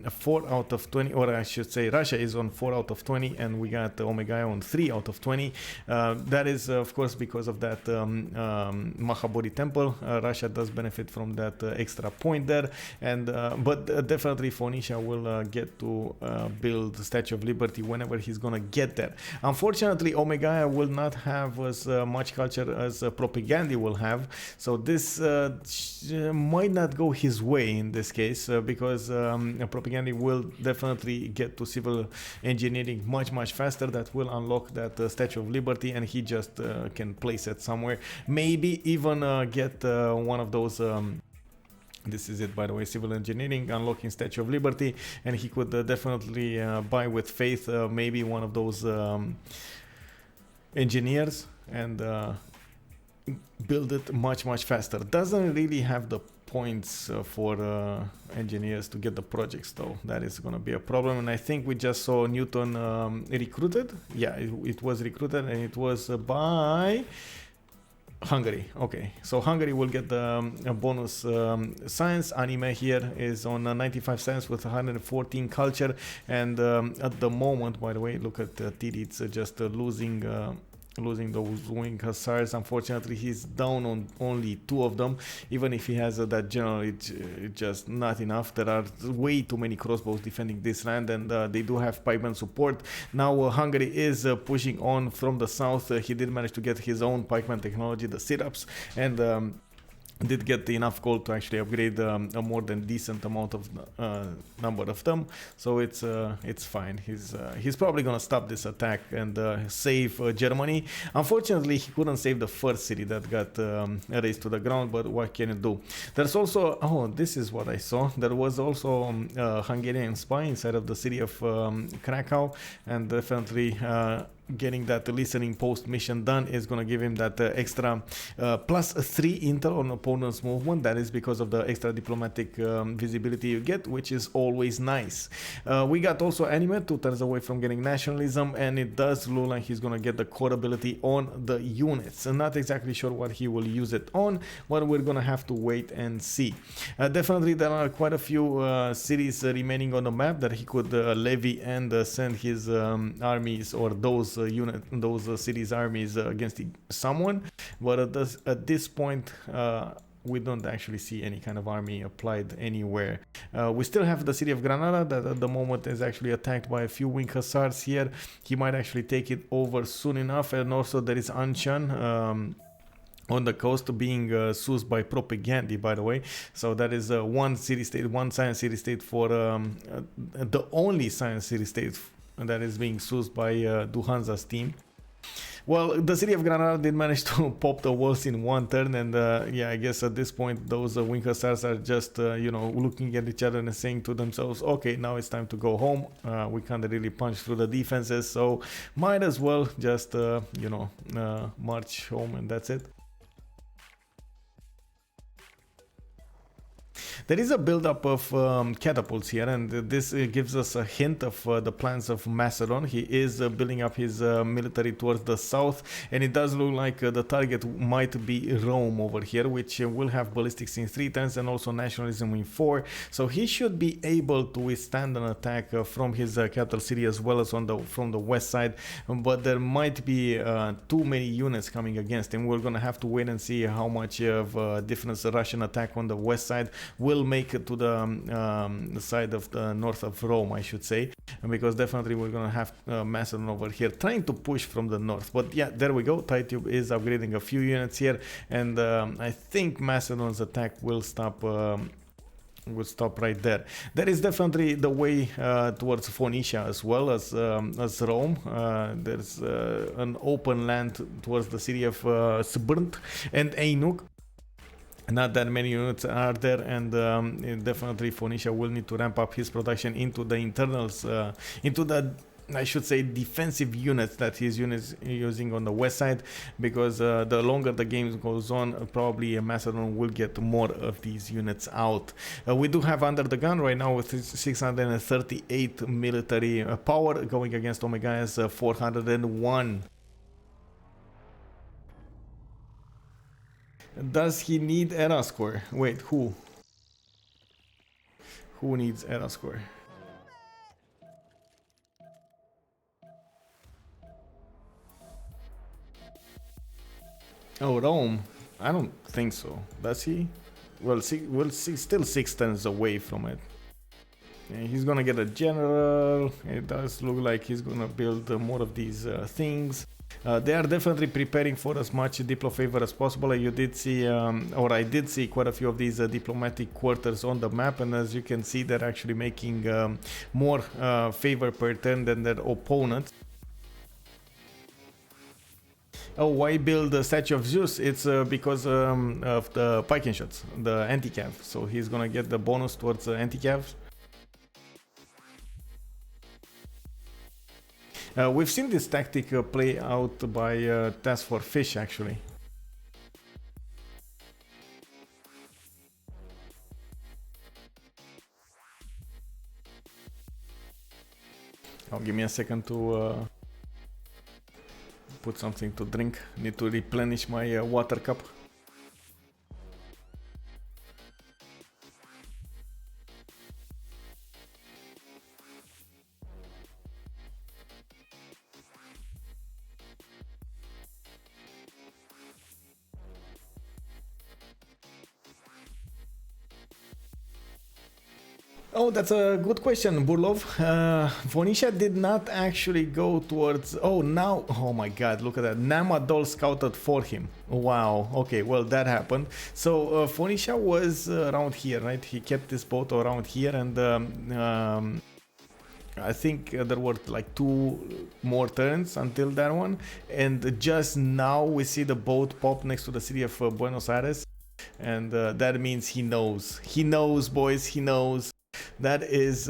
4 out of 20, or I should say Russia is on 4 out of 20, and we got Omega on 3 out of 20. 20. That is, of course, because of that Mahabodhi temple. Russia does benefit from that extra point there, and but definitely Phoenicia will get to build the Statue of Liberty whenever he's gonna get there. Unfortunately, Omegaia will not have as much culture as Propaganda will have, so this might not go his way in this case, because Propaganda will definitely get to civil engineering much faster. That will unlock that Statue of Liberty, and he just can place it somewhere, maybe even get one of those this is it, by the way, civil engineering, unlocking Statue of Liberty, and he could definitely buy with faith maybe one of those engineers and build it much faster. Doesn't really have the points for engineers to get the projects, though. That is going to be a problem, and I think we just saw Newton recruited. Yeah, it was recruited, and it was by Hungary. Okay, so Hungary will get the bonus science. Anime here is on 95 science with 114 culture, and at the moment, by the way, look at TD, it's just losing those wing hussars. Unfortunately, he's down on only 2 of them. Even if he has that general, it's just not enough. There are way too many crossbows defending this land, and they do have pikeman support. Now Hungary is pushing on from the south. He did manage to get his own pikeman technology, the sit-ups, and did get enough gold to actually upgrade a more than decent amount of number of them, so it's fine. He's probably gonna stop this attack and save Germany. Unfortunately, he couldn't save the first city that got razed to the ground, but what can you do? There's also, oh, this is what I saw. There was also a Hungarian spy inside of the city of Krakow, and definitely getting that listening post mission done is going to give him that extra +3 intel on opponent's movement. That is because of the extra diplomatic visibility you get, which is always nice. We got also Anime 2 turns away from getting nationalism, and it does look like he's going to get the core ability on the units. I'm not exactly sure what he will use it on, but we're going to have to wait and see. Definitely there are quite a few cities remaining on the map that he could levy and send his armies, or those cities' armies against someone, but at this point we don't actually see any kind of army applied anywhere. We still have the city of Granada that at the moment is actually attacked by a few wing hussars here. He might actually take it over soon enough, and also there is Anshan on the coast being soused by Propaganda, by the way. So that is one city-state, one science city-state for the only science city-state that is being soused by Hansa's team. Well, the city of Granada did manage to pop the walls in one turn, and yeah, I guess at this point those wing hussars are just looking at each other and saying to themselves, okay, now it's time to go home. We can't really punch through the defenses, so might as well just march home, and that's it. There is a build-up of catapults here, and this gives us a hint of the plans of Macedon. He is building up his military towards the south, and it does look like the target might be Rome over here, which will have ballistics in 3 turns and also nationalism in 4. So he should be able to withstand an attack from his capital city as well as from the west side, but there might be too many units coming against him. We're gonna have to wait and see how much of difference the Russian attack on the west side will make it to the side of the north of Rome, I should say, because definitely we're gonna have Macedon over here trying to push from the north. But yeah, there we go. TiTube is upgrading a few units here, and I think Macedon's attack will stop right there. That is definitely the way towards Phoenicia as well as Rome. There's an open land towards the city of Sbrnt and Ainuk. Not that many units are there, and definitely Phoenicia will need to ramp up his production into the internals, into the, I should say, defensive units that he's using on the west side, because the longer the game goes on, probably Macedon will get more of these units out. We do have under the gun right now with 638 military power going against Omegaia's 401. Does he need era score? Wait, who? Who needs era score? Oh, Rome. I don't think so. Does he? Well, still 6 turns away from it. Yeah, he's gonna get a general. It does look like he's gonna build more of these things. They are definitely preparing for as much diplo favor as possible. You did see, or I did see quite a few of these diplomatic quarters on the map, and as you can see, they're actually making more favor per turn than their opponent. Oh, why build the statue of Zeus? It's because of the Piken shots, the anti-cav. So he's gonna get the bonus towards anti-cavs. We've seen this tactic play out by Task for Fish, actually. Oh, give me a second to put something to drink. Need to replenish my water cup. Oh, that's a good question, Burlov. Phoenicia did not actually go towards... Oh, now... Oh my god, look at that. Namadol scouted for him. Wow. Okay, well, that happened. So, Phoenicia was around here, right? He kept this boat around here, and... I think there were like 2 more turns until that one. And just now we see the boat pop next to the city of Buenos Aires. And that means he knows. He knows, boys, he knows. That is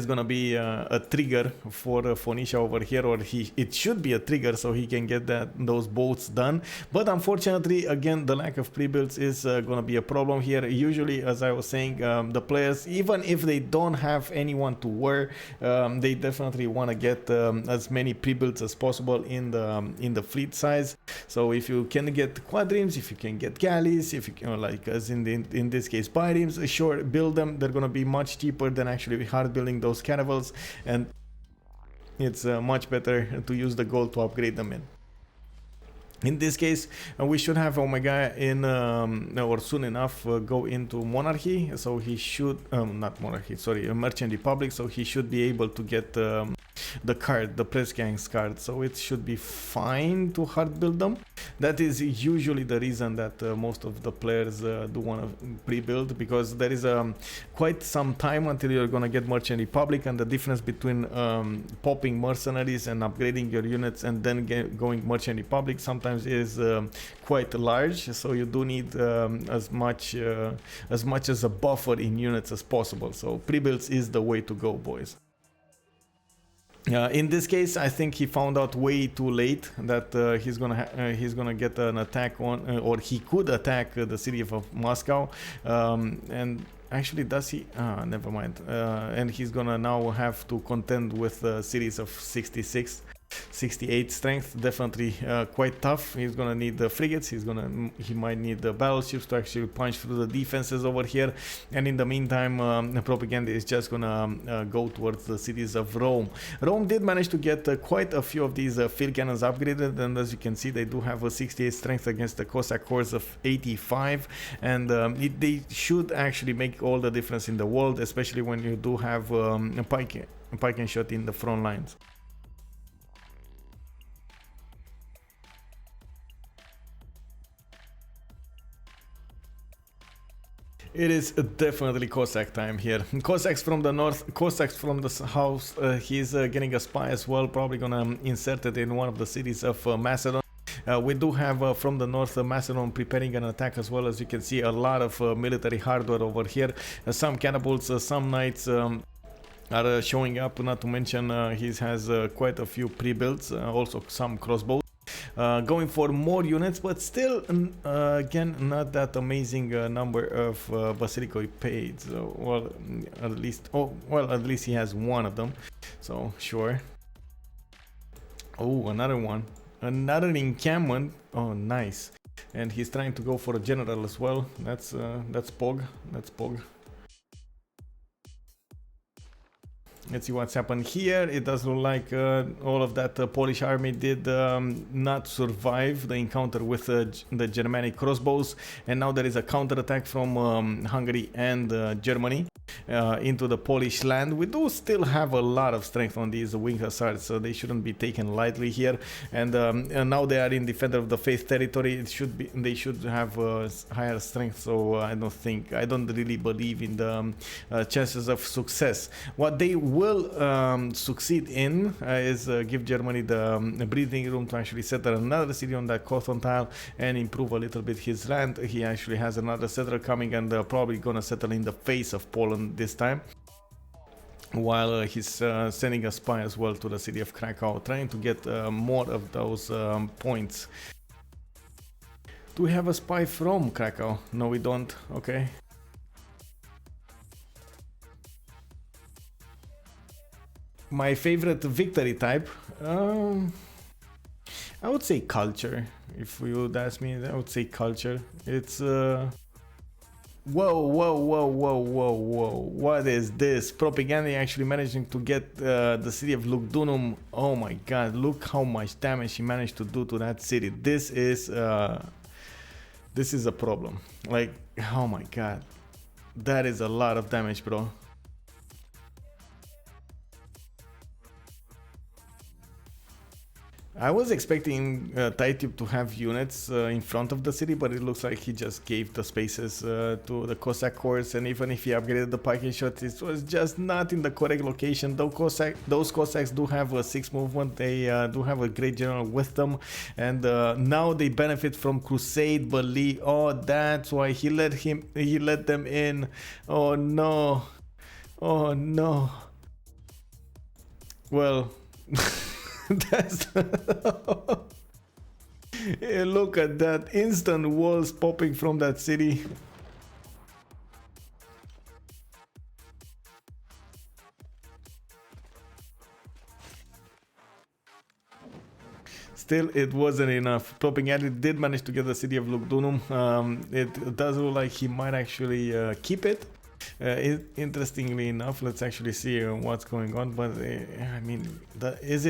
gonna be a trigger for Phoenicia over here, or it should be a trigger so he can get those boats done. But unfortunately, again, the lack of pre-builds is gonna be a problem here. Usually, as I was saying, the players, even if they don't have anyone to wear, they definitely want to get as many pre-builds as possible in the fleet size. So if you can get quadrims, if you can get galleys, if you can, like as in this case biremes, sure, build them. They're gonna be much cheaper than actually hard building those caravels, and it's much better to use the gold to upgrade them in. In this case, we should have Omega in, or soon enough, go into Monarchy. So he should, not Monarchy, sorry, Merchant Republic. So he should be able to get the card, the Press Gangs card. So it should be fine to hard build them. That is usually the reason that most of the players do want to pre-build, because there is quite some time until you're gonna get Merchant Republic, and the difference between popping mercenaries and upgrading your units and then going Merchant Republic sometimes is quite large. So you do need as much as a buffer in units as possible. So pre-builds is the way to go, boys. In this case, I think he found out way too late that he's gonna get an attack on, or he could attack the city of Moscow, and actually, does he? Never mind. And he's gonna now have to contend with cities of 66, 68 strength. Definitely quite tough. He's gonna need the frigates. He might need the battleships to actually punch through the defenses over here. And in the meantime, propaganda is just gonna go towards the cities of Rome. Rome did manage to get quite a few of these field cannons upgraded, and as you can see, they do have a 68 strength against the Cossack hordes of 85, and they should actually make all the difference in the world, especially when you do have a pike and shot in the front lines. It is definitely Cossack time here. Cossacks from the north, Cossacks from the south. He's getting a spy as well, probably gonna insert it in one of the cities of Macedon. We do have from the north Macedon preparing an attack as well. As you can see, a lot of military hardware over here. Some catapults, some knights are showing up, not to mention he has quite a few pre-builds, also some crossbows. Going for more units, but still, again, not that amazing number of Basilicoi paid. So, well, at least he has one of them. So, sure. Oh, another one. Another encampment. Oh, nice. And he's trying to go for a general as well. That's Pog. That's Pog. Let's see what's happened here. It does look like all of that Polish army did not survive the encounter with the Germanic crossbows, and now there is a counterattack from Hungary and Germany into the Polish land. We do still have a lot of strength on these wing hussars, so they shouldn't be taken lightly here. And now they are in Defender of the Faith territory. They should have higher strength, so I don't really believe in the chances of success. What they will succeed in is give Germany the breathing room to actually settle another city on that Cotton tile and improve a little bit his land. He actually has another settler coming, and probably gonna settle in the face of Poland this time, while he's sending a spy as well to the city of Krakow, trying to get more of those points. Do we have a spy from Krakow? No, we don't. Okay. My favorite victory type, I would say culture. If you would ask me, I would say culture. It's whoa, what is this? Propaganda actually managing to get the city of Lugdunum. Oh my god, look how much damage he managed to do to that city. This is a problem. Like, oh my god, that is a lot of damage, bro. I was expecting Taitube to have units in front of the city, but it looks like he just gave the spaces to the Cossack corps, and even if he upgraded the pike shot, it was just not in the correct location. Those Cossacks do have a 6 movement, they do have a great general with them, and now they benefit from Crusade, believe. Oh, that's why he let them in. Oh no. Oh no. Well, that's yeah, look at that, instant walls popping from that city. Still, it wasn't enough. Propaganda did manage to get the city of Lugdunum. It does look like he might actually keep it. Interestingly enough, let's actually see what's going on. But I mean, is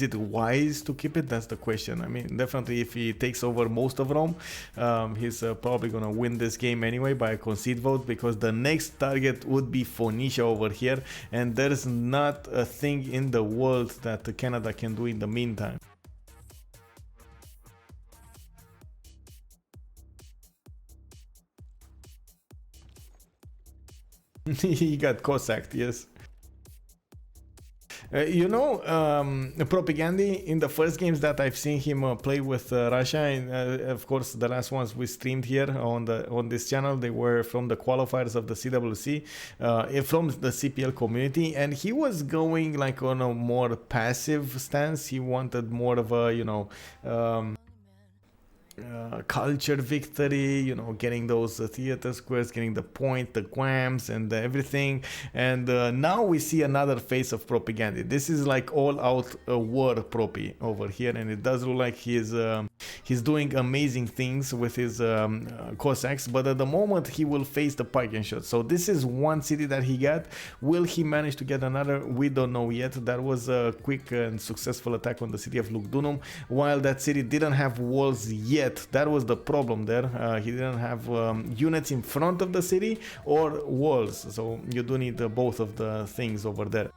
it wise to keep it? That's the question. I mean, definitely if he takes over most of Rome, he's probably gonna win this game anyway by a concede vote, because the next target would be Phoenicia over here, and there's not a thing in the world that Canada can do in the meantime. He got Cossacked, yes. Propaganda in the first games that I've seen him play with Russia, and of course the last ones we streamed here on this channel, they were from the qualifiers of the CWC, from the CPL community, and he was going like on a more passive stance. He wanted more of a, culture victory, getting those theater squares, getting the point, the guams, and everything. And now we see another face of Propaganda. This is like all out war propy over here, and it does look like he's doing amazing things with his Cossacks, but at the moment he will face the pike and shot. So this is one city that he got. Will he manage to get another? We don't know yet. That was a quick and successful attack on the city of Lugdunum, while that city didn't have walls yet. That was the problem there. He didn't have units in front of the city or walls, so you do need both of the things over there.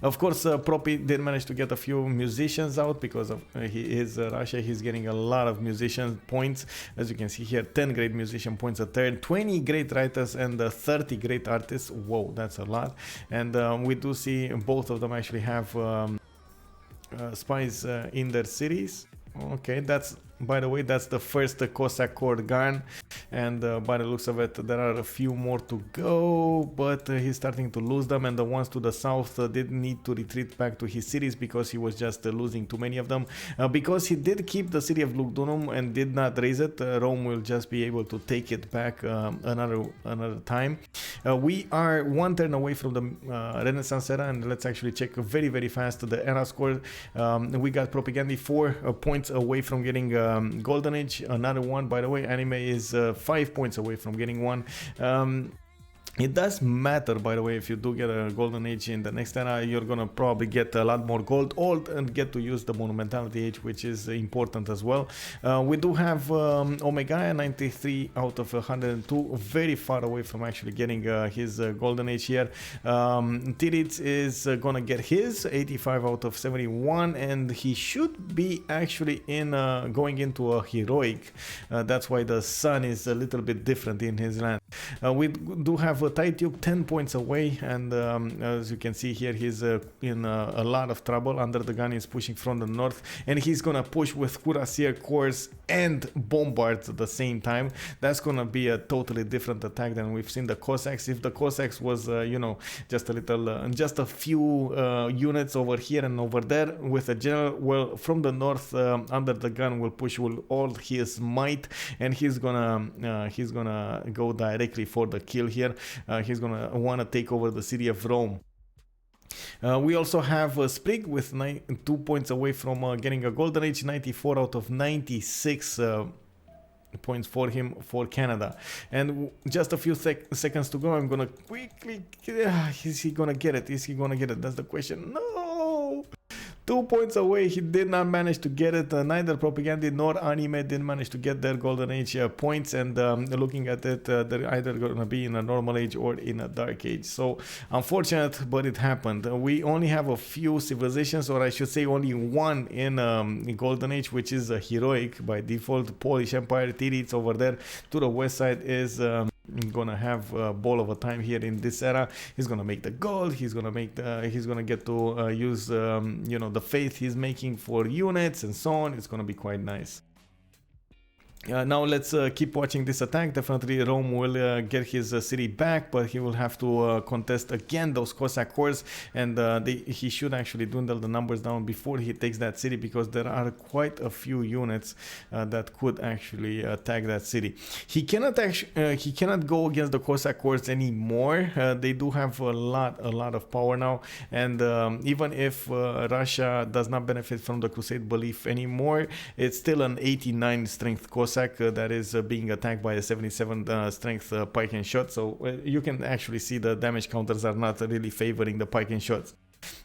Of course, Propi did manage to get a few musicians out because of his Russia. He's getting a lot of musician points. As you can see here, 10 great musician points a turn, 20 great writers, and 30 great artists. Whoa, that's a lot. And we do see both of them actually have spies in their cities. Okay, that's, by the way, that's the first Cossack Corps gone, and by the looks of it, there are a few more to go, but he's starting to lose them, and the ones to the south did need to retreat back to his cities because he was just losing too many of them. Because he did keep the city of Lugdunum and did not raise it, Rome will just be able to take it back another time. We are one turn away from the Renaissance era, and let's actually check very fast the era score. We got Propaganda 4 points away from getting Golden Age, another one. By the way, Anime is 5 points away from getting one. It does matter, by the way, if you do get a golden age in the next era, you're gonna probably get a lot more gold and get to use the monumentality age, which is important as well. We do have Omega 93 out of 102, very far away from actually getting his golden age here. Tiritz is gonna get his 85 out of 71, and he should be actually in going into a heroic. That's why the sun is a little bit different in his land. We do have a Taityuk 10 points away, and as you can see here, he's in a lot of trouble. Under the Gun is pushing from the north, and he's gonna push with Cuirassier Corps and Bombards at the same time. That's gonna be a totally different attack than we've seen the Cossacks. If the Cossacks was, you know, just a little, just a few units over here and over there with a general, well, from the north, Under the Gun will push with all his might, and he's gonna go directly for the kill here. He's gonna want to take over the city of Rome. We also have Sprig with 2 points away from getting a golden age, 94 out of 96 points for him for Canada. And just a few seconds to go. I'm gonna quickly, is he gonna get it? Is he gonna get it? That's the question. No, 2 points away. He did not manage to get it. Neither Propaganda nor Anime didn't manage to get their golden age points, and looking at it, they're either gonna be in a normal age or in a dark age. So unfortunate, but it happened. We only have a few civilizations, or I should say only one in golden age, which is a heroic by default. Polish Empire. Tiritz over there to the west side is gonna have a ball of a time here in this era. He's gonna make the gold. He's gonna make he's gonna get to use you know, the faith he's making for units and so on. It's gonna be quite nice. Now let's keep watching this attack. Definitely Rome will get his city back, but he will have to contest again those Cossack hordes, and he should actually dwindle the numbers down before he takes that city, because there are quite a few units that could actually attack that city. He cannot go against the Cossack hordes anymore. They do have a lot of power now, and even if Russia does not benefit from the Crusade belief anymore, it's still an 89 strength Cossack that is being attacked by a 77 strength pike and shot. So you can actually see the damage counters are not really favoring the pike and shots.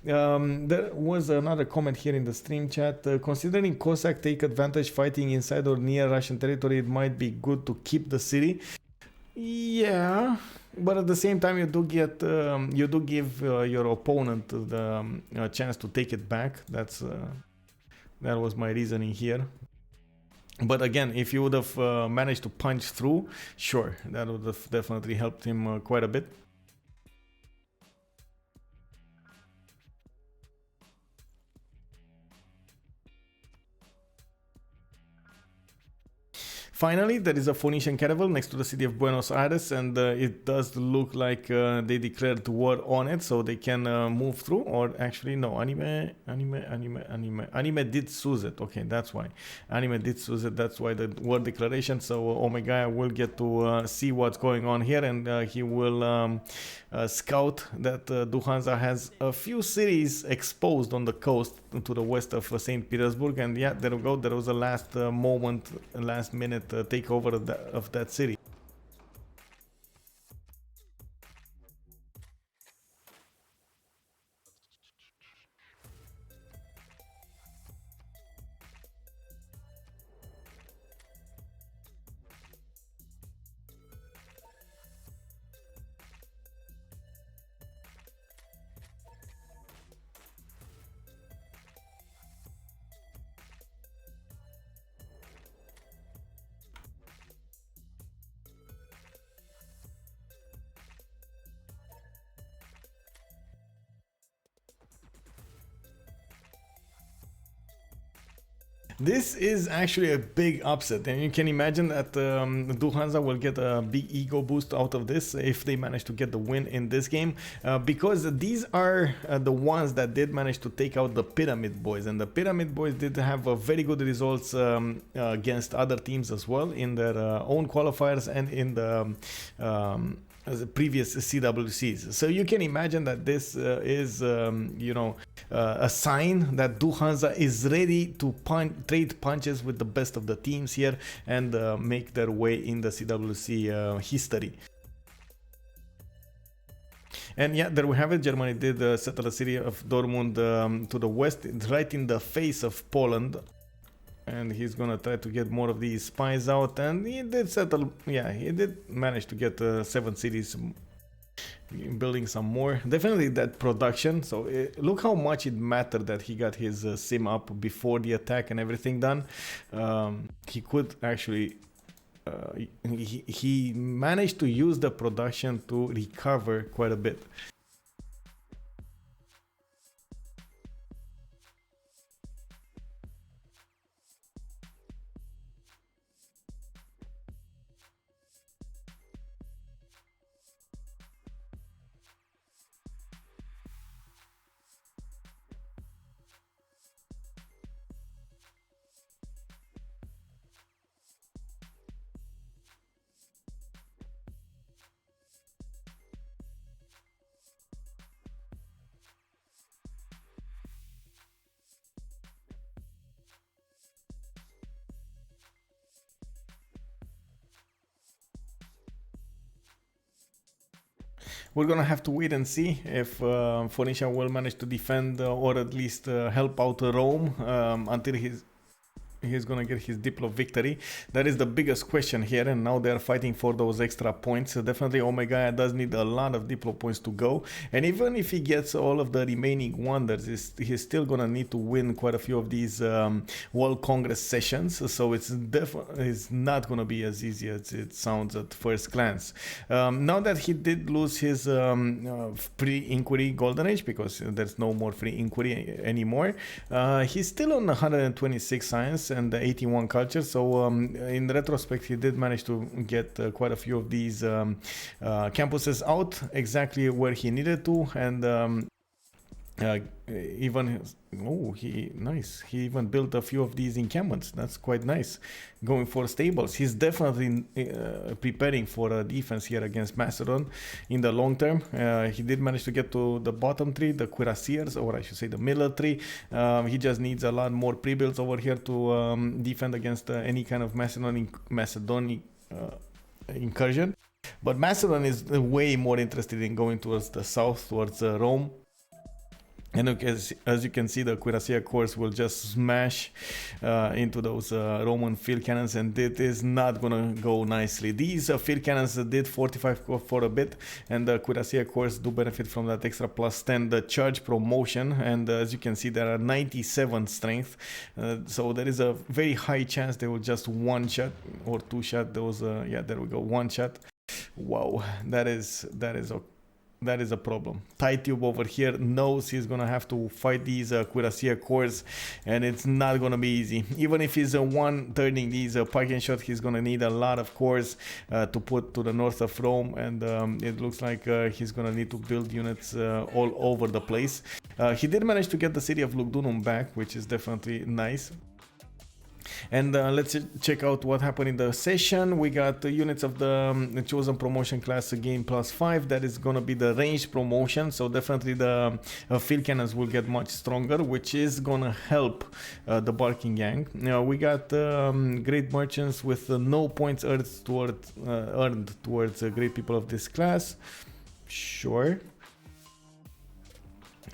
There was another comment here in the stream chat. Considering Cossack take advantage fighting inside or near Russian territory, it might be good to keep the city. Yeah, but at the same time, you do give your opponent the chance to take it back. That was my reasoning here. But again, if you would have managed to punch through, sure, that would have definitely helped him quite a bit. Finally, there is a Phoenician caravel next to the city of Buenos Aires, and it does look like they declared war on it, so they can move through. Or actually, no, Anime did seize it. Okay, that's why. Anime did seize it, that's why the war declaration. So Omega will get to see what's going on here, and he will scout that Hansa has a few cities exposed on the coast to the west of St. Petersburg, and yeah, there we go. There was a last minute takeover of that city. This is actually a big upset, and you can imagine that Hansa will get a big ego boost out of this if they manage to get the win in this game, because these are the ones that did manage to take out the Pyramid Boys, and the Pyramid Boys did have very good results against other teams as well in their own qualifiers and in the previous CWCs. So you can imagine that this is, a sign that Hansa is ready to trade punches with the best of the teams here and make their way in the CWC history. And yeah, there we have it. Germany did settle the city of Dortmund to the west, right in the face of Poland. And he's gonna try to get more of these spies out, and he did settle. Yeah, he did manage to get 7 cities, building some more. Definitely that production. So look how much it mattered that he got his sim up before the attack and everything done. He could actually. He managed to use the production to recover quite a bit. We're gonna have to wait and see if Phoenicia will manage to defend or at least help out Rome until he's gonna get his Diplo victory. That is the biggest question here, and now they're fighting for those extra points. So definitely Omega does need a lot of Diplo points to go, and even if he gets all of the remaining wonders, he's still gonna need to win quite a few of these World Congress sessions, so it's not gonna be as easy as it sounds at first glance. Now that he did lose his pre-inquiry Golden Age, because there's no more free inquiry anymore, he's still on 126 science and 81 culture, so in retrospect he did manage to get quite a few of these campuses out exactly where he needed to, and he even built a few of these encampments. That's quite nice. Going for stables, he's definitely preparing for a defense here against Macedon in the long term. He did manage to get to the bottom 3, the cuirassiers, or I should say the middle 3. He just needs a lot more pre-builds over here to defend against any kind of Macedonian incursion. But Macedon is way more interested in going towards the south, towards Rome. And as you can see, the Cuirassier Corps will just smash into those Roman field cannons, and it is not gonna go nicely. These field cannons did 45 for a bit, and the Cuirassier Corps do benefit from that extra plus 10, the charge promotion, and as you can see, there are 97 strength, so there is a very high chance they will just one-shot or two-shot those, yeah, there we go, one-shot. Wow, that is okay. That is a problem. TieTube over here knows he's gonna have to fight these Cuirassier Corps, and it's not gonna be easy. Even if he's one turning these parking shot, he's gonna need a lot of cores to put to the north of Rome, and it looks like he's gonna need to build units all over the place. He did manage to get the city of Lugdunum back, which is definitely nice. And let's check out what happened in the session. We got the units of the chosen promotion class gain +5. That is gonna be the range promotion, so definitely the field cannons will get much stronger, which is gonna help the Barking Gang. Now we got great merchants with no points earned towards great people of this class. Sure.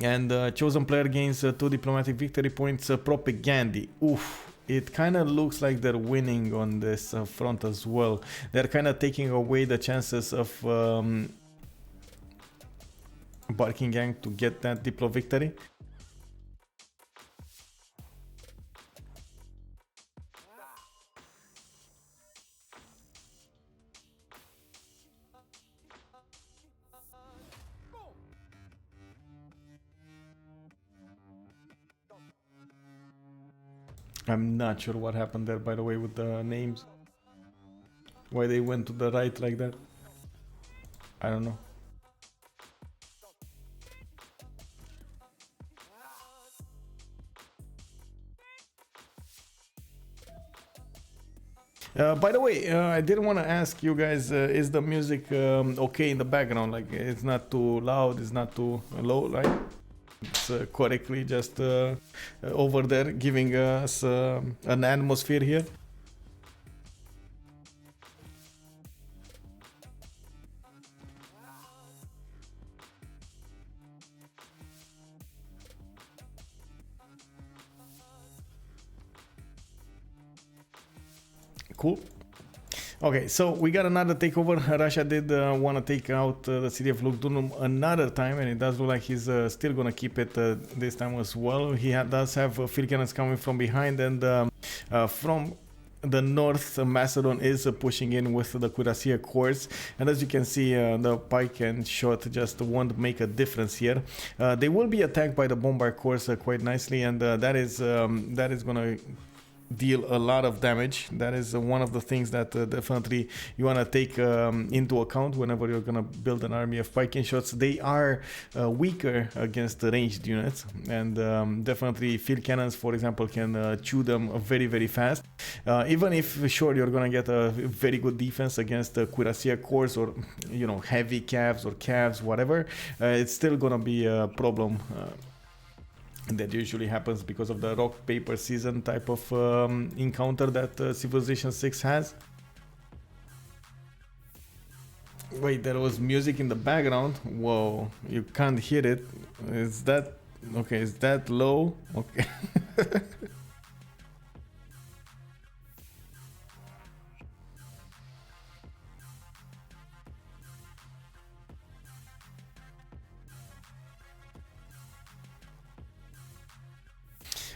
And chosen player gains 2 diplomatic victory points. Propaganda. Oof. It kind of looks like they're winning on this front as well. They're kind of taking away the chances of Barking Gang to get that Diplo victory. I'm not sure what happened there, by the way, with the names. Why they went to the right like that. I don't know. By the way, I didn't want to ask you guys, is the music okay in the background? Like, it's not too loud, it's not too low, right? It's correctly just over there, giving us an atmosphere here. Cool. Okay, so we got another takeover. Russia did want to take out the city of Lugdunum another time, and it does look like he's still gonna keep it this time as well. He does have field cannons coming from behind, and from the north, Macedon is pushing in with the Cuirassier corps, and as you can see, the pike and shot just won't make a difference here. They will be attacked by the bombard corps quite nicely, and that is gonna deal a lot of damage. That is one of the things that definitely you want to take into account whenever you're going to build an army of pike and shots. They are weaker against the ranged units, and definitely field cannons, for example, can chew them very, very fast. Even if, sure, you're going to get a very good defense against the Cuirassier corps, or, you know, heavy calves or calves, whatever, it's still going to be a problem. That usually happens because of the rock paper season type of encounter that Civilization 6 has. Wait, there was music in the background. Whoa, you can't hear it. Is that okay? Is that low? Okay.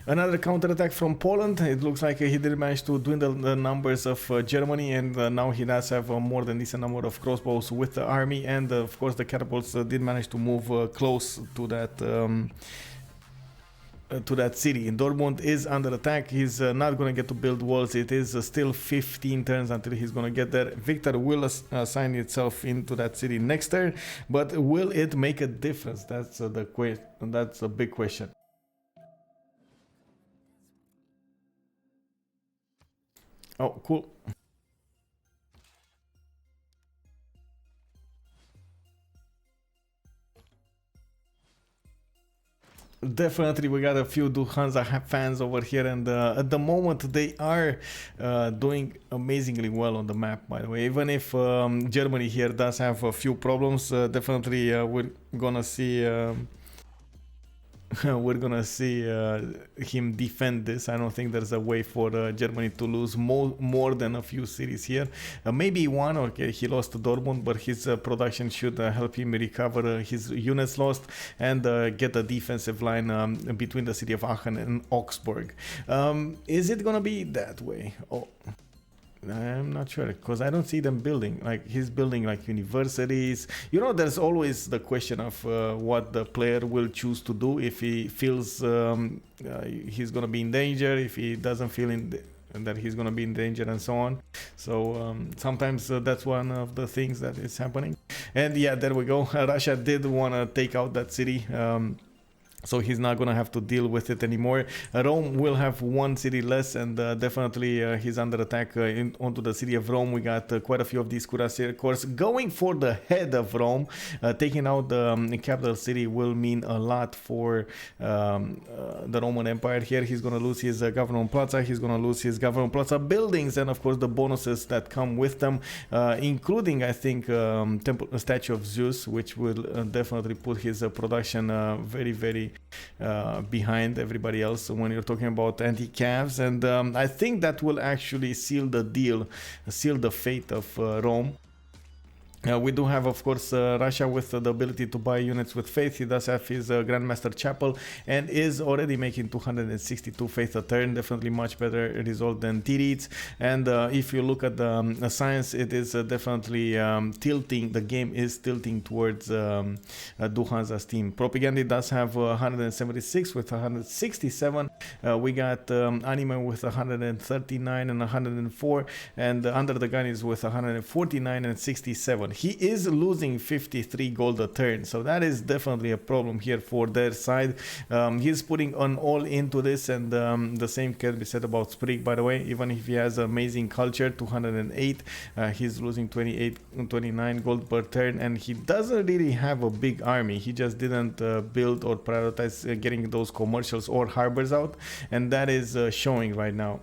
Another counterattack from Poland. It looks like he did manage to dwindle the numbers of Germany, and now he does have a more than decent number of crossbows with the army, and of course the catapults did manage to move close to that city. Dortmund is under attack. He's not going to get to build walls. It is still 15 turns until he's going to get there. Victor will assign itself into that city next turn, but will it make a difference? That's that's a big question. Oh, cool. Definitely, we got a few Hansa fans over here, and at the moment they are doing amazingly well on the map, by the way. Even if Germany here does have a few problems, definitely we're gonna see we're gonna see him defend this. I don't think there's a way for Germany to lose more than a few cities here. Maybe one. Okay, he lost to Dortmund, but his production should help him recover his units lost and get a defensive line between the city of Aachen and Augsburg. Is it gonna be that way? Oh, I'm not sure, because I don't see them building. Like, he's building like universities. You know, there's always the question of what the player will choose to do if he feels he's gonna be in danger, if he doesn't feel that he's gonna be in danger, and so on. So sometimes that's one of the things that is happening. And yeah, there we go. Russia did want to take out that city. So he's not going to have to deal with it anymore. Rome will have one city less, and definitely he's under attack onto the city of Rome. We got quite a few of these Cuirassier corps going for the head of Rome. Taking out the capital city will mean a lot for the Roman Empire here. He's going to lose his Government Plaza. He's going to lose his Government Plaza buildings, and of course the bonuses that come with them, including, I think, Statue of Zeus, which will definitely put his production very, very behind everybody else when you're talking about anti-cavs, and I think that will actually seal the deal, seal the fate of Rome. We do have, of course, Russia with the ability to buy units with faith. He does have his Grandmaster Chapel and is already making 262 faith a turn. Definitely much better result than Tirits. And if you look at the science, it is definitely tilting. The game is tilting towards Duhanza's team. Propaganda does have 176 with 167. We got Anime with 139 and 104. And Under the Gun is with 149 and 67. He is losing 53 gold a turn, so that is definitely a problem here for their side. He's putting on all into this, and the same can be said about Sprig, by the way. Even if he has amazing culture, 208, he's losing 29 gold per turn, and he doesn't really have a big army. He just didn't build or prioritize getting those commercials or harbors out, and that is showing right now.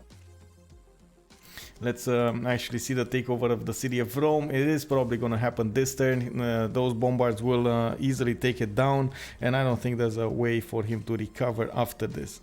Let's actually see the takeover of the city of Rome. It is probably going to happen this turn. Those bombards will easily take it down, and I don't think there's a way for him to recover after this.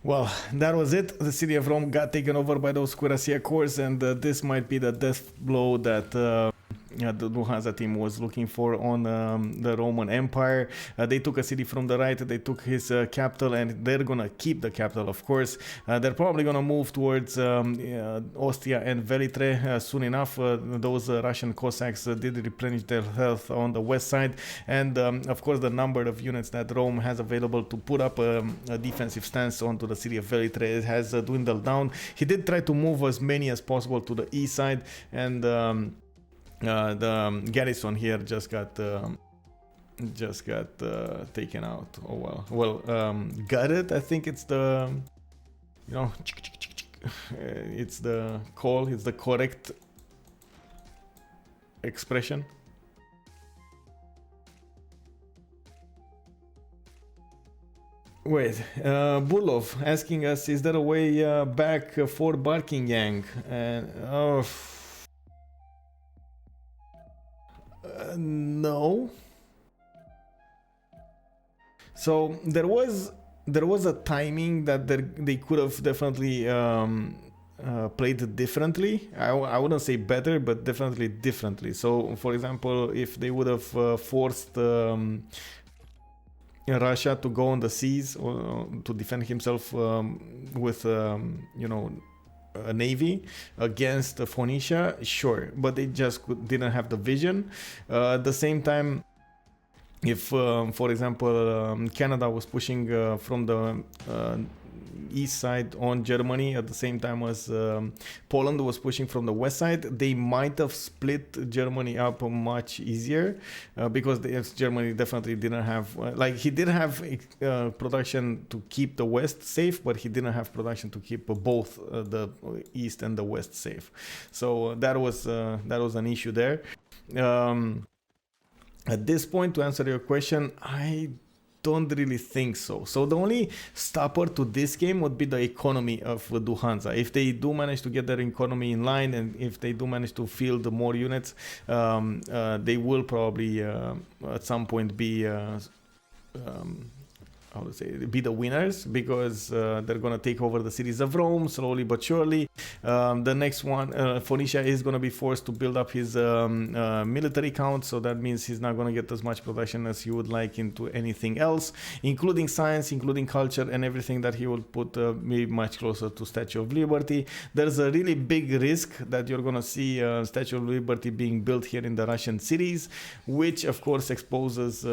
Well, that was it. The city of Rome got taken over by those Cuirassier Corps, and this might be the death blow that the Hansa team was looking for on the Roman Empire. They took a city from the right, they took his capital, and they're gonna keep the capital, of course. They're probably gonna move towards Ostia and Velitre soon enough. Those Russian Cossacks did replenish their health on the west side, and of course the number of units that Rome has available to put up a defensive stance onto the city of Velitre has dwindled down. He did try to move as many as possible to the east side, and the garrison here just got taken out. Oh well, got it. I think it's the, you know, it's the call. It's the correct expression. Wait, Burlov asking us, is there a way back for Barking Gang? No. So there was a timing that they could have definitely played it differently. I wouldn't say better, but definitely differently. So, for example, if they would have forced Russia to go on the seas or to defend himself with, you know, a navy against Phoenicia, sure, but they just didn't have the vision. At the same time, if for example Canada was pushing from the east side on Germany at the same time as Poland was pushing from the west side, they might have split Germany up much easier because Germany definitely didn't have like, he did have production to keep the west safe, but he didn't have production to keep both the east and the west safe. So that was an issue there. At this point, to answer your question, I don't really think so. So the only stopper to this game would be the economy of Hansa. If they do manage to get their economy in line, and if they do manage to field more units, they will probably at some point be how to say, be the winners, because they're gonna take over the cities of Rome slowly but surely. The next one, Phoenicia is gonna be forced to build up his military count, so that means he's not gonna get as much production as he would like into anything else, including science, including culture, and everything that he will put me much closer to Statue of Liberty. There's a really big risk that you're gonna see Statue of Liberty being built here in the Russian cities, which of course exposes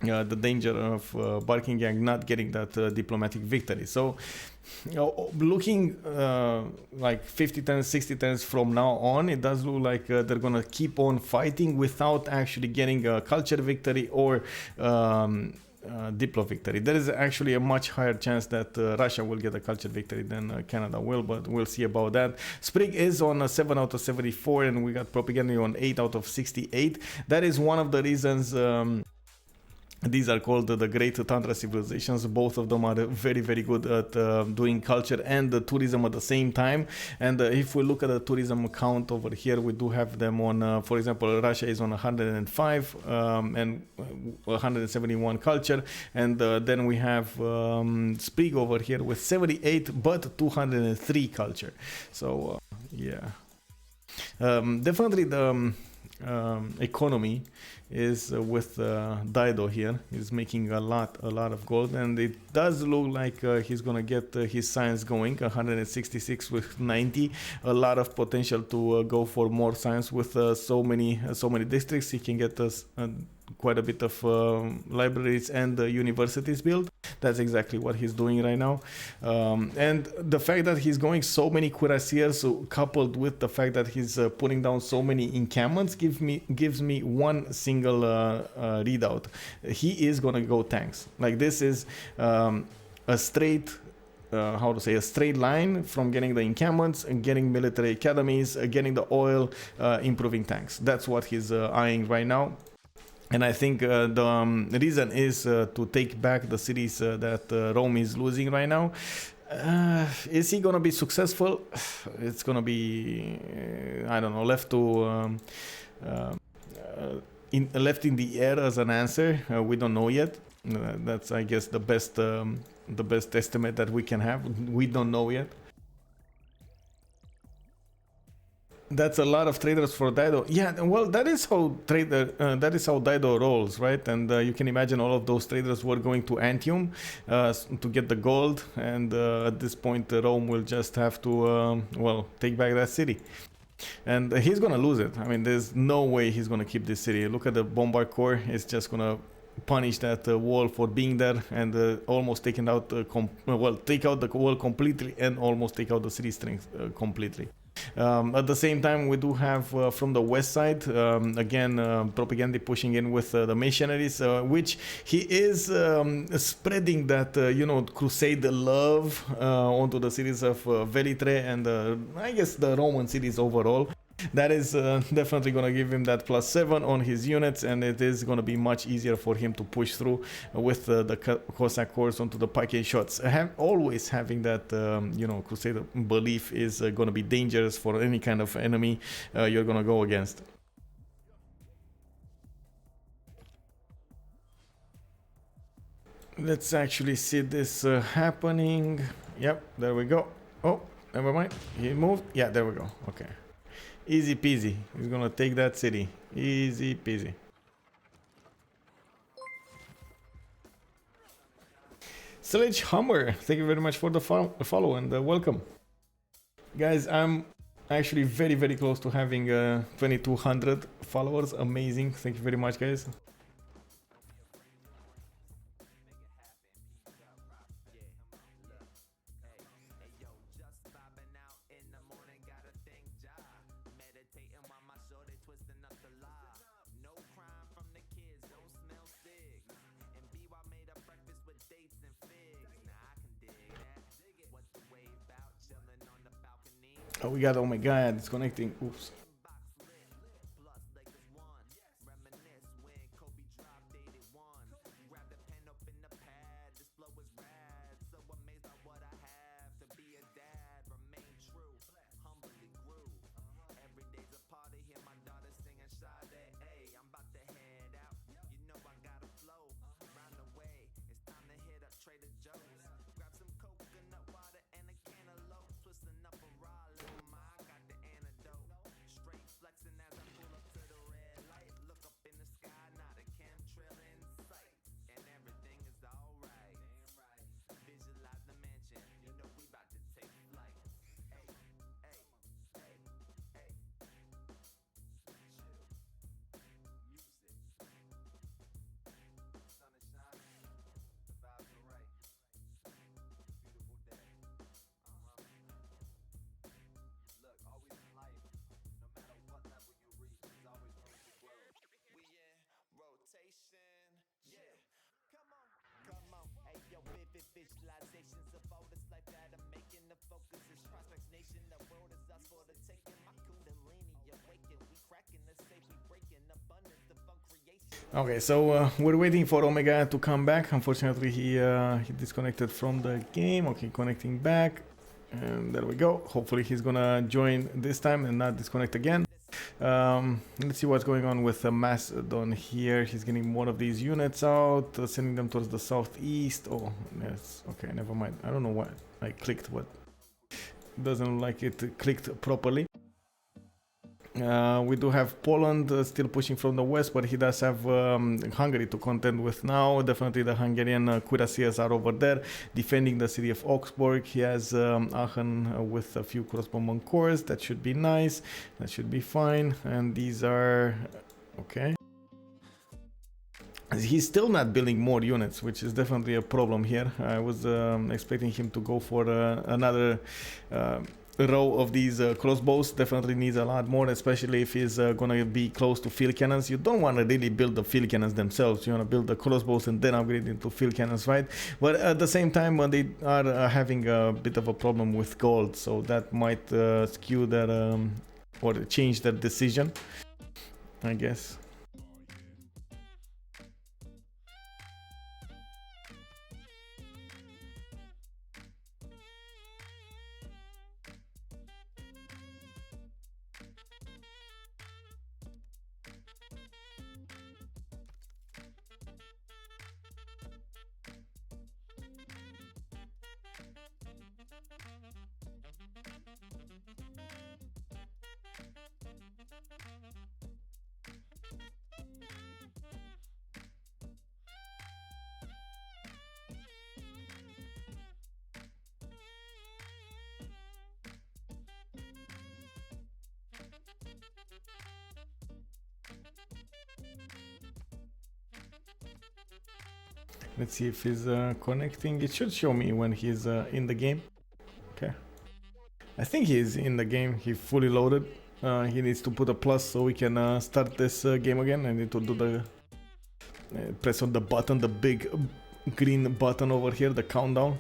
the danger of Barking Gang not getting that diplomatic victory. So, you know, looking like 50 turns, 60 turns from now on, it does look like they're gonna keep on fighting without actually getting a culture victory or diplo victory. There is actually a much higher chance that Russia will get a culture victory than Canada will, but we'll see about that. Sprig is on 7 out of 74, and we got propaganda on 8 out of 68. That is one of the reasons these are called the Great Tundra Civilizations. Both of them are very, very good at doing culture and tourism at the same time. And if we look at the tourism count over here, we do have them on, for example, Russia is on 105 and 171 culture. And then we have Sprig over here with 78, but 203 culture. So, yeah. Definitely the economy is with Dido here. He's making a lot of gold, and it does look like he's gonna get his science going. 166 with 90, a lot of potential to go for more science with so many districts. He can get us quite a bit of libraries and universities built. That's exactly what he's doing right now. And the fact that he's going so many cuirassiers, coupled with the fact that he's putting down so many encampments, gives me one single readout. He is gonna go tanks. Like, this is a straight a straight line from getting the encampments and getting military academies, getting the oil, improving tanks. That's what he's eyeing right now. And I think the reason is to take back the cities that Rome is losing right now. Is he gonna be successful? It's gonna be, I don't know, left in the air as an answer. We don't know yet. That's, I guess, the best the best estimate that we can have. We don't know yet. That's a lot of traders for Dido. Yeah, well, that is how Dido rolls, right? And you can imagine all of those traders were going to Antium to get the gold, and at this point, Rome will just have to, well, take back that city. And he's gonna lose it. I mean, there's no way he's gonna keep this city. Look at the Bombard Corps. It's just gonna punish that wall for being there, and almost taking out take out the wall completely and almost take out the city strength completely. At the same time, we do have from the west side again Propaganda pushing in with the missionaries, which he is spreading that crusade love onto the cities of Velitre and I guess the Roman cities overall. That is definitely going to give him that +7 on his units, and it is going to be much easier for him to push through with the Cossack corps onto the pike shots. Always having that, Crusader belief is going to be dangerous for any kind of enemy you're going to go against. Let's actually see this happening. Yep, there we go. Oh, never mind. He moved. Yeah, there we go. Okay. Easy peasy. He's gonna take that city. Easy peasy. Sledgehammer, thank you very much for the follow and welcome. Guys, I'm actually very, very close to having 2200 followers. Amazing. Thank you very much, guys. Oh, we got, oh my god, it's connecting. Oops. Okay, so we're waiting for Omega to come back. Unfortunately, he disconnected from the game. Okay, connecting back. And there we go. Hopefully he's gonna join this time and not disconnect again. Let's see what's going on with Macedon here. He's getting more of these units out, sending them towards the southeast. Oh, yes. Okay, never mind. I don't know why I clicked what. Doesn't look like it clicked properly. We do have Poland still pushing from the west, but he does have Hungary to contend with now. Definitely the Hungarian cuirassiers are over there defending the city of Augsburg. He has Aachen with a few crossbowmen corps. That should be nice. That should be fine. And these are... okay. He's still not building more units, which is definitely a problem here. I was expecting him to go for another... row of these crossbows. Definitely needs a lot more, especially if he's gonna be close to field cannons. You don't want to really build the field cannons themselves. You want to build the crossbows and then upgrade into field cannons, right? But at the same time, they are having a bit of a problem with gold, so that might skew that or change that decision, I guess. Let's see if he's connecting. It should show me when he's in the game. Okay. I think he's in the game. He fully loaded. He needs to put a plus so we can start this game again. I need to do the... press on the button, the big green button over here, the countdown.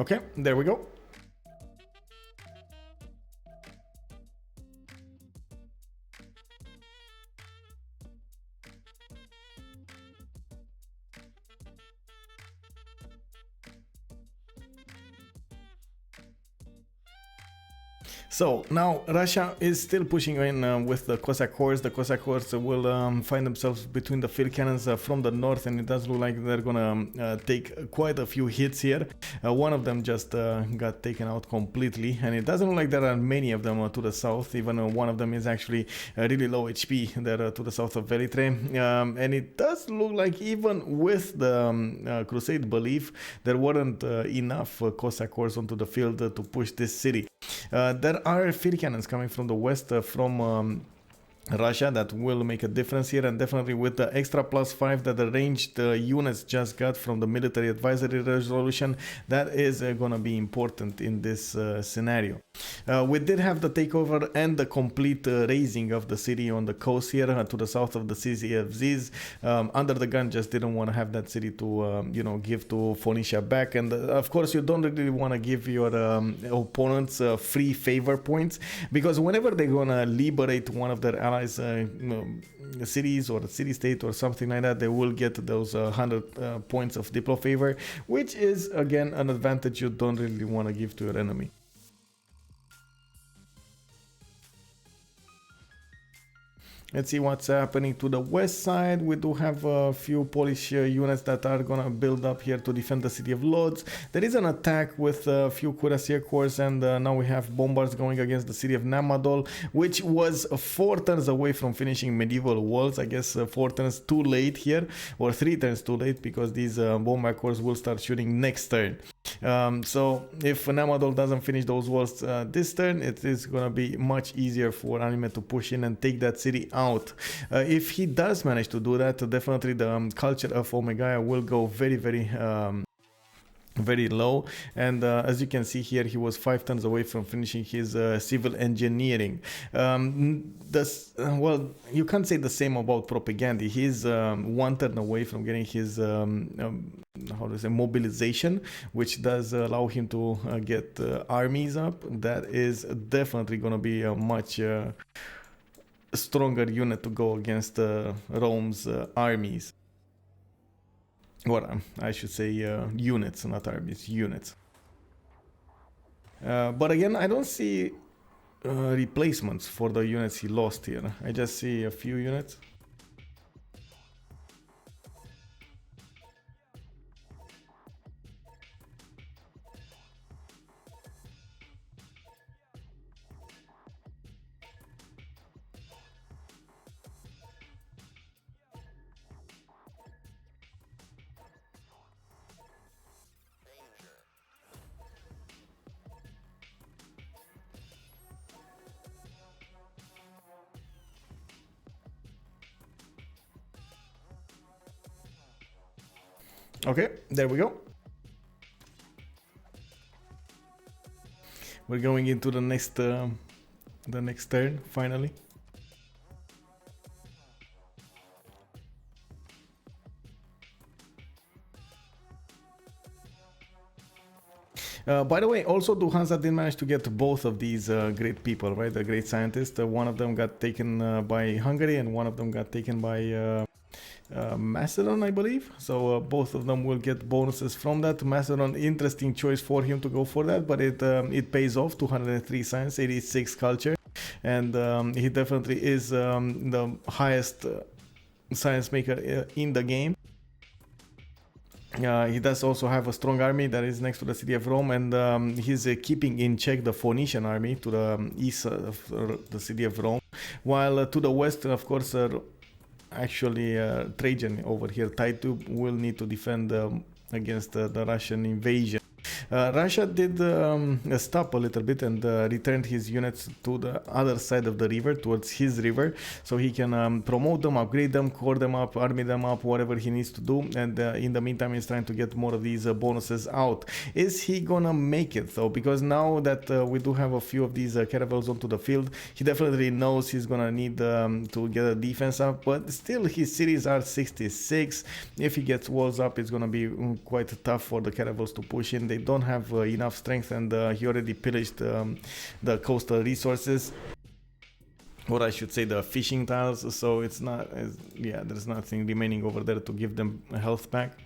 Okay, there we go. So now Russia is still pushing in with the Cossack hordes. The Cossack hordes will find themselves between the field cannons from the north, and it does look like they're gonna take quite a few hits here. One of them just got taken out completely, and it doesn't look like there are many of them to the south. Even one of them is actually really low HP. They're to the south of Velitre, and it does look like even with the Crusade belief, there weren't enough Cossack hordes onto the field to push this city. There are field cannons coming from the west from Russia that will make a difference here, and definitely with the extra +5 that the ranged units just got from the military advisory resolution, that is gonna be important in this scenario. We did have the takeover and the complete razing of the city on the coast here to the south of the CVZs. Under the gun just didn't want to have that city to you know, give to Phoenicia back, and of course you don't really want to give your opponents free favor points, because whenever they're gonna liberate one of their allies, cities or a city-state or something like that, they will get those 100 points of Diplo favor, which is again an advantage you don't really want to give to your enemy. Let's see what's happening to the west side. We do have a few Polish units that are gonna build up here to defend the city of Lodz. There is an attack with a few Cuirassier corps, and now we have bombards going against the city of Namadol, which was 4 turns away from finishing medieval walls. I guess 4 turns too late here, or 3 turns too late, because these bombard corps will start shooting next turn. So if Namadol doesn't finish those walls this turn, it is gonna be much easier for Anime to push in and take that city out. If he does manage to do that, definitely the culture of Omegaia will go very, very low, and as you can see here, he was 5 turns away from finishing his civil engineering. Well, you can't say the same about Propagandy. He's 1 turn away from getting his how to say, mobilization, which does allow him to get armies up. That is definitely going to be a much stronger unit to go against Rome's armies. Well, I should say units, not armies, units. But again, I don't see replacements for the units he lost here. I just see a few units. Okay, there we go. We're going into the next turn finally. By the way, also Hansa did manage to get both of these great people, right? The great scientists. One of them got taken by Hungary, and one of them got taken by Macedon, I believe. So both of them will get bonuses from that. Macedon, interesting choice for him to go for that, but it pays off. 203 science, 86 culture, and he definitely is the highest science maker in the game. He does also have a strong army that is next to the city of Rome, and he's keeping in check the Phoenician army to the east of the city of Rome, while to the west, of course, actually Trajan over here, Titu, will need to defend against the Russian invasion. Russia did stop a little bit and returned his units to the other side of the river, towards his river, so he can promote them, upgrade them, core them up, army them up, whatever he needs to do, and in the meantime he's trying to get more of these bonuses out. Is he gonna make it though? Because now that we do have a few of these caravels onto the field, he definitely knows he's gonna need to get a defense up, but still his cities are 66. If he gets walls up, it's gonna be quite tough for the caravels to push in. They don't have enough strength, and he already pillaged the coastal resources, or I should say the fishing tiles, so it's not yeah, there's nothing remaining over there to give them a health back.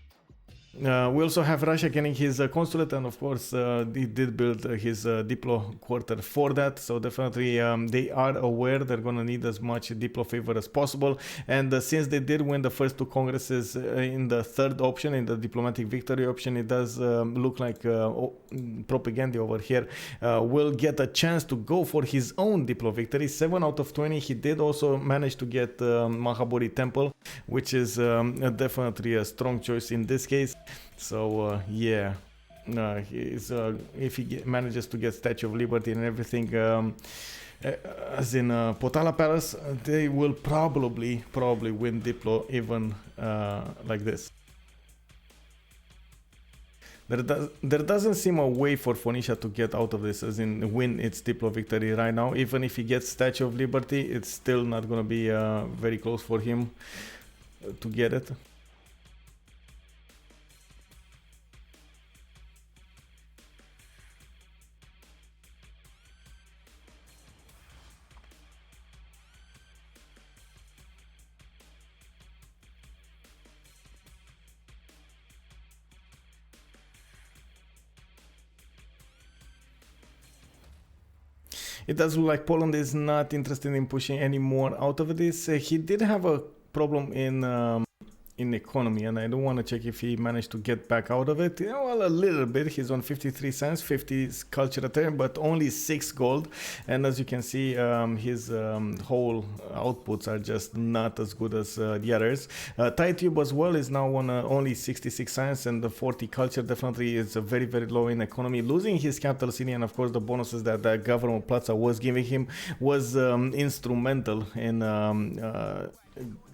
We also have Russia getting his consulate, and of course he did build his Diplo quarter for that, so definitely they are aware they're gonna need as much Diplo favor as possible, and since they did win the first two congresses in the third option, in the diplomatic victory option, it does look like propaganda over here will get a chance to go for his own Diplo victory. 7 out of 20. He did also manage to get Mahaburi Temple, which is definitely a strong choice in this case. So yeah, if he manages to get Statue of Liberty and everything, as in Potala Palace, they will probably win Diplo even like this. There doesn't seem a way for Phoenicia to get out of this, as in win its Diplo victory right now. Even if he gets Statue of Liberty, it's still not going to be very close for him to get it. It does look like Poland is not interested in pushing any more out of this. He did have a problem in economy, and I do want to check if he managed to get back out of it. Yeah, well, a little bit. He's on 53 cents, 50 culture return, but only 6 gold. And as you can see, his whole outputs are just not as good as the others. Titube as well is now on only 66 science, and the 40 culture definitely is very, very low in economy. Losing his capital city, and of course the bonuses that the government Plaza was giving him was instrumental in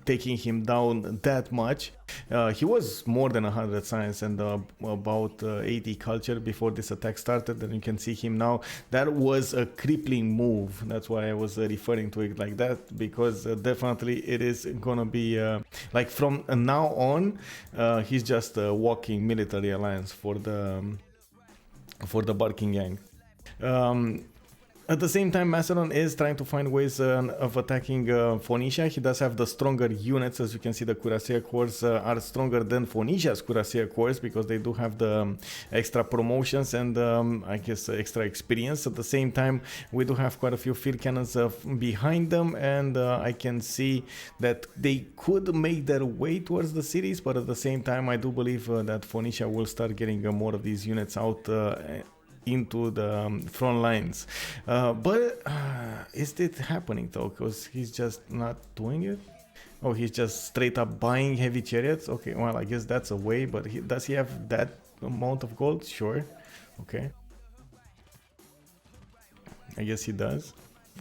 taking him down that much. He was more than 100 science and about 80 culture before this attack started, and you can see him now. That was a crippling move. That's why I was referring to it like that, because definitely it is gonna be like from now on he's just a walking military alliance for the Barking Gang. At the same time, Macedon is trying to find ways of attacking Phoenicia. He does have the stronger units. As you can see, the Cuirassier Corps are stronger than Phoenicia's Cuirassier Corps, because they do have the extra promotions and I guess extra experience. At the same time, we do have quite a few field cannons behind them, and I can see that they could make their way towards the cities, but at the same time, I do believe that Phoenicia will start getting more of these units out into the front lines, but is it happening though? Because he's just not doing it. Oh, he's just straight up buying heavy chariots. Okay, well, I guess that's a way, but does he have that amount of gold? Sure. Okay, I guess he does.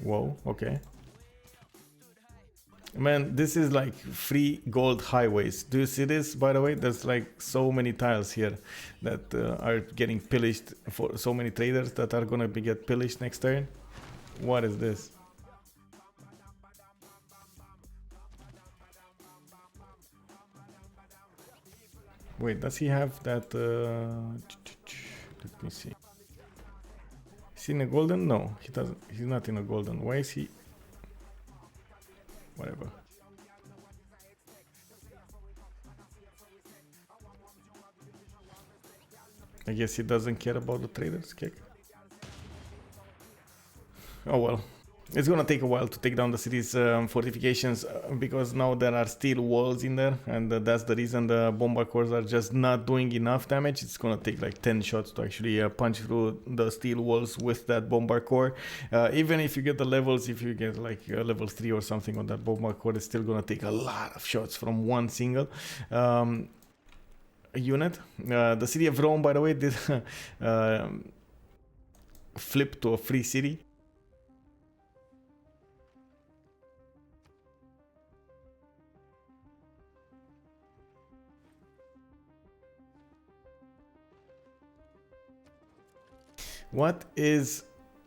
Whoa, okay. Man, this is like free gold highways. Do you see this, by the way? There's like so many tiles here that are getting pillaged, for so many traders that are gonna get pillaged next turn. What is this? Wait, does he have that? Let me see. Is he in a golden? No, he doesn't. He's not in a golden. Why is he? Whatever. I guess he doesn't care about the traders kick. Oh well. It's gonna take a while to take down the city's fortifications because now there are steel walls in there, and that's the reason the bombard cores are just not doing enough damage. It's gonna take like 10 shots to actually punch through the steel walls with that bombard core. Even if you get the levels, if you get like level 3 or something on that bombard core, it's still gonna take a lot of shots from one single unit. The city of Rome, by the way, did flip to a free city. What is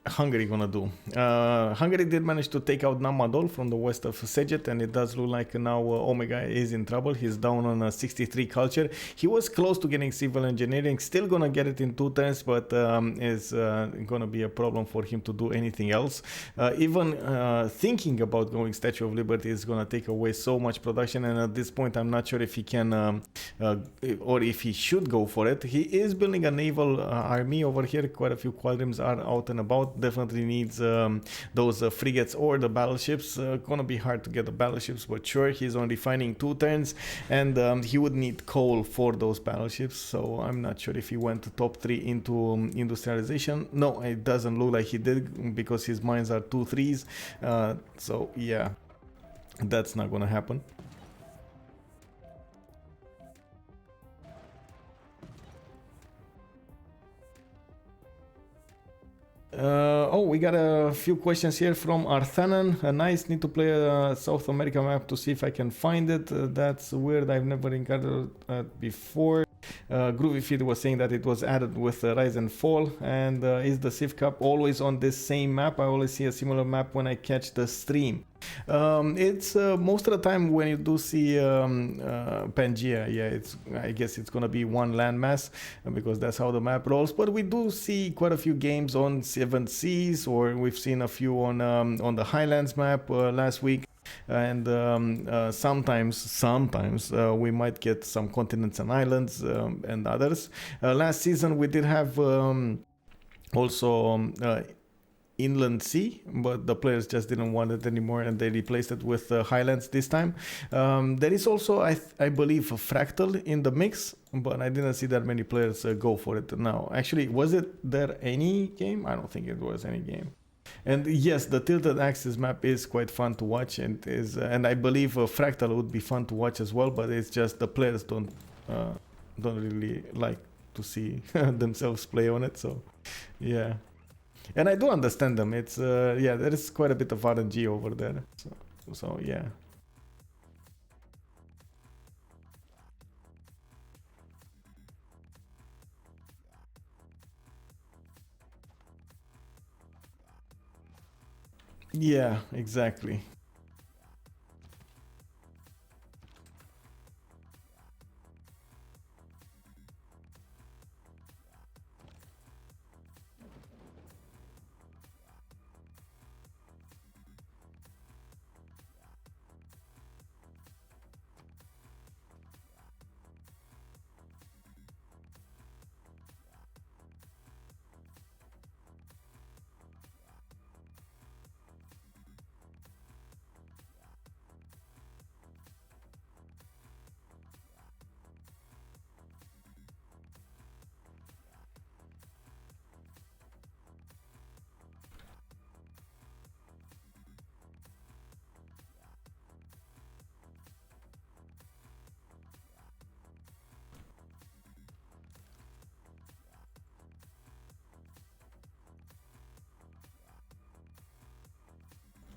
Hungary gonna do? Hungary did manage to take out Namadol from the west of Szeged, and it does look like now Omega is in trouble. He's down on a 63 culture. He was close to getting civil engineering, still gonna get it in 2 turns, but is gonna be a problem for him to do anything else. Even thinking about going Statue of Liberty is gonna take away so much production, and at this point I'm not sure if he can or if he should go for it. He is building a naval army over here. Quite a few quadrims are out and about. Definitely needs those frigates or the battleships. Gonna be hard to get the battleships, but sure, he's only finding 2 turns, and he would need coal for those battleships, so I'm not sure if he went to top 3 into industrialization. No, it doesn't look like he did, because his mines are 2 3s, so yeah, that's not gonna happen. Oh, we got a few questions here from Arthanan. Nice, need to play a South America map to see if I can find it. That's weird, I've never encountered it before. Groovy Feed was saying that it was added with Rise and Fall. And is the Civ Cup always on this same map? I always see a similar map when I catch the stream. It's most of the time when you do see Pangea, yeah, I guess it's gonna be one landmass because that's how the map rolls. But we do see quite a few games on 7 Seas, or we've seen a few on the Highlands map last week. And sometimes we might get some continents and islands and others. Last season we did have also Inland Sea, but the players just didn't want it anymore, and they replaced it with Highlands this time. There is also, I believe, a Fractal in the mix, but I didn't see that many players go for it now. Actually, was there any game? I don't think it was any game. And yes, the Tilted Axis map is quite fun to watch, and I believe Fractal would be fun to watch as well, but it's just the players don't really like to see themselves play on it, so yeah. And I do understand them. It's yeah, there is quite a bit of RNG over there, so yeah. Yeah, exactly.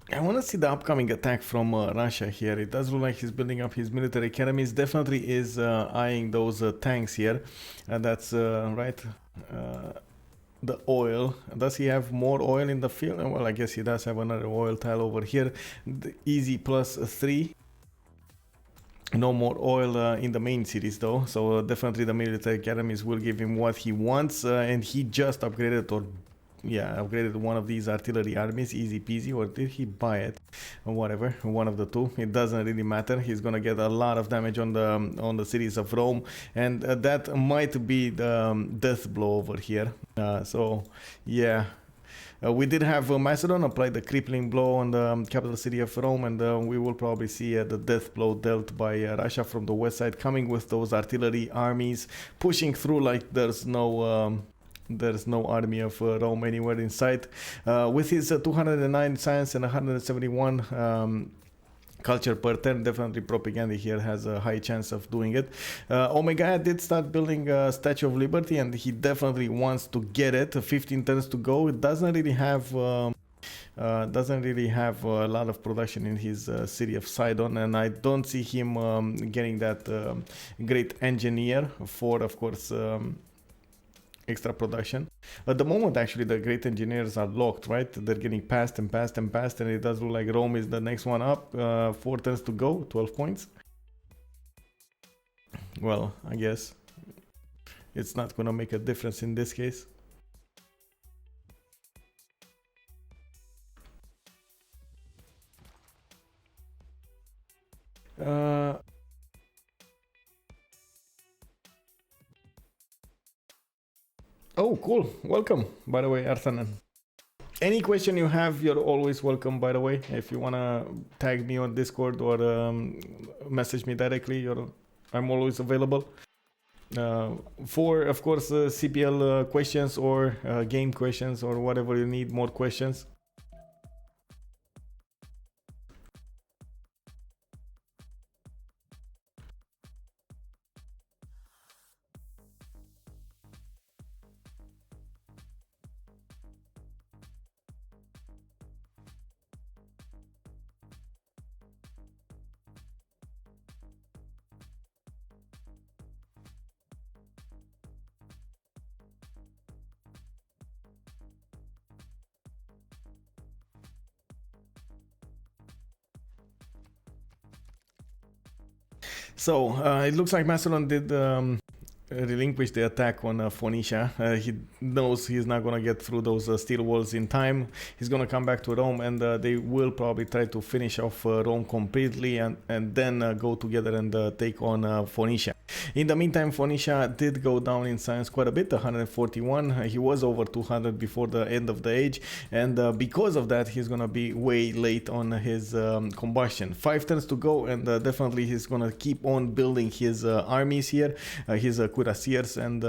I want to see the upcoming attack from Russia here. It does look like he's building up his military academies. Definitely is eyeing those tanks here. That's right. The oil. Does he have more oil in the field? Well, I guess he does have another oil tile over here. The easy +3. No more oil in the main cities though, so definitely the military academies will give him what he wants, and he just upgraded, or yeah, upgraded one of these artillery armies, easy peasy. Or did he buy it? whatever, one of the two. It doesn't really matter. He's gonna get a lot of damage on the cities of Rome, and that might be the death blow over here. So yeah. We did have Macedon apply the crippling blow on the capital city of Rome, and we will probably see the death blow dealt by Russia from the west side, coming with those artillery armies, pushing through like there's no army of Rome anywhere in sight. With his 209 science and 171 culture per turn, definitely propaganda here has a high chance of doing it. Omega did start building a Statue of Liberty, and he definitely wants to get it. 15 turns to go. It doesn't really have a lot of production in his city of Sidon, and I don't see him getting that great engineer for, of course, extra production. At the moment, actually, the great engineers are locked, right? They're getting passed and passed and passed, and it does look like Rome is the next one up. 4 turns to go, 12 points. Well, I guess it's not gonna make a difference in this case. Oh, cool. Welcome, by the way, Arsanan. Any question you have, you're always welcome, by the way. If you want to tag me on Discord or message me directly, I'm always available. For, of course, CPL questions or game questions or whatever you need, more questions. So it looks like Macedon did relinquish the attack on Phoenicia. He knows he's not gonna get through those steel walls in time. He's gonna come back to Rome, and they will probably try to finish off Rome completely, and then go together and take on Phoenicia. In the meantime, Phoenicia did go down in science quite a bit, 141. He was over 200 before the end of the age, and because of that, he's gonna be way late on his combustion. 5 turns to go, and definitely he's gonna keep on building his armies here, his cuirassiers, and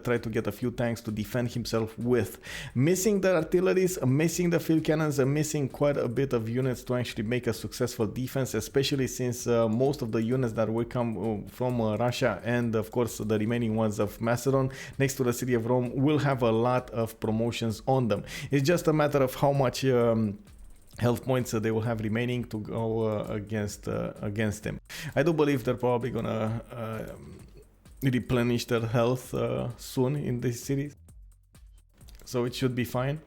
try to get a few tanks to defend himself with. Missing the artilleries, missing the field cannons, and missing quite a bit of units to actually make a successful defense, especially since most of the units that will come from Russia, and of course the remaining ones of Macedon next to the city of Rome, will have a lot of promotions on them. It's just a matter of how much health points they will have remaining to go against him. I do believe they're probably gonna replenish their health soon in this series, so it should be fine.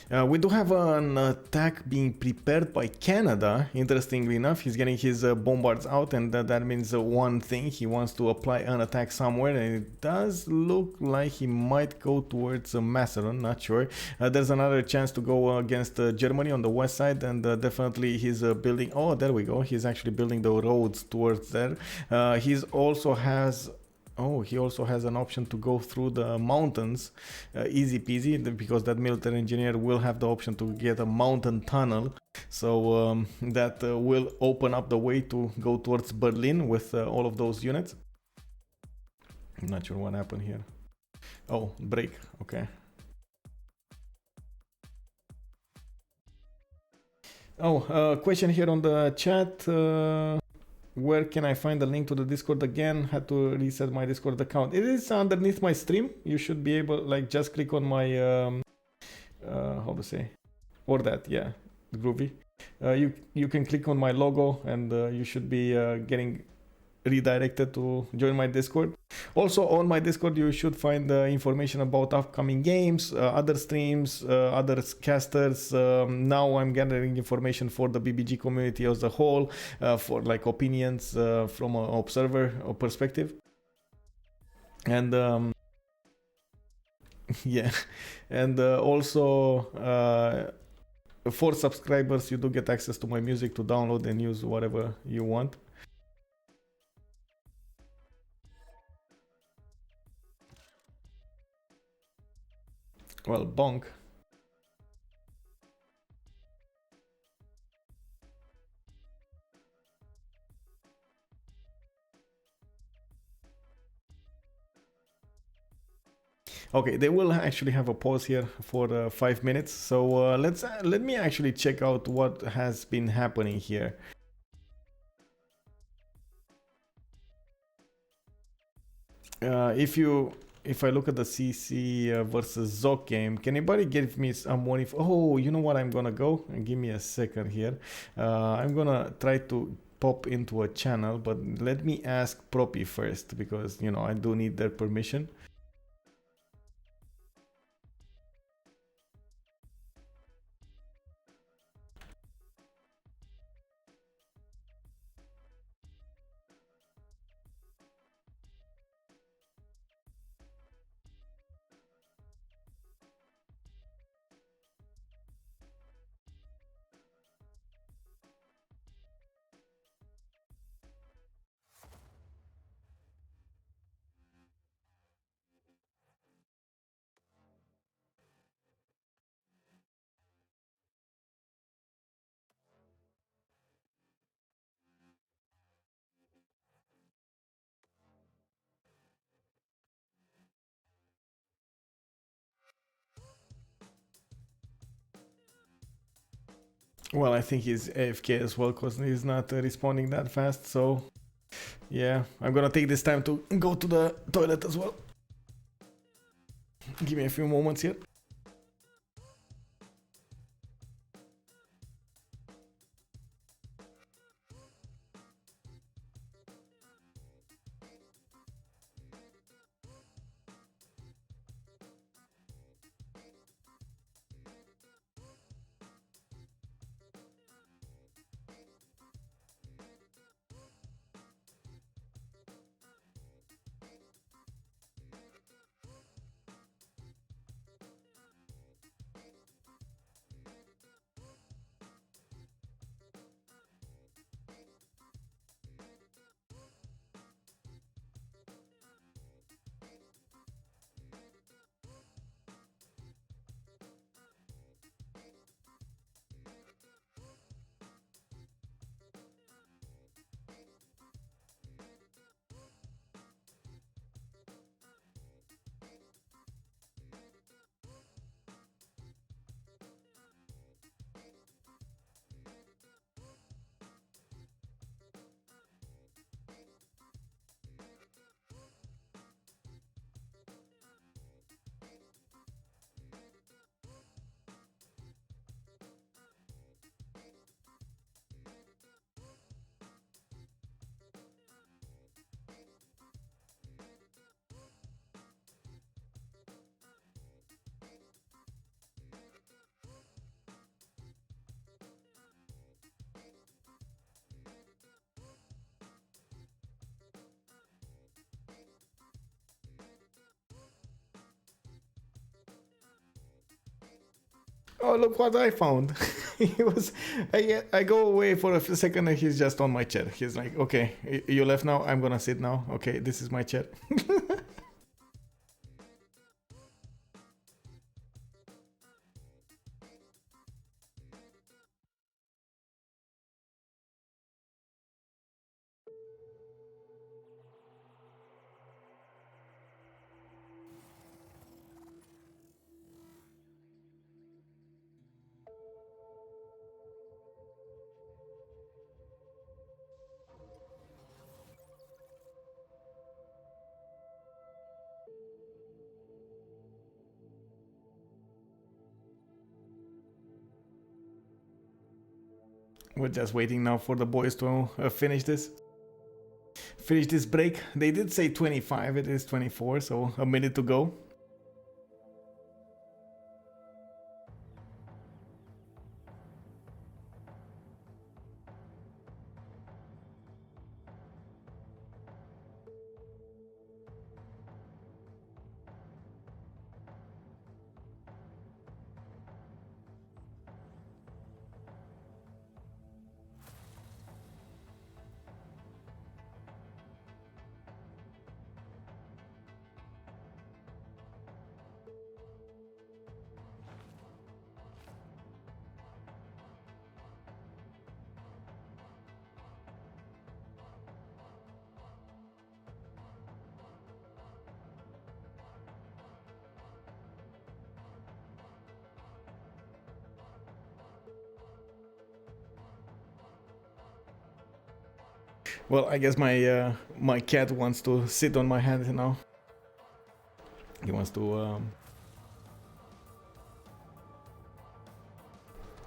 We do have an attack being prepared by Canada. Interestingly enough, he's getting his bombards out, and that means one thing: he wants to apply an attack somewhere, and it does look like he might go towards Macedon, not sure. There's another chance to go against Germany on the west side, and definitely he's building, oh, there we go, he's actually building the roads towards there. He also has an option to go through the mountains, easy peasy, because that military engineer will have the option to get a mountain tunnel, so that will open up the way to go towards Berlin with all of those units. I'm not sure what happened here. Oh, break, okay. Oh, question here on the chat. Where can I find the link to the Discord again? Had to reset my Discord account. It is underneath my stream. You should be able, like, just click on my, how to say, or that, yeah, groovy. You can click on my logo, and you should be getting redirected to join my Discord. Also on my Discord you should find information about upcoming games, other streams, other casters. Now I'm gathering information for the BBG community as a whole, for like opinions from an observer perspective. And Yeah, and also for subscribers, you do get access to my music to download and use whatever you want. Well, bonk. Okay, they will actually have a pause here for 5 minutes. So let me actually check out what has been happening here. If I look at the CC versus Zoc game, can anybody give me some more info? Oh, you know what? I'm gonna go and give me a second here. I'm gonna try to pop into a channel, but let me ask Propi first because I do need their permission. Well, I think he's AFK as well because he's not responding that fast. So, yeah, I'm gonna take this time to go to the toilet as well. Give me a few moments here. Oh, look what I found. He was. I go away for a second and he's just on my chair. He's like, okay, you left now. I'm gonna sit now. Okay, this is my chair. We're just waiting now for the boys to finish this. Finish this break. They did say 25. It is 24, so a minute to go. Well, I guess my cat wants to sit on my hand now. He wants to.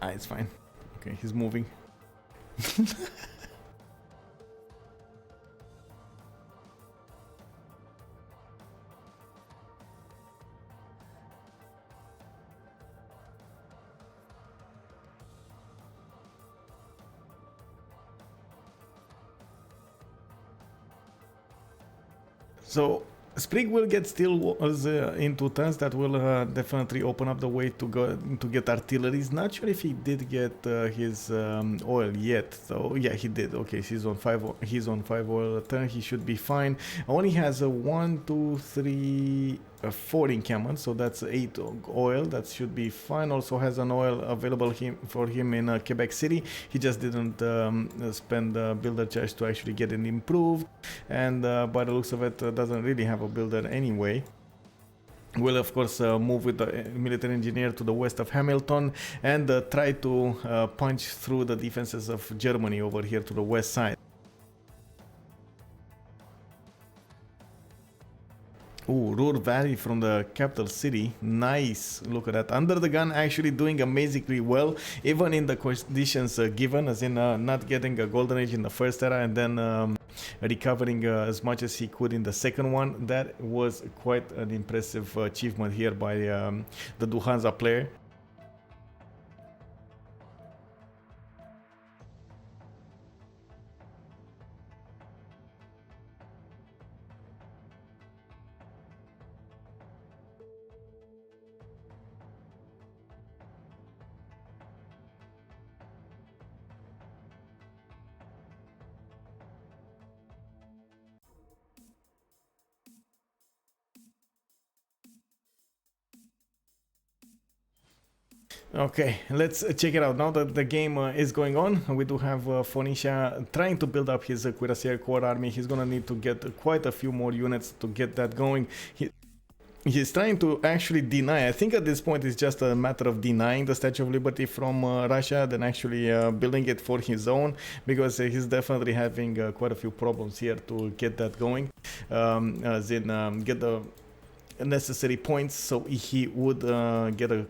It's fine. Okay, he's moving. So Sprig will get steel walls in 2 turns. That will definitely open up the way to go to get artilleries. Not sure if he did get his oil yet. So yeah, he did. Okay, he's on 5. He's on 5 oil a turn. He should be fine. Only has a 1, 2, 3, 4 encampments, so that's 8 oil. That should be fine. Also has an oil available for him in Quebec City. He just didn't spend builder charge to actually get it improved, and by the looks of it, doesn't really have a builder anyway. Will of course move with the military engineer to the west of Hamilton and try to punch through the defenses of Germany over here to the west side. Ooh, Ruhr Valley from the capital city. Nice. Look at that. Under the gun actually doing amazingly well, even in the conditions given, as in not getting a golden age in the first era and then recovering as much as he could in the second one. That was quite an impressive achievement here by the Duhansa player. Okay, let's check it out. Now that the game is going on, we do have Phoenicia trying to build up his Cuirassier Corps army. He's gonna need to get quite a few more units to get that going. He's trying to actually deny. I think at this point it's just a matter of denying the Statue of Liberty from Russia than actually building it for his own, because he's definitely having quite a few problems here to get that going, as in get the necessary points so he would get a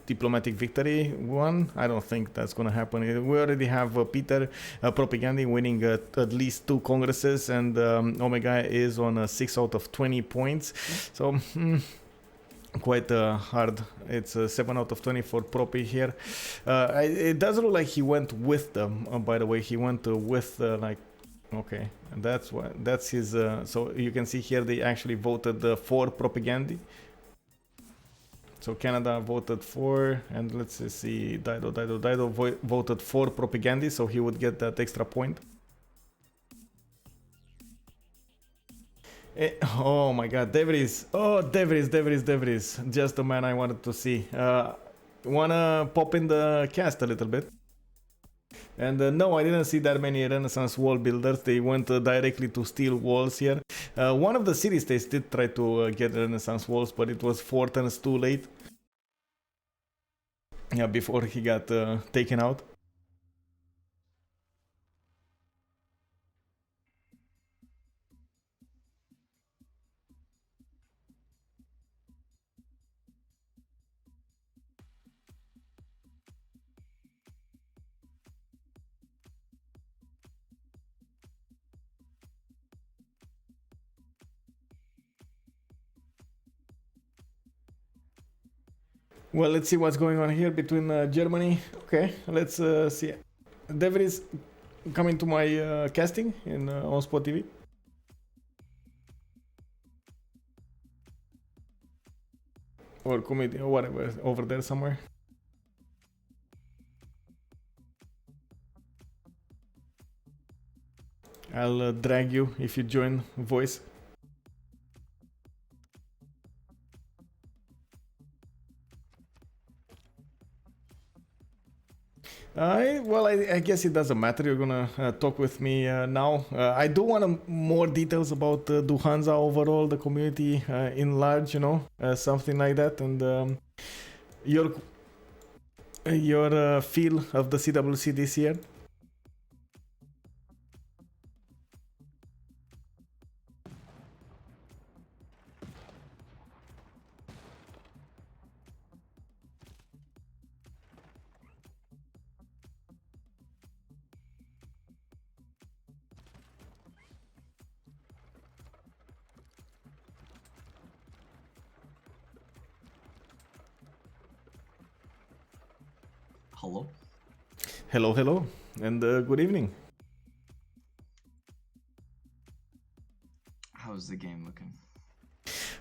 diplomatic victory one. I don't think that's gonna happen. We already have Peter Propaganda winning at least 2 congresses, and Omega is on 6 out of 20 points, so quite hard. It's 7 out of 20 for Propi here. It does look like he went with them, by the way. He went with like, okay, that's what, that's his so you can see here they actually voted for Propaganda. So Canada voted for, and let's see, Dido voted for Propaganda, so he would get that extra point. Oh my god, Devries. Oh, Devries. Just the man I wanted to see. Wanna pop in the cast a little bit. And no, I didn't see that many Renaissance wall builders. They went directly to steel walls here. One of the city-states did try to get Renaissance walls, but it was 4 turns too late. Yeah, before he got taken out. Well, let's see what's going on here between Germany. Okay, let's see. David is coming to my casting in on Spot TV. Or committee or whatever, over there somewhere. I'll drag you if you join voice. I guess it doesn't matter. You're gonna talk with me now. I do want more details about Duhansa overall, the community in large, you know, something like that, and your feel of the CWC this year. Hello. Hello, and good evening. How's the game looking?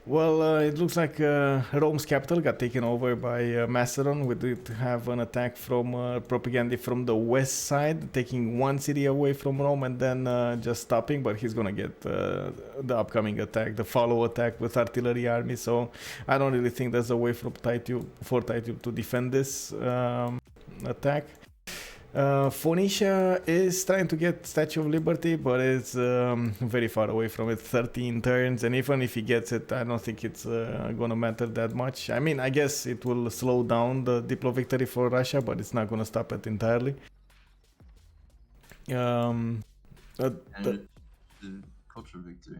Well, it looks like Rome's capital got taken over by Macedon. We did have an attack from Propaganda from the west side, taking one city away from Rome and then just stopping. But he's gonna get the upcoming attack, the follow attack with artillery army. So I don't really think there's a way for Titube to defend this attack. Phoenicia is trying to get Statue of Liberty, but it's very far away from it, 13 turns, and even if he gets it, I don't think it's gonna matter that much. I mean, I guess it will slow down the Diplo victory for Russia, but it's not gonna stop it entirely. And the culture victory.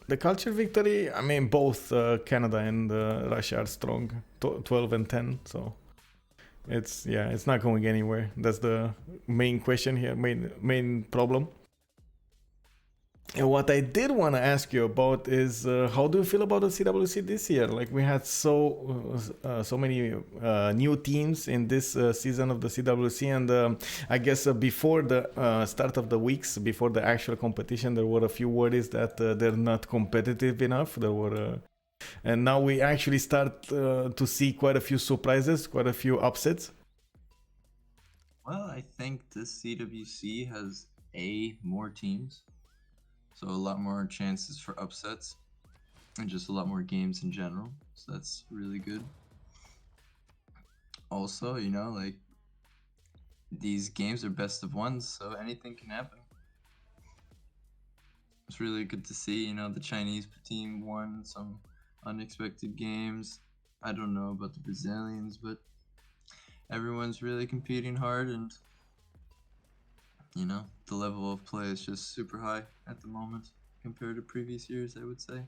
The culture victory, I mean, both Canada and Russia are strong, 12 and 10, so... It's not going anywhere. That's the main question here, main problem. And what I did want to ask you about is how do you feel about the CWC this year? Like we had so many new teams in this season of the CWC, and I guess before the start of the weeks, before the actual competition, there were a few worries that they're not competitive enough. And now we actually start to see quite a few surprises, quite a few upsets. Well, I think this CWC has more teams, so a lot more chances for upsets, and just a lot more games in general. So that's really good. Also, you know, like these games are best of ones, so anything can happen. It's really good to see, you know, the Chinese team won some unexpected games. I don't know about the Brazilians, but everyone's really competing hard, and you know, the level of play is just super high at the moment compared to previous years, I would say.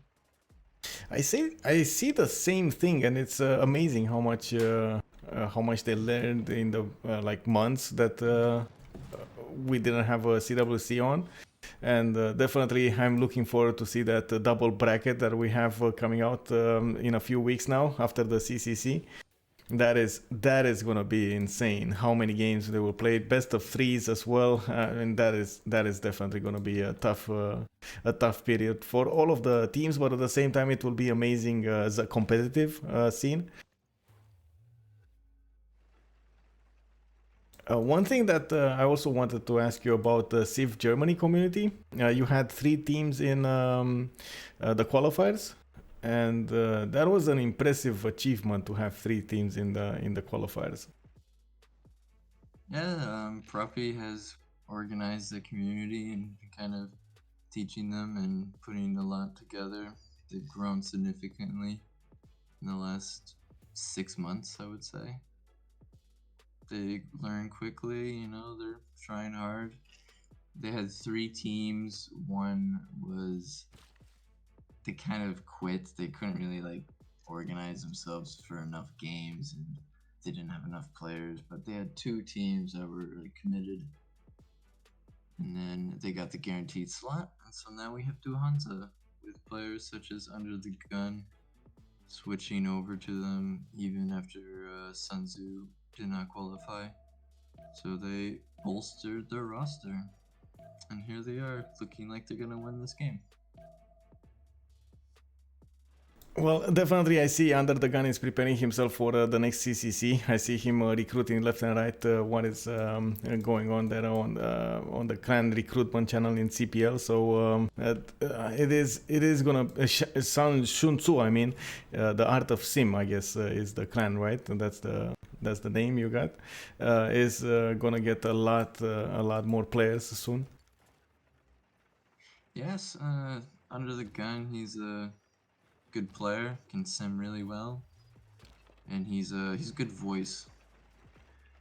I see the same thing, and it's amazing how much they learned in the like months that we didn't have a CWC on. And definitely I'm looking forward to see that double bracket that we have coming out in a few weeks now after the CCC. That is gonna be insane. How many games they will play? Best of threes as well, and that is definitely gonna be a tough period for all of the teams. But at the same time, it will be amazing as a competitive scene. One thing that I also wanted to ask you about the Civ Germany community. You had 3 teams in the qualifiers, and that was an impressive achievement to have 3 teams in the qualifiers. Yeah, Proppy has organized the community and kind of teaching them and putting a lot together. They've grown significantly in the last 6 months, I would say. They learn quickly, you know, they're trying hard. They had 3 teams. One was, they kind of quit. They couldn't really like organize themselves for enough games, and they didn't have enough players, but they had 2 teams that were really committed. And then they got the guaranteed slot, and so now we have 2 Hansa with players such as Under the Gun switching over to them even after Sun Tzu did not qualify. So they bolstered their roster, and here they are looking like they're gonna win this game. Well, definitely I see Under the Gun is preparing himself for the next CCC. I see him recruiting left and right what is going on there on the clan recruitment channel in CPL. So it is gonna sound Shun Tzu. I mean, the art of Sim, I guess, is the clan, right? And that's the name you got. Is gonna get a lot more players soon. Yes, Under the Gun, he's a good player, can sim really well, and he's a good voice.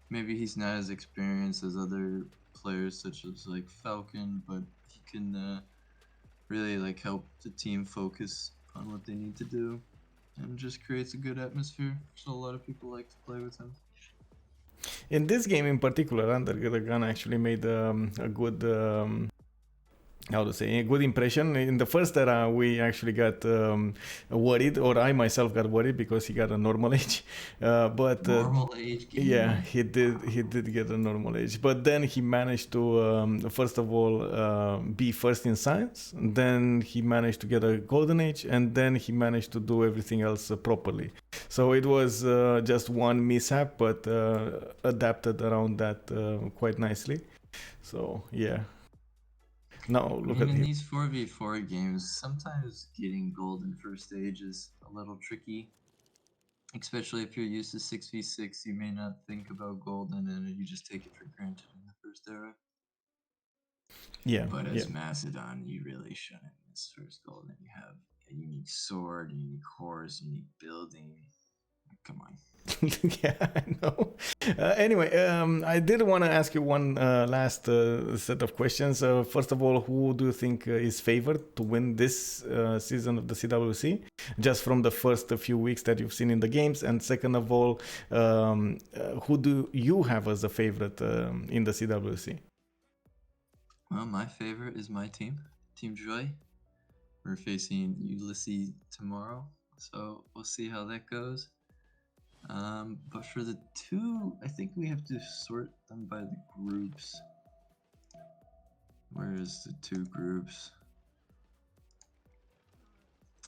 Maybe he's not as experienced as other players such as like Falcon, but he can really like help the team focus on what they need to do, and just creates a good atmosphere. So a lot of people like to play with him. In this game in particular, Under the Gun actually made a good how to say, a good impression. In the first era, we actually got worried, or I myself got worried because he got a normal age. But Normal age gamer. yeah, he did get a normal age. But then he managed to first of all be first in science. Then he managed to get a golden age, and then he managed to do everything else properly. So it was just one mishap, but adapted around that quite nicely. So yeah. Now look at Even him. these 4v4 games, sometimes getting gold in first stage is a little tricky. Especially if you're used to 6v6, you may not think about gold and then you just take it for granted in the first era. Yeah. But yeah. as Macedon, you really shouldn't miss first gold. And you have a unique sword, a unique horse, unique building. Come on. Yeah, I know. Anyway, I did want to ask you one last set of questions. First of all, who do you think is favored to win this season of the CWC? Just from the first few weeks that you've seen in the games. And second of all, who do you have as a favorite in the CWC? Well, my favorite is my team, Team Joy. We're facing Ulysses tomorrow, so we'll see how that goes. But for the two, I think we have to sort them by the groups. Where is the two groups?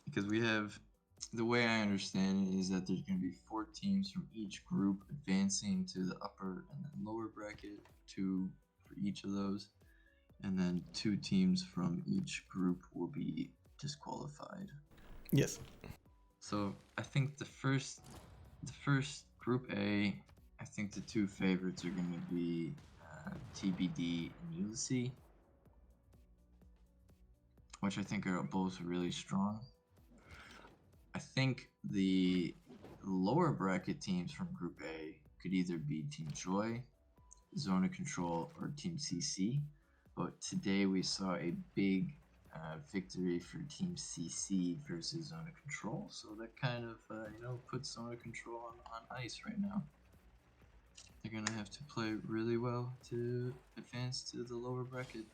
Because we have, the way I understand it is that there's going to be 4 teams from each group advancing to the upper and then lower bracket, 2 for each of those. And then 2 teams from each group will be disqualified. Yes. So I think the first group A, I think the 2 favorites are going to be TBD and Ulysses, which I think are both really strong. I think the lower bracket teams from Group A could either be Team Joy, Zone of Control, or Team CC. But today we saw a big victory for Team CC versus Zone of Control. So that kind of, puts Zone of Control on ice right now. They're going to have to play really well to advance to the lower bracket.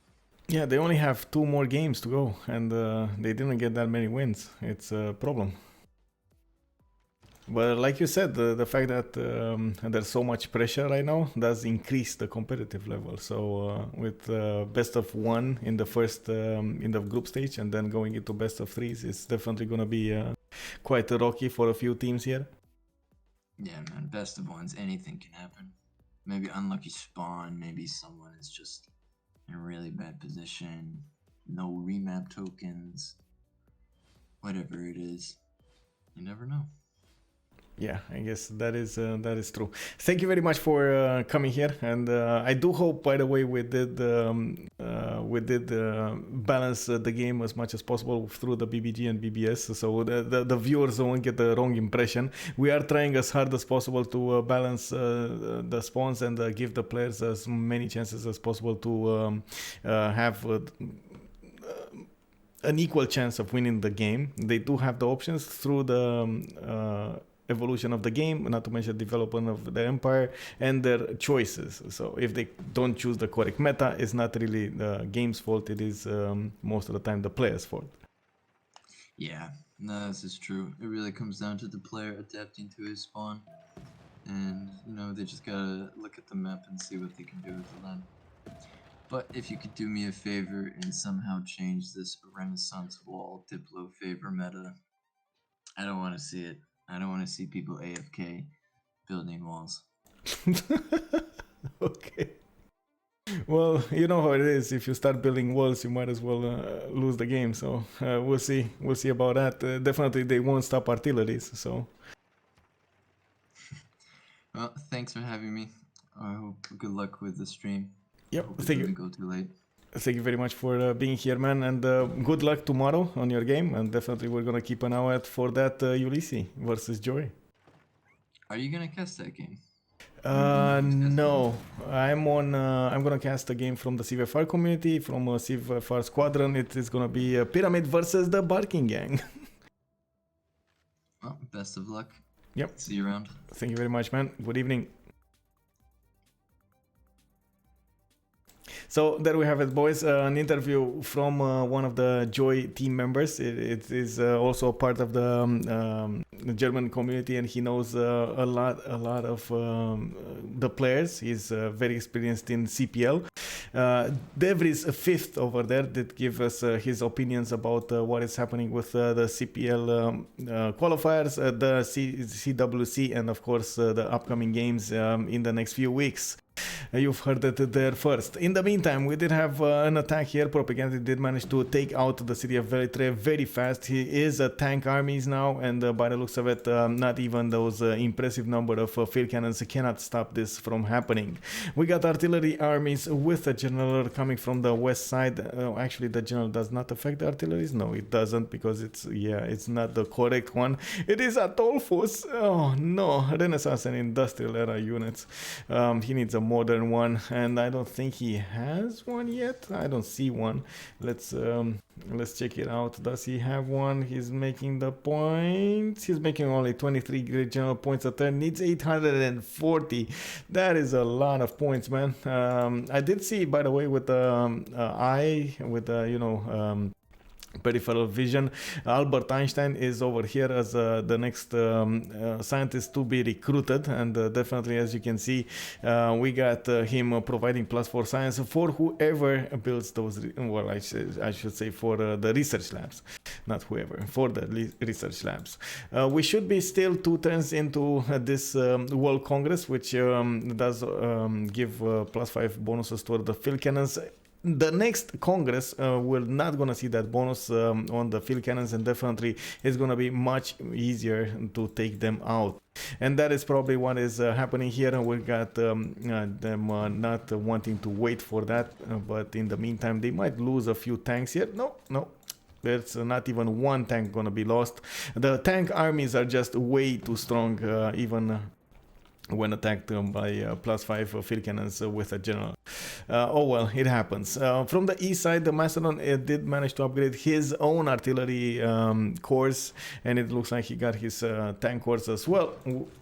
Yeah, they only have 2 more games to go, and they didn't get that many wins. It's a problem. But like you said, the fact that there's so much pressure right now does increase the competitive level. So with best of 1 in the first in the group stage, and then going into best of 3s, it's definitely going to be quite rocky for a few teams here. Yeah, man, best of 1s, anything can happen. Maybe unlucky spawn, maybe someone is just in a really bad position, no remap tokens, whatever it is, you never know. Yeah, I guess that is true. Thank you very much for coming here, and I do hope, by the way, we did balance the game as much as possible through the BBG and BBS, so the viewers won't get the wrong impression. We are trying as hard as possible to balance the spawns and give the players as many chances as possible to have an equal chance of winning the game. They do have the options through the evolution of the game, not to mention development of the empire and their choices. So if they don't choose the correct meta, it's not really the game's fault, it is most of the time the player's fault. Yeah, no, this is true. It really comes down to the player adapting to his spawn, and they just gotta look at the map and see what they can do with the land. But if you could do me a favor and somehow change this Renaissance Wall Diplo favor meta, I don't want to see it. I don't want to see people AFK building walls. Okay. Well, you know how it is. If you start building walls, you might as well lose the game. So we'll see. We'll see about that. Definitely, they won't stop artilleries. So. Well, thanks for having me. I hope good luck with the stream. Yep. Hope it Thank you. doesn't go too late. Thank you very much for being here, man, and good luck tomorrow on your game. And definitely, we're gonna keep an eye out for that Ulysses versus Joy. Are you gonna cast that game? No, I'm gonna cast a game from the Civfr community, from a Civfr squadron. It is gonna be a Pyramid versus the Barking Gang. Well, best of luck. Yep. See you around. Thank you very much, man. Good evening. So there we have it, boys. An interview from one of the Joy team members. It is also a part of the German community, and he knows a lot of the players. He's very experienced in CPL. Dev is a fifth over there that give us his opinions about what is happening with the CPL qualifiers, the CWC, and of course the upcoming games in the next few weeks. You've heard it there first. In the meantime, we did have an attack here. Propaganda did manage to take out the city of Velitre very fast. He is a tank armies now, and by the looks of it, not even those impressive number of field cannons cannot stop this from happening. We got artillery armies with a general coming from the west side. Actually, the general does not affect the artilleries. No, it doesn't, because it's not the correct one. It is Atolfus. Oh no, Renaissance and Industrial Era units. He needs a modern one, and I don't think he has one yet. I don't see one. Let's check it out. Does he have one? He's making the points. He's making only 23 great general points a turn. Needs 840. That is a lot of points, man. I did see, by the way, with the peripheral vision, Albert Einstein is over here as the next scientist to be recruited, and definitely, as you can see, we got him providing +4 science for whoever builds those, well, I should say for the research labs, not whoever, for the research labs. We should be still 2 turns into this World Congress, which does give +5 bonuses toward the field cannons. The next Congress we're not gonna see that bonus on the field cannons, and definitely it's gonna be much easier to take them out. And that is probably what is happening here. We got them not wanting to wait for that, but in the meantime they might lose a few tanks here. No, there's not even one tank gonna be lost. The tank armies are just way too strong, even when attacked by +5 field cannons with a general. Oh well, it happens. From the east side, the Macedon did manage to upgrade his own artillery corps, and it looks like he got his tank corps as well.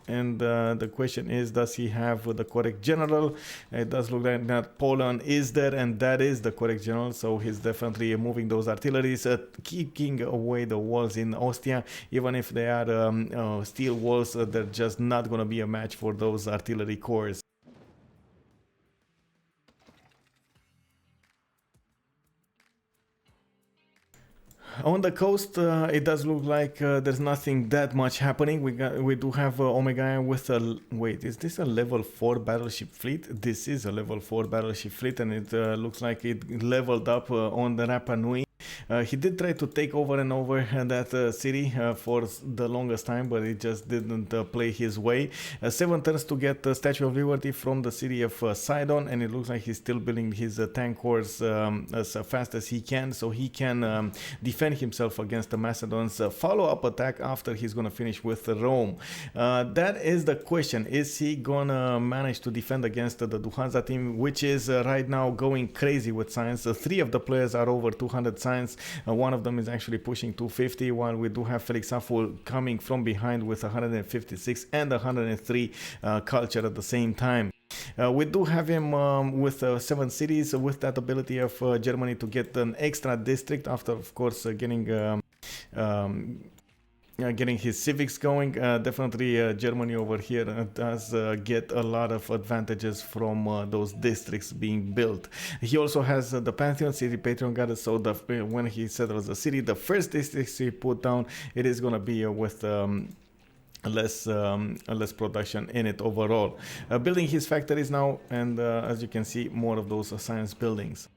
And the question is, does he have the correct general? It does look like that Poland is there, and that is the correct general, so he's definitely moving those artilleries, kicking away the walls in Ostia. Even if they are steel walls, they're just not going to be a match for those artillery corps. On the coast, it does look like there's nothing that much happening. We do have Omega with a... Wait, is this a level 4 battleship fleet? This is a level 4 battleship fleet, and it looks like it leveled up on the Rapa Nui. He did try to take over and over that city for the longest time, but it just didn't play his way. 7 turns to get the Statue of Liberty from the city of Sidon, and it looks like he's still building his tank corps as fast as he can, so he can defend himself against the Macedons' follow-up attack after he's gonna finish with Rome. That is the question. Is he gonna manage to defend against the Duhanza team, which is right now going crazy with science? 3 of the players are over 200 science. One of them is actually pushing 250, while we do have Felix Aful coming from behind with 156 and 103 culture at the same time. We do have him with 7 cities, with that ability of Germany to get an extra district after, of course, getting his civics going. Definitely Germany over here does get a lot of advantages from those districts being built. He also has the Pantheon City Patreon Goddess, so when he settles the city, the first district he put down, it is going to be with less production in it overall. Building his factories now, and as you can see, more of those science buildings.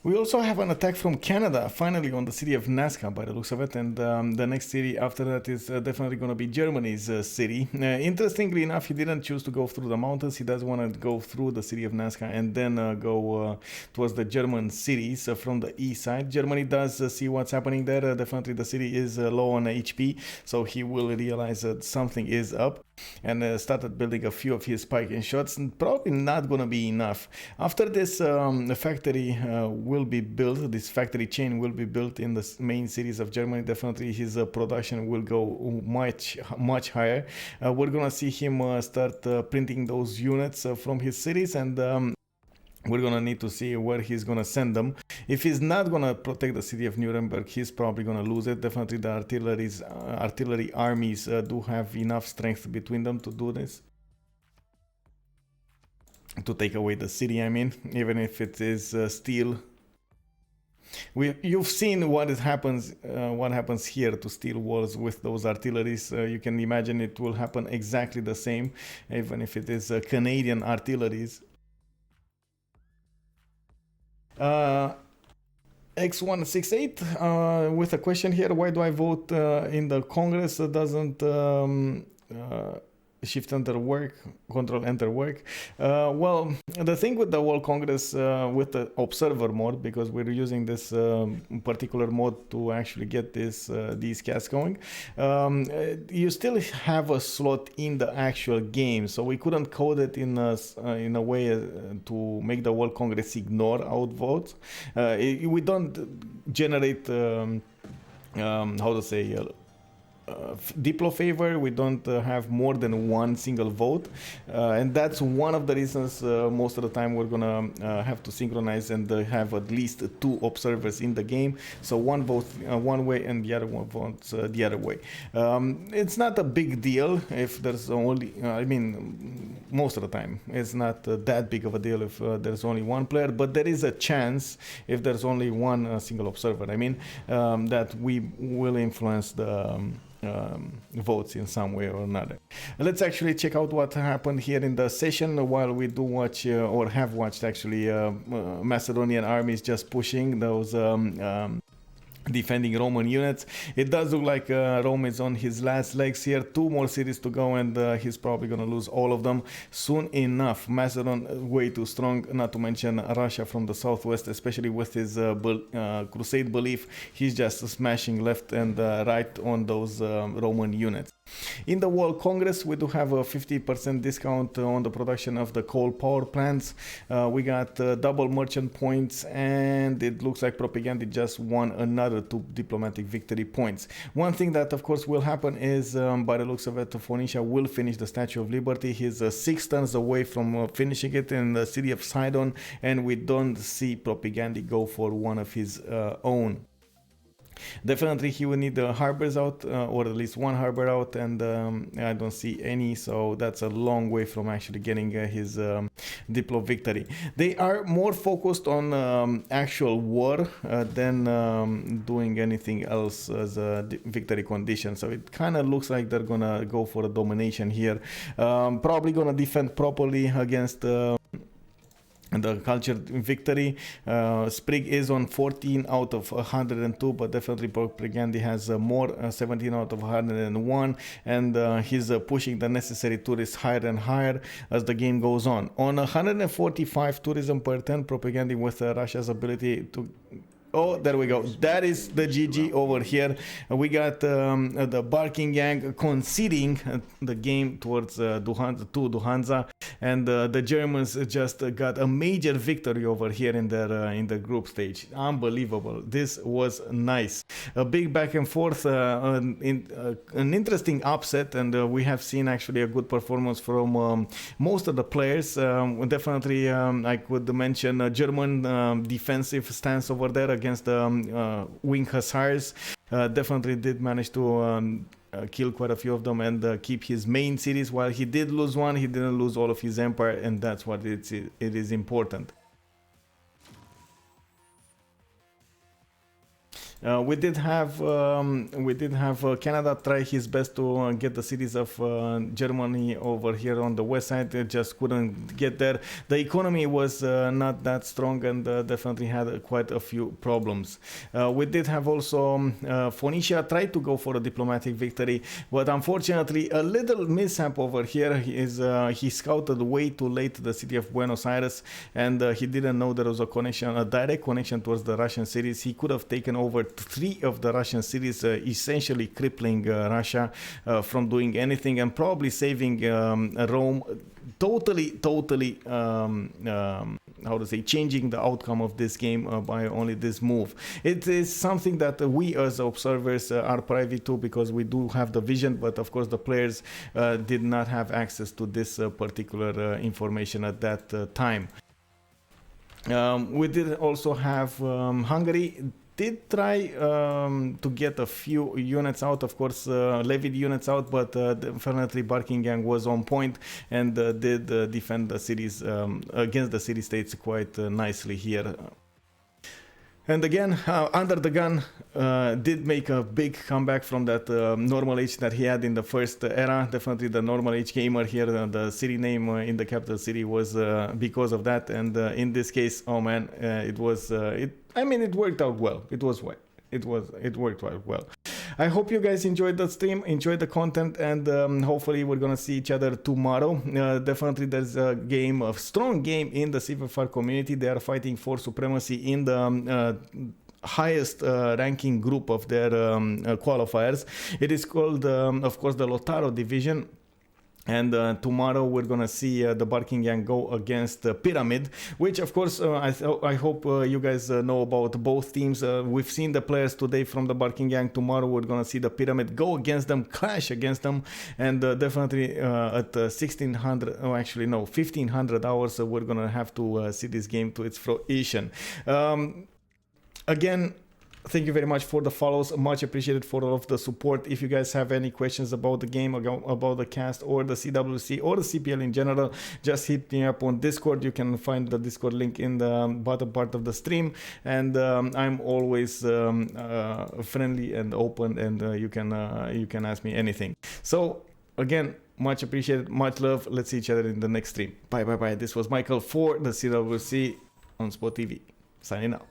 We also have an attack from Canada, finally on the city of Nazca by the looks of it, and the next city after that is definitely going to be Germany's city. Interestingly enough, he didn't choose to go through the mountains, he does want to go through the city of Nazca and then go towards the German cities from the east side. Germany does see what's happening there, definitely the city is low on HP, so he will realize that something is up and started building a few of his spiking shots, and probably not going to be enough. After this factory will be built, this factory chain will be built in the main cities of Germany, definitely his production will go much higher. We're gonna see him start printing those units from his cities, and we're gonna need to see where he's gonna send them. If he's not gonna protect the city of Nuremberg, he's probably gonna lose it. Definitely the artillery armies do have enough strength between them to do this, to take away the city, I mean, even if it is steel. You've seen what happens here to steel walls with those artilleries. You can imagine it will happen exactly the same, even if it is Canadian artilleries. X168 with a question here: why do I vote in the Congress? Doesn't Shift enter work, Control enter work? Well, the thing with the World Congress with the observer mode, because we're using this particular mode to actually get these cats going, you still have a slot in the actual game, so we couldn't code it in a way to make the World Congress ignore outvotes. We don't generate how to say Diplo favor. We don't have more than one single vote, and that's one of the reasons most of the time we're gonna have to synchronize and have at least 2 observers in the game, so one vote one way and the other one votes the other way. It's not a big deal if there's only I mean, most of the time it's not that big of a deal if there's only one player, but there is a chance if there's only one single observer, I mean, that we will influence the votes in some way or another. Let's actually check out what happened here in the session while we do watch or have watched actually Macedonian armies just pushing those defending Roman units. It does look like Rome is on his last legs here. 2 more cities to go, and he's probably gonna lose all of them soon enough. Macedon way too strong, not to mention Russia from the southwest, especially with his crusade belief. He's just smashing left and right on those Roman units. In the World Congress, we do have a 50% discount on the production of the coal power plants. We got double merchant points, and it looks like Propaganda just won another 2 diplomatic victory points. One thing that of course will happen is, by the looks of it, Phoenicia will finish the Statue of Liberty. He's 6 turns away from finishing it in the city of Sidon, and we don't see Propaganda go for one of his own. Definitely he will need the harbors out, or at least one harbor out, and I don't see any, so that's a long way from actually getting his Diplo victory. They are more focused on actual war than doing anything else as a victory condition, so it kind of looks like they're gonna go for a domination here. Probably gonna defend properly against the cultured victory. Sprig is on 14 out of 102, but definitely Propaganda has more, 17 out of 101, and he's pushing the necessary tourists higher and higher as the game goes on. On 145 tourism per turn, Propaganda with Russia's ability to... Oh, there we go. That is the GG over here. We got the Barking Gang conceding the game towards Hansa, and the Germans just got a major victory over here in the group stage. Unbelievable. This was nice. A big back and forth, an interesting upset, and we have seen actually a good performance from most of the players. Definitely, I could mention a German defensive stance over there against the wing hussars. Definitely did manage to kill quite a few of them and keep his main cities. While he did lose one, he didn't lose all of his empire, and that's what it is important. We did have Canada try his best to get the cities of Germany over here on the west side. It just couldn't get there. The economy was not that strong and definitely had quite a few problems. We did have also Phoenicia tried to go for a diplomatic victory, but unfortunately a little mishap over here is he scouted way too late the city of Buenos Aires, and he didn't know there was a direct connection towards the Russian cities. He could have taken over 3 of the Russian cities, essentially crippling Russia from doing anything, and probably saving Rome, totally how to say, changing the outcome of this game by only this move. It is something that we as observers are privy to, because we do have the vision, but of course the players did not have access to this particular information at that time. We did also have Hungary did try to get a few units out, of course, levied units out, but definitely Barking was on point and did defend the cities against the city-states quite nicely here. And again, Under the Gun did make a big comeback from that normal age that he had in the first era. Definitely the normal age gamer here. The city name in the capital city was because of that. And in this case, oh man, it worked out well. It worked out well. I hope you guys enjoyed the stream, enjoyed the content, and hopefully we're gonna see each other tomorrow. Definitely there's a strong game in the Civfr community. They are fighting for supremacy in the highest ranking group of their qualifiers. It is called, of course, the Lotaro division. And tomorrow we're gonna see the Barking Gang go against Pyramid, which of course I hope you guys know about both teams. We've seen the players today from the Barking Gang. Tomorrow we're gonna see the Pyramid go against them, clash against them, and definitely at 1600, oh actually no, 1500 hours we're gonna have to see this game to its fruition. Again, thank you very much for the follows, much appreciated for all of the support. If you guys have any questions about the game, about the cast, or the CWC, or the CPL in general, just hit me up on Discord. You can find the Discord link in the bottom part of the stream, and I'm always friendly and open, and you can ask me anything. So again, much appreciated, much love. Let's see each other in the next stream. Bye bye bye. This was Michael for the CWC on Spot TV, signing out.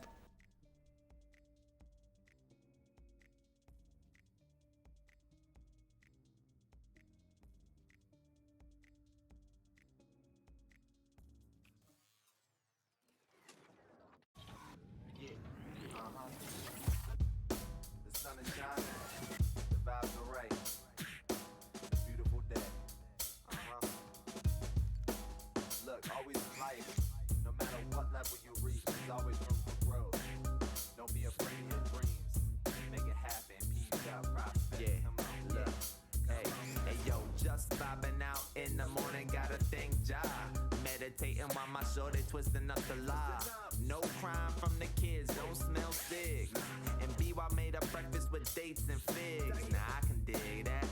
Meditating while my shorty twisting up the lie. No crime from the kids, don't smell cigs. And BY made up breakfast with dates and figs. Now I can dig that.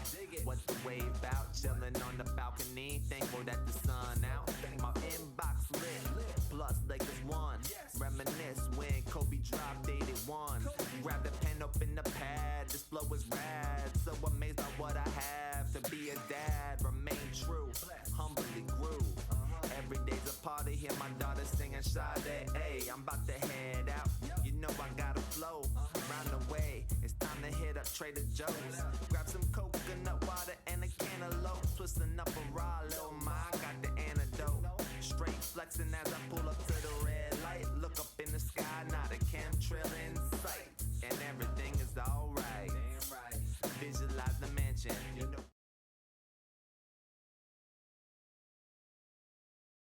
What's the wave out? Chilling on the balcony, thankful that the sun out. My inbox lit, plus Lakers won. Reminisce when Kobe dropped 81. Grab the pen, open the pad, this flow is rad. So amazed by what I have to be a dad. Remain true, humbly grew. Every day's a party, hear my daughter singing Sade. Hey, I'm about to head out. You know I gotta flow. Round the way, it's time to hit up Trader Joe's. Grab some coconut water and a cantaloupe. Twisting up a raw little ma, I got the antidote. Straight flexing as I pull up to the red light. Look up in the sky, not a chemtrail